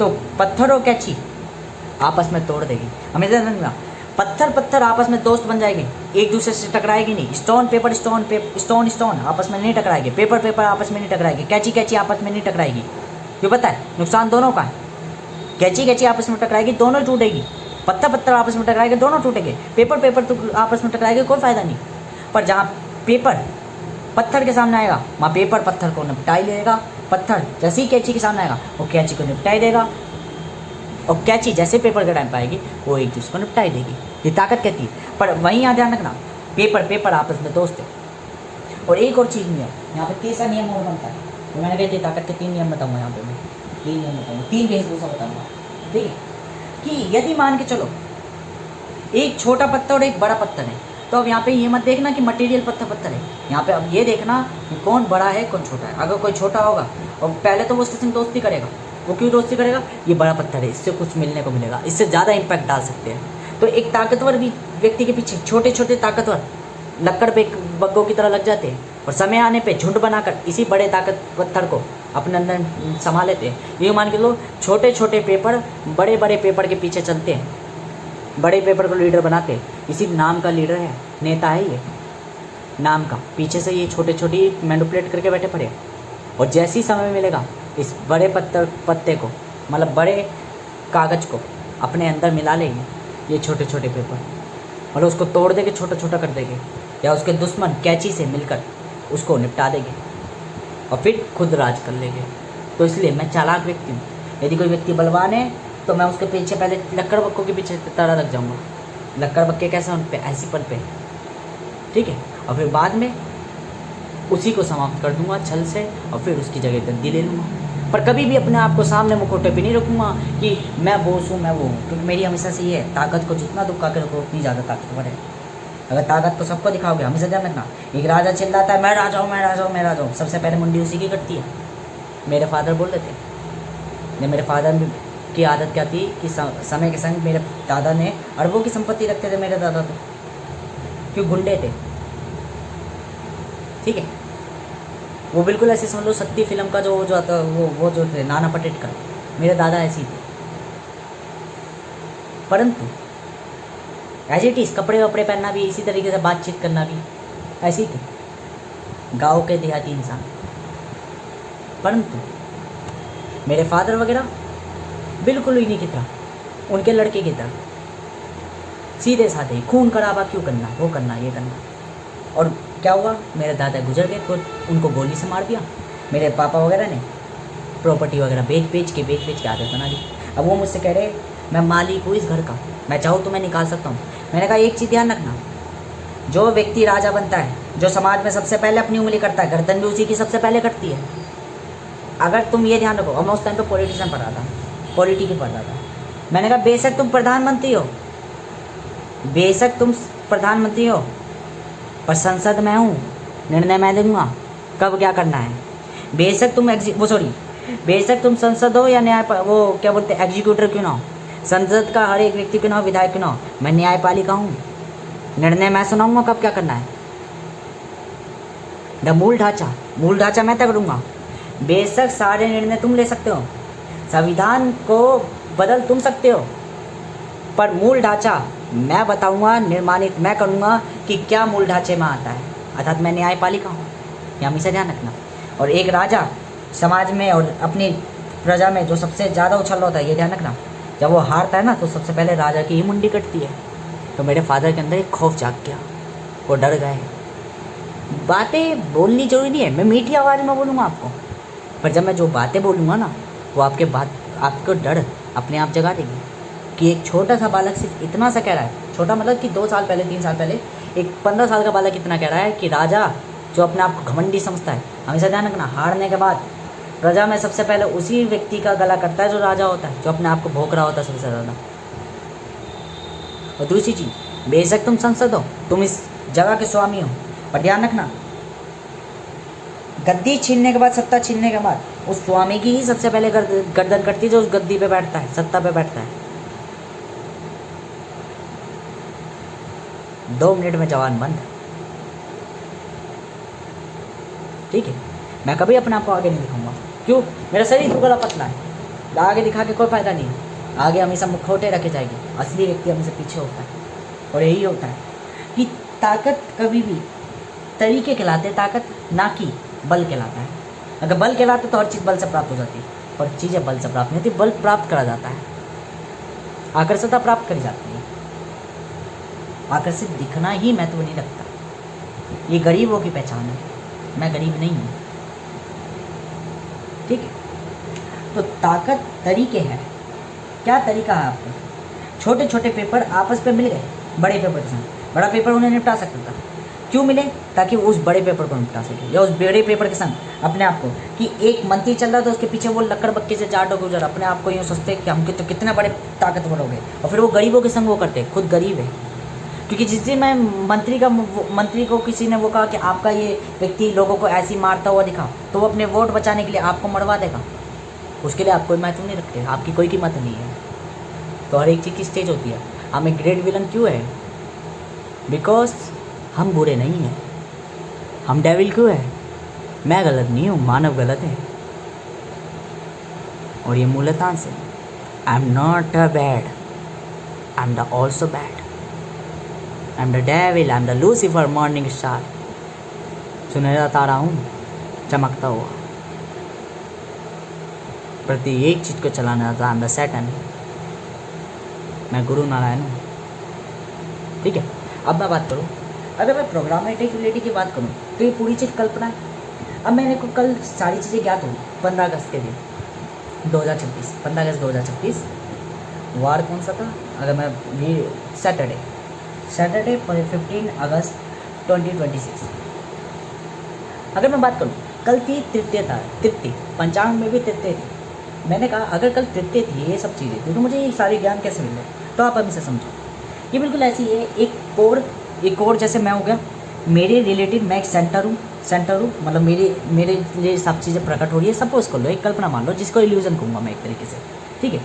तो पत्थर और कैंची आपस में तोड़ देगी। हमेशा समझना, पत्थर पत्थर आपस में दोस्त बन जाएंगे, एक दूसरे से टकराएगी नहीं। Stone paper stone stone stone आपस में नहीं टकराएंगे, पेपर पेपर आपस में नहीं टकराएंगे, कैंची कैंची आपस में नहीं टकराएगी। क्यों पता है? नुकसान दोनों का है। कैंची कैंची आपस में टकराएगी, दोनों टूटेगी। पत्थर पत्थर आपस में टकराएंगे, दोनों टूटेंगे। पेपर पेपर तो आपस में टकराएंगे, कोई फ़ायदा नहीं। पर जहाँ पेपर पत्थर के सामने आएगा, वहाँ पेपर पत्थर को निपटा ही लेगा। पत्थर जैसे ही कैंची के सामने आएगा, वो कैंची को निपटा ही देगा। और कैंची जैसे पेपर के टाइम पर आएगी, वो एक दूसरे को निपटा ही देगी। ये ताकत कहती है। पर वहीं यहाँ ध्यान रखना, पेपर पेपर आपस में दोस्त है। और एक और चीज़ नहीं है यहाँ पे, तीसरा नियम और बनता है। तो मैंने कहती ताकत के 3 नियम बताऊँगा यहाँ पे मैं, 3 नियम बताऊँगा, 3 वेशभूषा बताऊँगा। ठीक है कि यदि मान के चलो एक छोटा पत्थर और एक बड़ा पत्थर है, तो अब यहाँ पे ये मत देखना कि मटेरियल पत्थर पत्थर है। यहाँ पे अब ये देखना कि कौन बड़ा है कौन छोटा है। अगर कोई छोटा होगा और पहले तो वो उसके संग दोस्ती करेगा। वो क्यों दोस्ती करेगा? ये बड़ा पत्थर है, इससे कुछ मिलने को मिलेगा, इससे ज़्यादा इम्पैक्ट डाल सकते हैं। तो एक ताकतवर भी व्यक्ति के पीछे छोटे छोटे ताकतवर लक्कड़ पे बग्गों की तरह लग जाते हैं, और समय आने पे झुंड बनाकर इसी बड़े ताकत पत्थर को अपने अंदर समा लेते हैं। ये मान के लो, छोटे छोटे पेपर बड़े बड़े पेपर के पीछे चलते हैं, बड़े पेपर को लीडर बनाते हैं। इसी नाम का लीडर है, नेता है ये नाम का। पीछे से ये छोटे छोटी मैनिपुलेट करके बैठे पड़े, और जैसे ही समय मिलेगा इस बड़े पत्ते को, मतलब बड़े कागज़ को अपने अंदर मिला लेंगे ये छोटे छोटे पेपर, मतलब उसको तोड़ देंगे, छोटा छोटा कर देंगे, या उसके दुश्मन कैंची से मिलकर उसको निपटा देंगे और फिर खुद राज कर लेंगे। तो इसलिए मैं चालाक व्यक्ति हूँ। यदि कोई व्यक्ति बलवान है तो मैं उसके पीछे पहले लक्कड़ बक्कों के पीछे तरह लग जाऊँगा। लक्कड़ बक्के कैसे? उन पे ऐसी पन पे, ठीक है। और फिर बाद में उसी को समाप्त कर दूंगा छल से, और फिर उसकी जगह गद्दी ले लूँगा। पर कभी भी अपने आप को सामने मुखौटे पे नहीं रखूँगा कि मैं बोस हूँ, मैं वो हूँ। क्योंकि मेरी हमेशा से ये है, ताकत को जितना दुबका के रखो उतनी ज़्यादा ताकतवर है। अगर ताकत तो सबको दिखाओगे, हमेशा ध्यान रखना। एक राजा चिल्लाता है मैं राजा हूँ, मैं राजा हूँ, मैं राजा हूँ, सबसे पहले मुंडी उसी की कटती है। मेरे फादर बोल रहे थे, मेरे फादर की आदत क्या थी कि समय के संग मेरे दादा ने अरबों की संपत्ति रखते थे। मेरे दादा तो क्यों गुंडे थे, ठीक है। वो बिल्कुल ऐसे समझ लो शक्ति फिल्म का जो आता वो जो थे नाना पाटेकर, मेरे दादा ऐसे ही थे। परंतु एज इट इज़ कपड़े वपड़े पहनना भी, इसी तरीके से बातचीत करना भी ऐसे ही थे, गाँव के देहाती इंसान। परंतु मेरे फादर वगैरह बिल्कुल ही नहीं की तरह, उनके लड़के की तरह सीधे साधे, खून खराबा क्यों करना, वो करना ये करना। और क्या हुआ, मेरे दादा गुजर गए तो उनको गोली से मार दिया। मेरे पापा वगैरह ने प्रॉपर्टी वगैरह बेच के आदत बना ली। अब वो मुझसे कह रहे मैं मालिक हूँ इस घर का, मैं चाहूँ तो मैं निकाल सकता हूँ। मैंने कहा एक चीज़ ध्यान रखना, जो व्यक्ति राजा बनता है, जो समाज में सबसे पहले अपनी उंगली करता है, गर्दन भी उसी की सबसे पहले कटती है। अगर तुम ये ध्यान रखो। और मैं उस टाइम पर पॉलिटिशियन पढ़ रहा था, पॉलिटिकी पढ़ रहा था। मैंने कहा बेशक तुम प्रधानमंत्री हो, बेशक तुम प्रधानमंत्री हो, पर संसद में हूँ, निर्णय मैं दूंगा कब क्या करना है। बेशक तुम बेशक तुम संसद हो या न्याय वो क्या बोलते हैं एग्जीक्यूटर क्यों ना हो, संसद का हर एक व्यक्ति क्यों ना हो, विधायक क्यों ना हो, मैं न्यायपालिका हूँ, निर्णय मैं सुनाऊंगा कब क्या करना है। मूल ढांचा मैं तय करूँगा। बेशक सारे निर्णय तुम ले सकते हो, संविधान को बदल तुम सकते हो, पर मूल ढांचा मैं बताऊंगा, निर्माणित मैं करूंगा कि क्या मूल ढांचे में आता है, अर्थात मैं न्यायपालिका हूँ। ये हमेशा ध्यान रखना। और एक राजा समाज में और अपनी प्रजा में जो सबसे ज़्यादा उछल रहा होता है, ये ध्यान रखना, जब वो हारता है ना तो सबसे पहले राजा की ही मुंडी कटती है। तो मेरे फादर के अंदर एक खौफ जाग गया, वो डर गए। बातें बोलनी जरूरी नहीं है, मैं मीठी आवाज़ में बोलूँगा आपको, पर जब मैं जो बातें बोलूँगा ना वो आपको डर अपने आप जगा देगी कि एक छोटा सा बालक सिर्फ इतना सा कह रहा है। छोटा मतलब कि 2 साल पहले 3 साल पहले एक 15 साल का बालक इतना कह रहा है कि राजा जो अपने आप को घमंडी समझता है, हमेशा ध्यान रखना, हारने के बाद प्रजा में सबसे पहले उसी व्यक्ति का गला कटता है जो राजा होता है, जो अपने आप को भोंक रहा होता है सबसे ज़्यादा। और दूसरी चीज़, बेशक तुम संसद हो, तुम इस जगह के स्वामी हो, पर ध्यान रखना गद्दी छीनने के बाद, सत्ता छीनने के बाद उस स्वामी की ही सबसे पहले गर्दन कटती है जो उस गद्दी पे बैठता है, सत्ता पे बैठता है। 2 मिनट में जवान बंद, ठीक है। मैं कभी अपने आप को आगे नहीं दिखाऊंगा। क्यों? मेरा शरीर दुबला पतला है, आगे दिखा के कोई फ़ायदा नहीं है। आगे हमेशा मुखौटे रखे जाएगी, असली व्यक्ति हमेशा पीछे होता है। और यही होता है कि ताकत कभी भी तरीके कहलाते हैं, ताकत ना कि बल कहलाता है। अगर बल कहलाता तो हर चीज़ बल से प्राप्त हो जाती है, और चीज़ें बल से प्राप्त नहीं होती, बल प्राप्त करा जाता है, आकर्षता प्राप्त करी जाती है। आकर्षित दिखना ही महत्व नहीं रखता। ये गरीबों की पहचान है, मैं गरीब नहीं हूँ, ठीक है। तो ताकत तरीके हैं। क्या तरीका है आपका? छोटे छोटे पेपर आपस में मिल गए बड़े पेपर के संग, बड़ा पेपर उन्हें निपटा सकता था। क्यों मिले? ताकि वो उस बड़े पेपर को निपटा सके, या उस बड़े पेपर के संग अपने आप को, कि एक मंत्री चल रहा था उसके पीछे वो लक्कड़ बक्के से 4 डॉग गुजर, अपने आप को यूँ सोचते कि हम तो कितने बड़े ताकतवर हो गए, और फिर वो गरीबों के संग वो करते, खुद गरीब है। क्योंकि जिस दिन मैं मंत्री को किसी ने वो कहा कि आपका ये व्यक्ति लोगों को ऐसी मारता हुआ दिखा, तो वो अपने वोट बचाने के लिए आपको मरवा देगा। उसके लिए आप कोई महत्व नहीं रखते, आपकी कोई कीमत नहीं है। तो हर एक चीज़ की स्टेज होती है। हम एक ग्रेट विलन क्यों है? बिकॉज हम बुरे नहीं हैं। हम डेविल क्यों है? मैं गलत नहीं हूँ, मानव गलत है। और ये मूलतः से I am not a bad, I am the also bad, I am the devil, I am the Lucifer morning star, सुनहरा तारा हूँ चमकता हुआ, प्रति एक चीज़ को चलाने वाला। आई एम द सैटन, मैं गुरु नारायण हूँ, ठीक है। अब मैं बात करूँ, अगर मैं प्रोग्रामेटिबिलिटी की बात करूँ तो ये पूरी चीज़ कल्पना है। अब मैंने को कल सारी चीज़ें ज्ञात हुई 15 अगस्त के दिन 2026, 15 अगस्त 2026 वार कौन सा था? अगर मैं ये सैटरडे 15 अगस्त 2026। अगर मैं बात करूँ, कल थी तृतीय था, तृतीय पंचांग में भी तृतीय थी। मैंने कहा अगर कल तृतीय थी, ये सब चीज़ें थी, तो मुझे ये सारे ज्ञान कैसे मिले? तो आप अभी से समझो, ये बिल्कुल ऐसी है, एक कोर जैसे मैं हो गया, मेरे रिलेटेड मैं एक सेंटर हूँ, मतलब मेरे लिए सब चीज़ें प्रकट हो रही है। सपोज कर लो, एक कल्पना मान लो, जिसको इल्यूजन कहूँगा मैं एक तरीके से, ठीक है।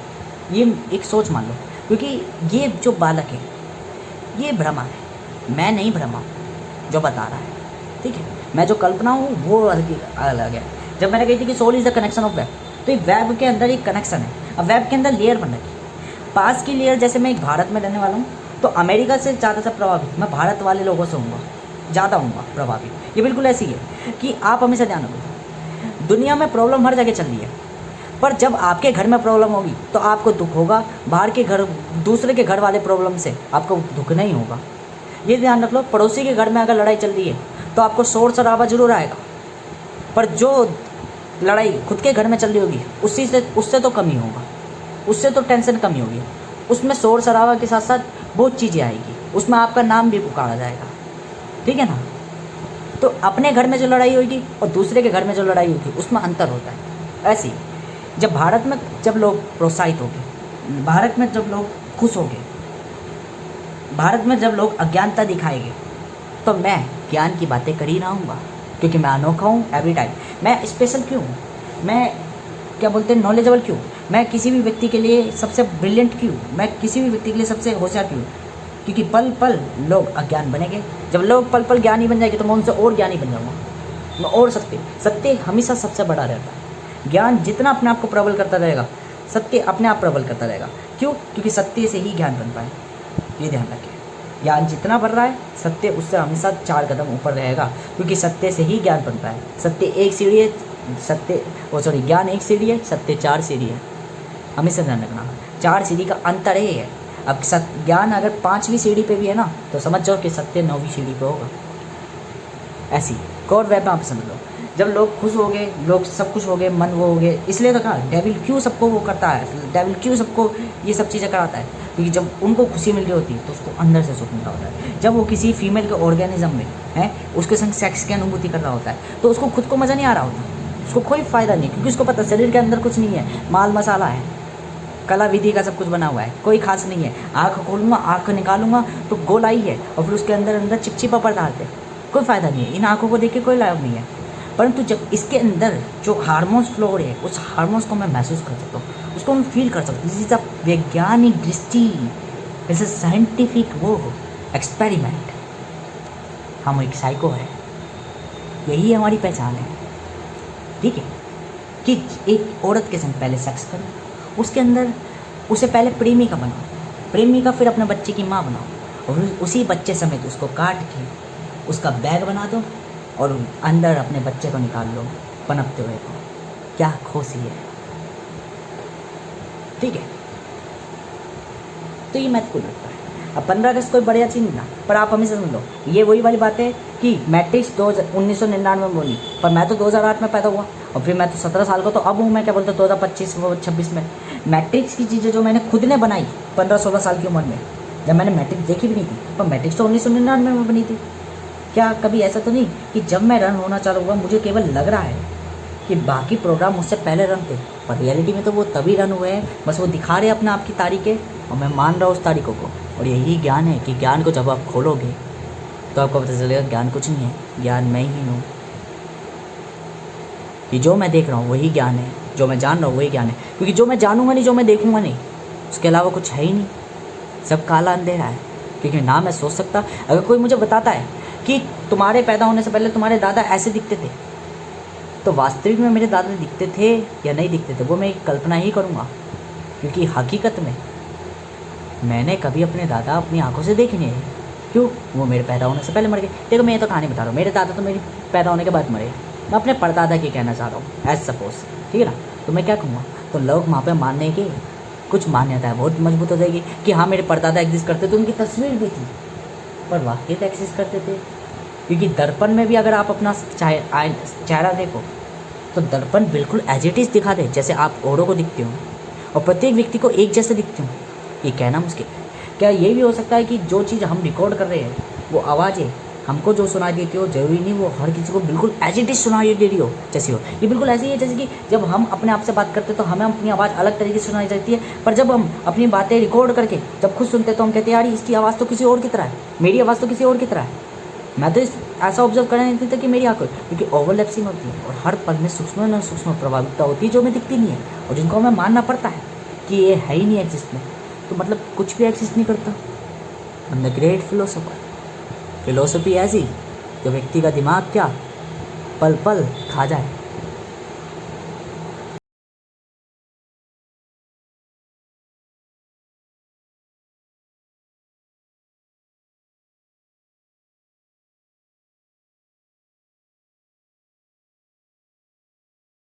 ये एक सोच मान लो, क्योंकि ये जो बालक है ये भ्रमा है, मैं नहीं भ्रमा जो बता रहा है, ठीक है। मैं जो कल्पना हूँ वो अलग है। जब मैंने कही थी कि soul is the connection of web, तो ये वेब के अंदर एक कनेक्शन है। अब वेब के अंदर लेयर बन रखी है, पास की लेयर, जैसे मैं एक भारत में रहने वाला हूँ, तो अमेरिका से ज़्यादा प्रभावित मैं भारत वाले लोगों से हूँगा, ज़्यादा हूँगा प्रभावित। ये बिल्कुल ऐसी है कि आप हमेशा ध्यान रखो, दुनिया में प्रॉब्लम हर जगह चल रही है, पर जब आपके घर में प्रॉब्लम होगी तो आपको दुख होगा, बाहर के घर, दूसरे के घर वाले प्रॉब्लम से आपको दुख नहीं होगा। ये ध्यान रख लो, पड़ोसी के घर में अगर लड़ाई चल रही है तो आपको शोर शराबा जरूर आएगा, पर जो लड़ाई खुद के घर में चल रही होगी उससे तो कमी होगा, उससे तो टेंशन कमी होगी। उसमें शोर शराबा के साथ साथ बहुत चीज़ें आएगी, उसमें आपका नाम भी पुकारा जाएगा, ठीक है ना। तो अपने घर में जो लड़ाई होगी और दूसरे के घर में जो लड़ाई होगी उसमें अंतर होता है। ऐसे ही जब भारत में जब लोग प्रोत्साहित हो गए, भारत में जब लोग खुश हो गए, भारत में जब लोग अज्ञानता दिखाएंगे, तो मैं ज्ञान की बातें कर ही रहूँगा, क्योंकि मैं अनोखा हूँ एवरी टाइम। मैं स्पेशल क्यों हूँ? मैं क्या बोलते हैं, नॉलेजेबल क्यों? मैं किसी भी व्यक्ति के लिए सबसे ब्रिलियंट क्यों? मैं किसी भी व्यक्ति के लिए सबसे होशियार क्यों? क्योंकि पल पल लोग अज्ञान बनेंगे। जब लोग पल पल ज्ञानी बन जाएंगे तो मैं उनसे और ज्ञानी बन जाऊँगा, मैं और सत्य हमेशा सबसे बड़ा रहता है। ज्ञान जितना अपने आप को प्रबल करता रहेगा, सत्य अपने आप प्रबल करता रहेगा। क्यों? क्योंकि सत्य से ही ज्ञान बन पाए, ये ध्यान रखें। ज्ञान जितना बढ़ रहा है, सत्य उससे हमेशा 4 कदम ऊपर रहेगा, क्योंकि सत्य से ही ज्ञान बनता है। सत्य एक सीढ़ी है, ज्ञान एक सीढ़ी है, सत्य 4 सीढ़ी है। हमेशा ध्यान रखना, 4 सीढ़ी का अंतर ही है। अब ज्ञान अगर 5वीं सीढ़ी पे भी है ना, तो समझ जाओ कि सत्य 9वीं सीढ़ी पे होगा। ऐसी गॉड वेब में आप समझ लो, जब लोग खुश हो गए, लोग सब कुछ हो गए, मन वो हो गए, इसलिए तो कहा डेविल क्यों सबको वो करता है, डेविल क्यों सबको ये सब चीज़ें कराता है, क्योंकि जब उनको खुशी मिल रही होती है तो उसको अंदर से सुख मिलता होता है। जब वो किसी फीमेल के ऑर्गेनिज्म में है, उसके संग सेक्स की अनुभूति कर रहा होता है, तो उसको खुद को मज़ा नहीं आ रहा होता, उसको कोई फ़ायदा नहीं, क्योंकि उसको पता शरीर के अंदर कुछ नहीं है, माल मसाला है, कला विधि का सब कुछ बना हुआ है, कोई खास नहीं है। आँख खोलूँगा, आँख निकालूंगा तो गोलाई है, और फिर उसके अंदर चिपचिपा पदार्थ है, कोई फ़ायदा नहीं है। इन आँखों को देख के कोई लाभ नहीं है। परंतु जब इसके अंदर जो हार्मोन्स फ्लो हो रहे हैं, उस हार्मोन्स को मैं महसूस कर सकता हूँ, उसको मैं फील कर सकता हूँ। दिस इज अ वैज्ञानिक दृष्टि, इट्स अ साइंटिफिक वो एक्सपेरिमेंट। हम एक साइको है, यही हमारी पहचान है, ठीक है। कि एक औरत के संग पहले सेक्स करूँ, उसके अंदर उसे पहले प्रेमिका बनाओ, प्रेमिका फिर अपने बच्चे की माँ बनाओ, और उसी बच्चे समेत उसको काट के उसका बैग बना दो और अंदर अपने बच्चे को निकाल लो पनपते हुए को। क्या खुशी है, ठीक है। तो ये महत्वपूर्ण लगता है। अब 15 अगस्त कोई बढ़िया चीज़ नहीं था, पर आप हमेशा समझ लो ये वही वाली बात है कि मैट्रिक्स 1999 में बनी, पर मैं तो 2008 में पैदा हुआ और फिर मैं तो 17 साल का तो अब हूँ मैं, क्या बोलते 2025-26 में। मैट्रिक्स की चीज़ें जो मैंने खुद ने बनाई 15-16 साल की उम्र में, जब मैंने मैट्रिक्स देखी भी नहीं थी, पर मैट्रिक्स तो 1999 में बनी थी। क्या कभी ऐसा तो नहीं कि जब मैं रन होना चालू हुआ मुझे केवल लग रहा है कि बाकी प्रोग्राम मुझसे पहले रन थे, पर रियलिटी में तो वो तभी रन हुए हैं, बस वो दिखा रहे अपने आप की तारीखें और मैं मान रहा हूँ उस तारीखों को। और यही ज्ञान है कि ज्ञान को जब आप खोलोगे तो आपको पता चलेगा ज्ञान कुछ नहीं है, ज्ञान मैं ही हूँ। कि जो मैं देख रहा हूँ वही ज्ञान है, जो मैं जान रहा हूँ वही ज्ञान है, क्योंकि जो मैं जानूंगा नहीं, जो मैं देखूंगा नहीं, उसके अलावा कुछ है ही नहीं, सब काला अंधेरा है। क्योंकि ना मैं सोच सकता, अगर कोई मुझे बताता है कि तुम्हारे पैदा होने से पहले तुम्हारे दादा ऐसे दिखते थे, तो वास्तविक में मेरे दादा दिखते थे या नहीं दिखते थे वो मैं एक कल्पना ही करूँगा, क्योंकि हकीकत में मैंने कभी अपने दादा अपनी आंखों से देखे नहीं है। क्यों? वो मेरे पैदा होने से पहले मर गए। देखो मैं ये तो कहानी बता रहा हूँ, मेरे दादा तो मेरी पैदा होने के बाद मरे, मैं अपने परदादा की कहना चाह रहा हूँ एज सपोज, ठीक है ना। तो मैं क्या कहूँगा, तो लोग वहाँ पे मानने के कुछ मान्यता है बहुत मजबूत हो जाएगी कि हाँ मेरे परदादा एग्जिस्ट करते थे, उनकी तस्वीर भी थी, पर वाकई तो एग्जिस्ट करते थे। क्योंकि दर्पण में भी अगर आप अपना चेहरा देखो तो दर्पण बिल्कुल एज इट इज़ दिखा दे जैसे आप औरों को दिखते हो, और प्रत्येक व्यक्ति को एक जैसे दिखते हो। ये कहना मुश्किल है। क्या ये भी हो सकता है कि जो चीज़ हम रिकॉर्ड कर रहे हैं वो आवाज़ें हमको जो सुनाई देती हो, ज़रूरी नहीं वो हर किसी को बिल्कुल एज इट इज़ सुनाई दे रही हो जैसी हो। ये बिल्कुल ऐसी है जैसे कि जब हम अपने आप से बात करते हैं तो हमें अपनी आवाज़ अलग तरीके से सुनाई जाती है, पर जब हम अपनी बातें रिकॉर्ड करके जब खुद सुनते हैं तो हम कहते हैं यार इसकी आवाज़ तो किसी और की तरह है, मेरी आवाज़ तो किसी और की तरह है। मैं तो ऐसा ऑब्जर्व करना नहीं देता कि मेरी आँखें, क्योंकि ओवरलैप्सिंग होती है और हर पल में सूक्ष्म न सूक्ष्म प्रभाविकता होती है जो हमें दिखती नहीं है और जिनको हमें मानना पड़ता है कि ये है ही नहीं एग्जिस्ट में, तो मतलब कुछ भी एग्जिस्ट नहीं करता। I am the great philosopher. Philosophy ऐसी जो व्यक्ति का दिमाग क्या पल पल खा जाए।